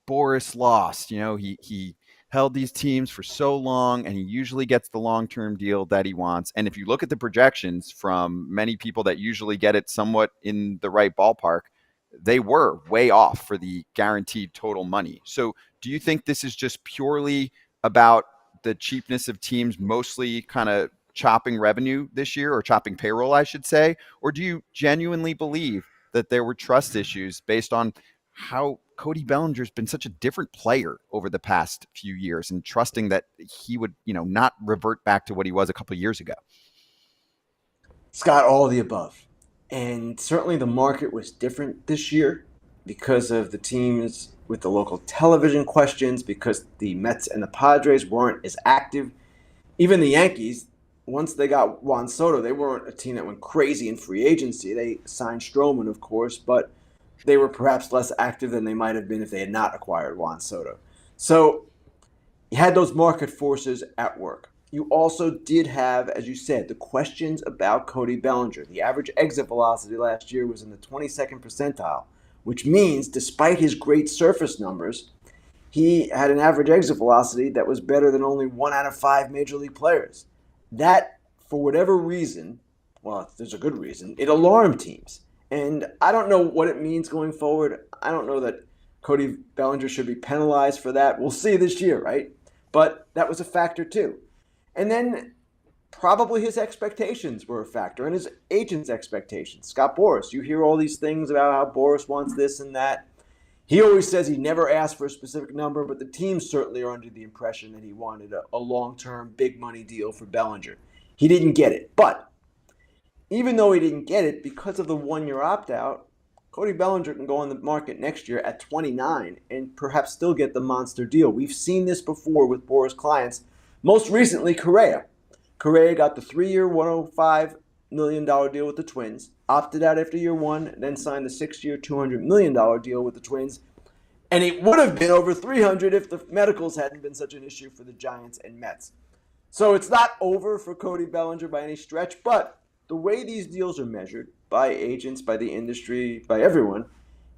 Boris lost. You know, he held these teams for so long, and he usually gets the long-term deal that he wants. And if you look at the projections from many people that usually get it somewhat in the right ballpark, they were way off for the guaranteed total money. So do you think this is just purely about the cheapness of teams mostly kind of chopping revenue this year, or chopping payroll, I should say? Or do you genuinely believe that there were trust issues based on how Cody Bellinger's been such a different player over the past few years, and trusting that he would, not revert back to what he was a couple of years ago? Scott, all of the above. And certainly the market was different this year because of the teams with the local television questions, because the Mets and the Padres weren't as active. Even the Yankees, once they got Juan Soto, they weren't a team that went crazy in free agency. They signed Stroman, of course, but they were perhaps less active than they might have been if they had not acquired Juan Soto. So you had those market forces at work. You also did have, as you said, the questions about Cody Bellinger. The average exit velocity last year was in the 22nd percentile, which means despite his great surface numbers, he had an average exit velocity that was better than only 1 out of 5 major league players. That, for whatever reason, well, there's a good reason, it alarmed teams. And I don't know what it means going forward. I don't know that Cody Bellinger should be penalized for that. We'll see this year, right? But that was a factor too. And then probably his expectations were a factor, and his agent's expectations. Scott Boras, you hear all these things about how Boras wants this and that. He always says he never asked for a specific number, but the teams certainly are under the impression that he wanted a long-term, big money deal for Bellinger. He didn't get it. But even though he didn't get it, because of the one-year opt-out, Cody Bellinger can go on the market next year at 29 and perhaps still get the monster deal. We've seen this before with Boras clients. Most recently, Correa. Correa got the 3-year, $105 million deal with the Twins, opted out after year one, then signed the 6-year, $200 million deal with the Twins. And it would have been over $300 if the medicals hadn't been such an issue for the Giants and Mets. So it's not over for Cody Bellinger by any stretch, but the way these deals are measured by agents, by the industry, by everyone,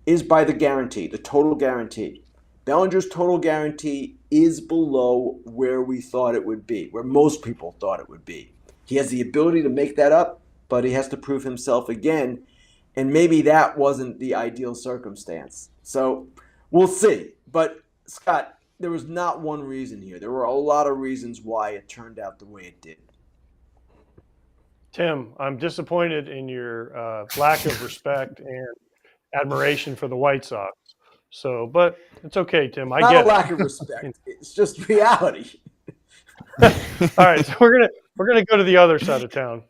is by the guarantee, the total guarantee. Bellinger's total guarantee is below where we thought it would be, where most people thought it would be. He has the ability to make that up, but he has to prove himself again, and maybe that wasn't the ideal circumstance. So we'll see. But, Scott, there was not one reason here. There were a lot of reasons why it turned out the way it did. Tim, I'm disappointed in your lack of respect and admiration for the White Sox. So, but it's okay, Tim. I Not get a lack of respect. It's just reality. All right, so we're gonna go to the other side of town,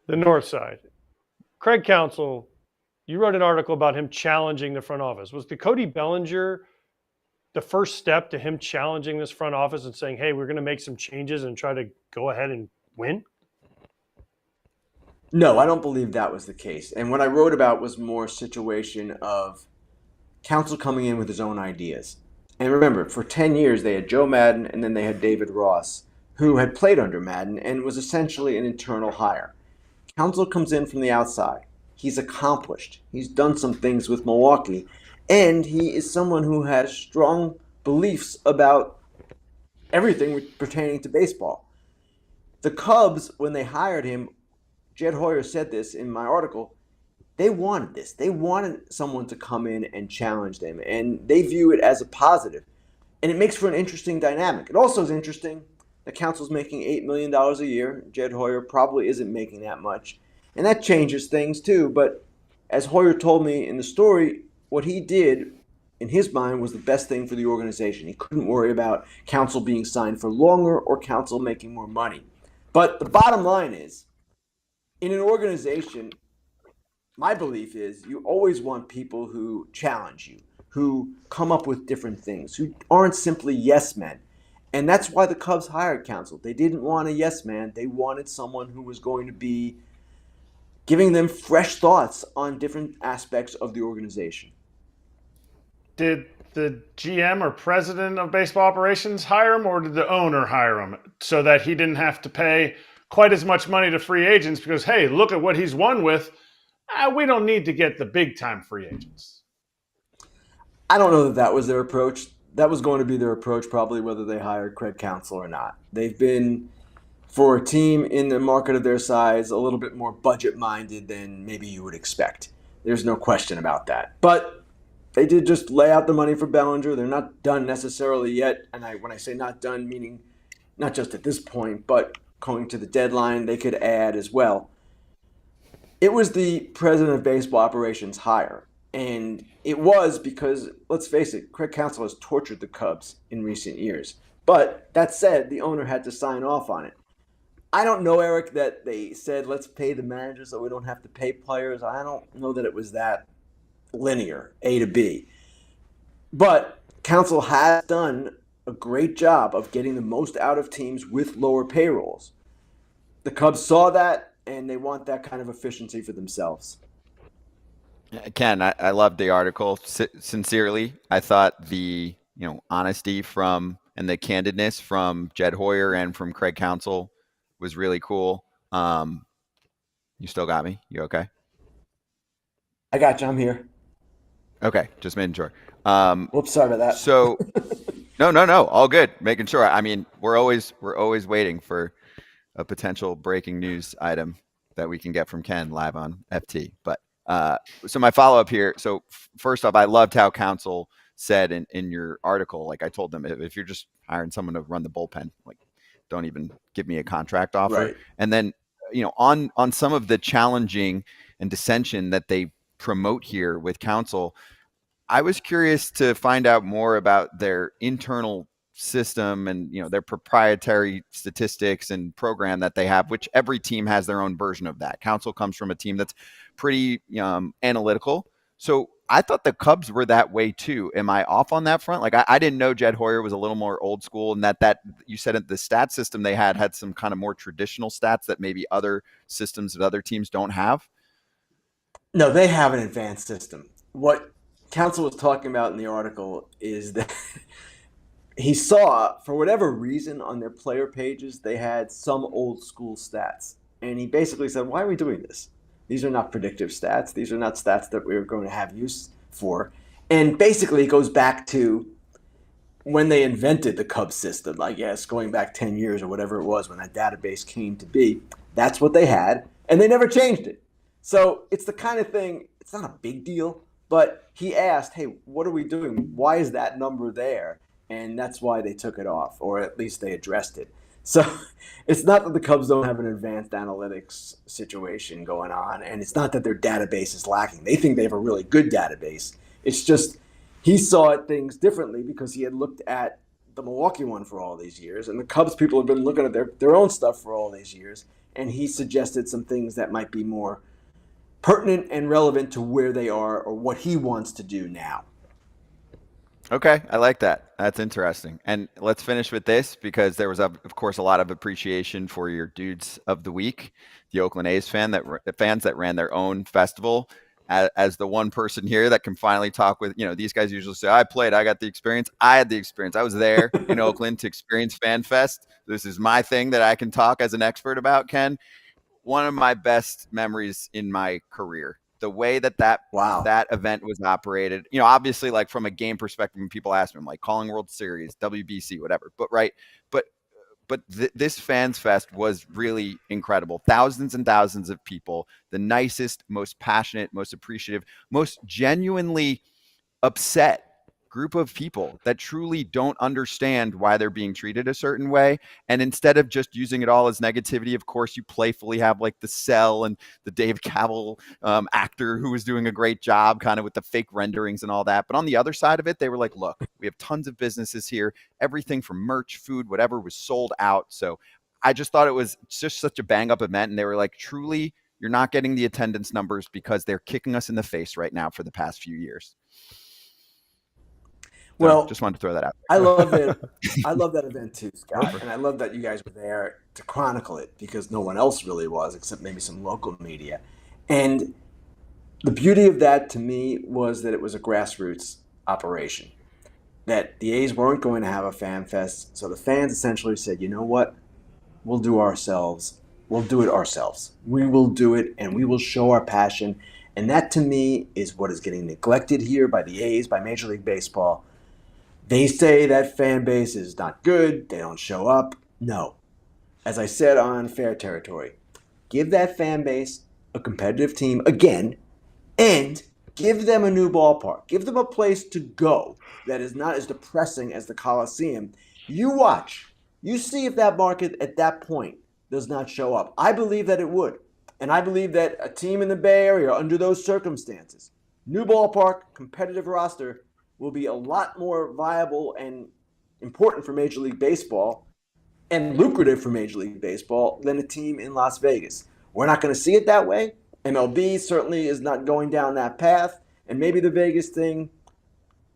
the north side. Craig Counsell, you wrote an article about him challenging the front office. Was the Cody Bellinger the first step to him challenging this front office and saying, "Hey, we're going to make some changes and try to go ahead and win"? No, I don't believe that was the case. And what I wrote about was more a situation of Counsell coming in with his own ideas. And remember, for 10 years, they had Joe Madden and then they had David Ross, who had played under Madden and was essentially an internal hire. Counsell comes in from the outside. He's accomplished. He's done some things with Milwaukee. And he is someone who has strong beliefs about everything pertaining to baseball. The Cubs, when they hired him, Jed Hoyer said this in my article, they wanted this. They wanted someone to come in and challenge them, and they view it as a positive. And it makes for an interesting dynamic. It also is interesting that Counsell's making $8 million a year. Jed Hoyer probably isn't making that much. And that changes things too. But as Hoyer told me in the story, what he did in his mind, was the best thing for the organization. He couldn't worry about Counsell being signed for longer or Counsell making more money. But the bottom line is, in an organization, my belief is you always want people who challenge you, who come up with different things, who aren't simply yes men. And that's why the Cubs hired Counsell. They didn't want a yes man. They wanted someone who was going to be giving them fresh thoughts on different aspects of the organization. Did the GM or president of baseball operations hire him, or did the owner hire him so that he didn't have to pay quite as much money to free agents because, hey, look at what he's won with. We don't need to get the big-time free agents. I don't know that that was their approach. That was going to be their approach probably whether they hired Craig Counsell or not. They've been, for a team in the market of their size, a little bit more budget-minded than maybe you would expect. There's no question about that. But they did just lay out the money for Bellinger. They're not done necessarily yet. And when I say not done, meaning not just at this point, but going to the deadline, they could add as well. It was the president of baseball operations hire. And it was because, let's face it, Craig Counsell has tortured the Cubs in recent years. But that said, the owner had to sign off on it. I don't know, Eric, that they said, let's pay the manager so we don't have to pay players. I don't know that it was that linear, A to B. But Counsell has done a great job of getting the most out of teams with lower payrolls. The Cubs saw that, and they want that kind of efficiency for themselves. Ken, I loved the article. Sincerely, I thought the honesty and the candidness from Jed Hoyer and from Craig Counsell was really cool. You still got me? You okay? I got you. I'm here. Okay, just making sure. Whoops, sorry about that. So, no, all good. Making sure. I mean, we're always waiting for a potential breaking news item that we can get from Ken live on FT. But so my follow up here. So first off, I loved how Counsell said in your article, like I told them, if you're just hiring someone to run the bullpen, like don't even give me a contract offer. Right. And then, on some of the challenging and dissension that they promote here with Counsell, I was curious to find out more about their internal system and their proprietary statistics and program that they have, which every team has their own version of that. Counsell comes from a team that's pretty analytical. So I thought the Cubs were that way too. Am I off on that front? Like I didn't know Jed Hoyer was a little more old school, and that you said the stat system they had some kind of more traditional stats that maybe other systems of other teams don't have. No, they have an advanced system. What Counsell was talking about in the article is that he saw, for whatever reason, on their player pages, they had some old school stats. And he basically said, why are we doing this? These are not predictive stats. These are not stats that we're going to have use for. And basically, it goes back to when they invented the Cubs system, I guess, going back 10 years or whatever it was when that database came to be. That's what they had, and they never changed it. So it's the kind of thing, it's not a big deal, but he asked, hey, what are we doing? Why is that number there? And that's why they took it off, or at least they addressed it. So it's not that the Cubs don't have an advanced analytics situation going on, and it's not that their database is lacking. They think they have a really good database. It's just he saw things differently because he had looked at the Milwaukee one for all these years, and the Cubs people have been looking at their own stuff for all these years, and he suggested some things that might be more pertinent and relevant to where they are or what he wants to do now. Okay, I like that. That's interesting. And let's finish with this because there was, of course, a lot of appreciation for your dudes of the week, the Oakland A's fans that ran their own festival. As the one person here that can finally talk with, these guys usually say, I played, I got the experience. I had the experience. I was there in Oakland to experience Fan Fest. This is my thing that I can talk as an expert about, Ken. One of my best memories in my career. The way that event was operated, obviously, like from a game perspective, when people ask me, I'm like calling World Series, WBC, whatever. But this Fans Fest was really incredible. Thousands and thousands of people, the nicest, most passionate, most appreciative, most genuinely upset group of people that truly don't understand why they're being treated a certain way. And instead of just using it all as negativity, of course, you playfully have like the Cell and the Dave Cavill actor who was doing a great job kind of with the fake renderings and all that. But on the other side of it, they were like, look, we have tons of businesses here. Everything from merch, food, whatever was sold out. So I just thought it was just such a bang up event. And they were like, truly, you're not getting the attendance numbers because they're kicking us in the face right now for the past few years. Well, just wanted to throw that out. I love it. I love that event too, Scott, and I love that you guys were there to chronicle it because no one else really was, except maybe some local media. And the beauty of that to me was that it was a grassroots operation. That the A's weren't going to have a fan fest, so the fans essentially said, "You know what? We'll do ourselves. We'll do it ourselves. We will do it, and we will show our passion." And that to me is what is getting neglected here by the A's, by Major League Baseball. They say that fan base is not good, they don't show up. No. As I said on Fair Territory, give that fan base a competitive team again and give them a new ballpark. Give them a place to go that is not as depressing as the Coliseum. You watch. You see if that market at that point does not show up. I believe that it would. And I believe that a team in the Bay Area under those circumstances, new ballpark, competitive roster, will be a lot more viable and important for Major League Baseball and lucrative for Major League Baseball than a team in Las Vegas. We're not going to see it that way. MLB certainly is not going down that path, and maybe the Vegas thing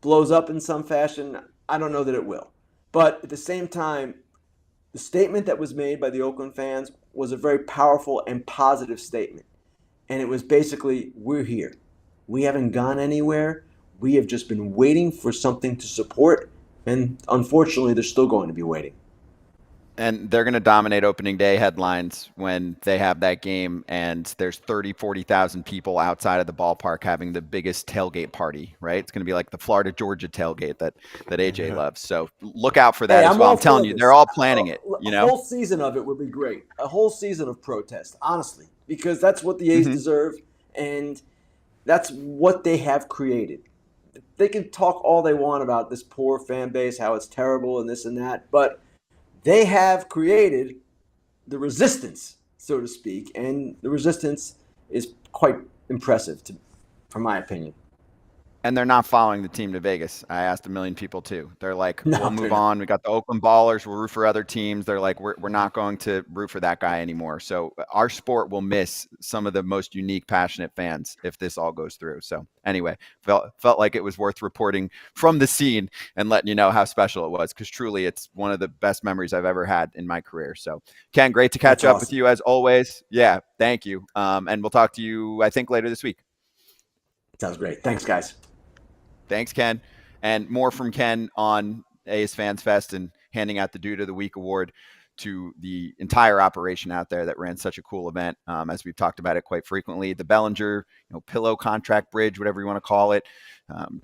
blows up in some fashion. I don't know that it will. But at the same time, the statement that was made by the Oakland fans was a very powerful and positive statement. And it was basically, we're here. We haven't gone anywhere. We have just been waiting for something to support, and unfortunately, they're still going to be waiting. And they're going to dominate opening day headlines when they have that game and there's 30, 40,000 people outside of the ballpark having the biggest tailgate party, right? It's going to be like the Florida-Georgia tailgate that AJ loves. So look out for that as well. I'm telling you, they're all planning it. You know, a whole season of it would be great. A whole season of protest, honestly, because that's what the A's deserve, and that's what they have created. They can talk all they want about this poor fan base, how it's terrible and this and that, but they have created the resistance, so to speak, and the resistance is quite impressive, from my opinion. And they're not following the team to Vegas. I asked a million people too. They're like, we'll move on. We got the Oakland Ballers. We'll root for other teams. They're like, we're not going to root for that guy anymore. So our sport will miss some of the most unique, passionate fans if this all goes through. So anyway, felt like it was worth reporting from the scene and letting you know how special it was, because truly it's one of the best memories I've ever had in my career. So Ken, great to catch up with you as always. Yeah, thank you. And we'll talk to you, I think, later this week. Sounds great. Thanks, guys. Thanks, Ken. And more from Ken on A's Fans Fest and handing out the Dude of the Week award to the entire operation out there that ran such a cool event. As we've talked about it quite frequently, the Bellinger, pillow contract bridge, whatever you want to call it,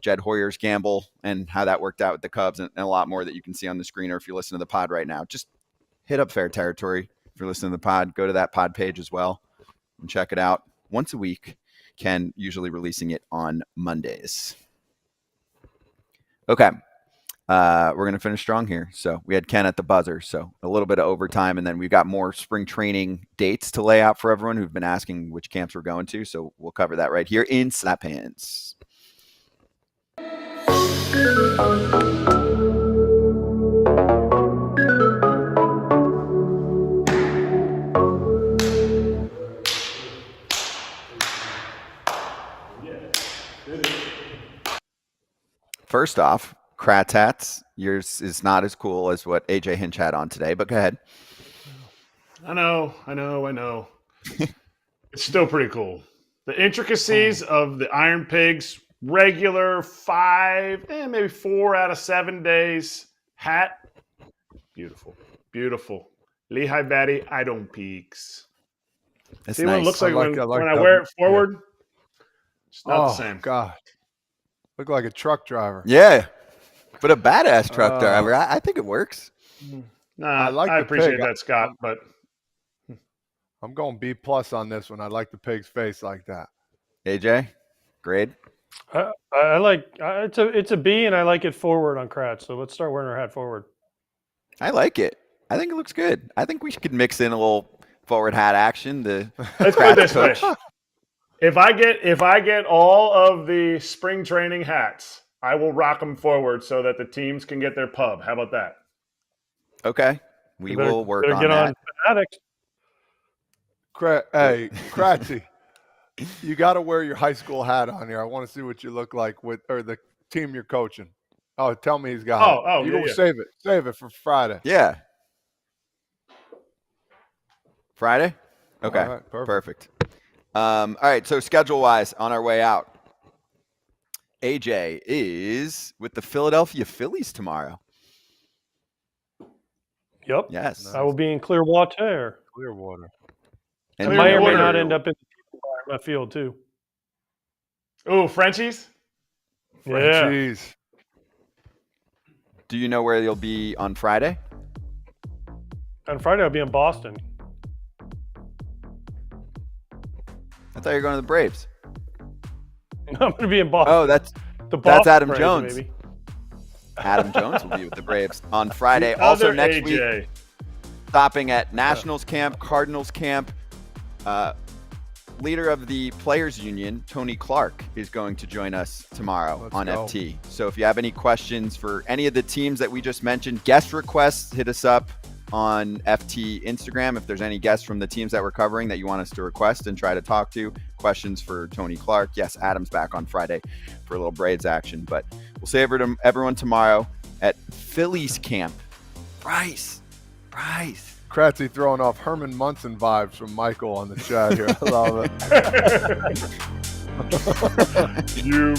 Jed Hoyer's gamble and how that worked out with the Cubs, and a lot more that you can see on the screen, or if you listen to the pod right now, just hit up Fair Territory. If you're listening to the pod, go to that pod page as well and check it out once a week. Ken usually releasing it on Mondays. Okay. We're going to finish strong here. So we had Ken at the buzzer. So a little bit of overtime, and then we've got more spring training dates to lay out for everyone who've been asking which camps we're going to. So we'll cover that right here in Slap Hands. First off, Kratz hats. Yours is not as cool as what AJ Hinch had on today, but go ahead. I know. It's still pretty cool. The intricacies of the Iron Pigs regular 5, maybe 4 out of 7 days hat. Beautiful. Lehigh Valley Iron Peaks. That's See nice. what it looks like, when I wear it forward? Yeah. It's not the same. God. Look like a truck driver. Yeah, but a badass truck driver. I think it works. Nah, I appreciate that, Scott, but I'm going B+ on this one. I like the pig's face like that. AJ, grade? I like it's a B, and I like it forward on Kratz. So let's start wearing our hat forward. I like it. I think it looks good. I think we could mix in a little forward hat action. Let's put it this way: if I get all of the spring training hats, I will rock them forward so that the teams can get their pub. How about that? Okay, we will work on get that. On fanatics. Hey, Kratzy, you got to wear your high school hat on here. I want to see what you look like with the team you're coaching. Oh, tell me he's got it. Oh, you don't save it. Save it for Friday. Yeah. Friday? Okay. All right, perfect. All right. So schedule-wise, on our way out, AJ is with the Philadelphia Phillies tomorrow. Yep. Yes. I will be in Clearwater. And may or may not end up in my field too. Ooh, Frenchies? Frenchies. Yeah. Do you know where you'll be on Friday? On Friday, I'll be in Boston. I thought you were going to the Braves. I'm going to be in Boston. Oh, that's Boston Adam Braves, Jones. Baby. Adam Jones will be with the Braves on Friday. Also next week, stopping at Nationals camp, Cardinals camp. Leader of the Players Union, Tony Clark, is going to join us tomorrow on FT. So if you have any questions for any of the teams that we just mentioned, guest requests, hit us up on FT Instagram. If there's any guests from the teams that we're covering that you want us to request and try to talk to, questions for Tony Clark. Yes, Adam's back on Friday for a little Braids action, but we'll see everyone tomorrow at Phillies camp. Bryce. Kratzy throwing off Herman Munson vibes from Michael on the chat here. I love it. You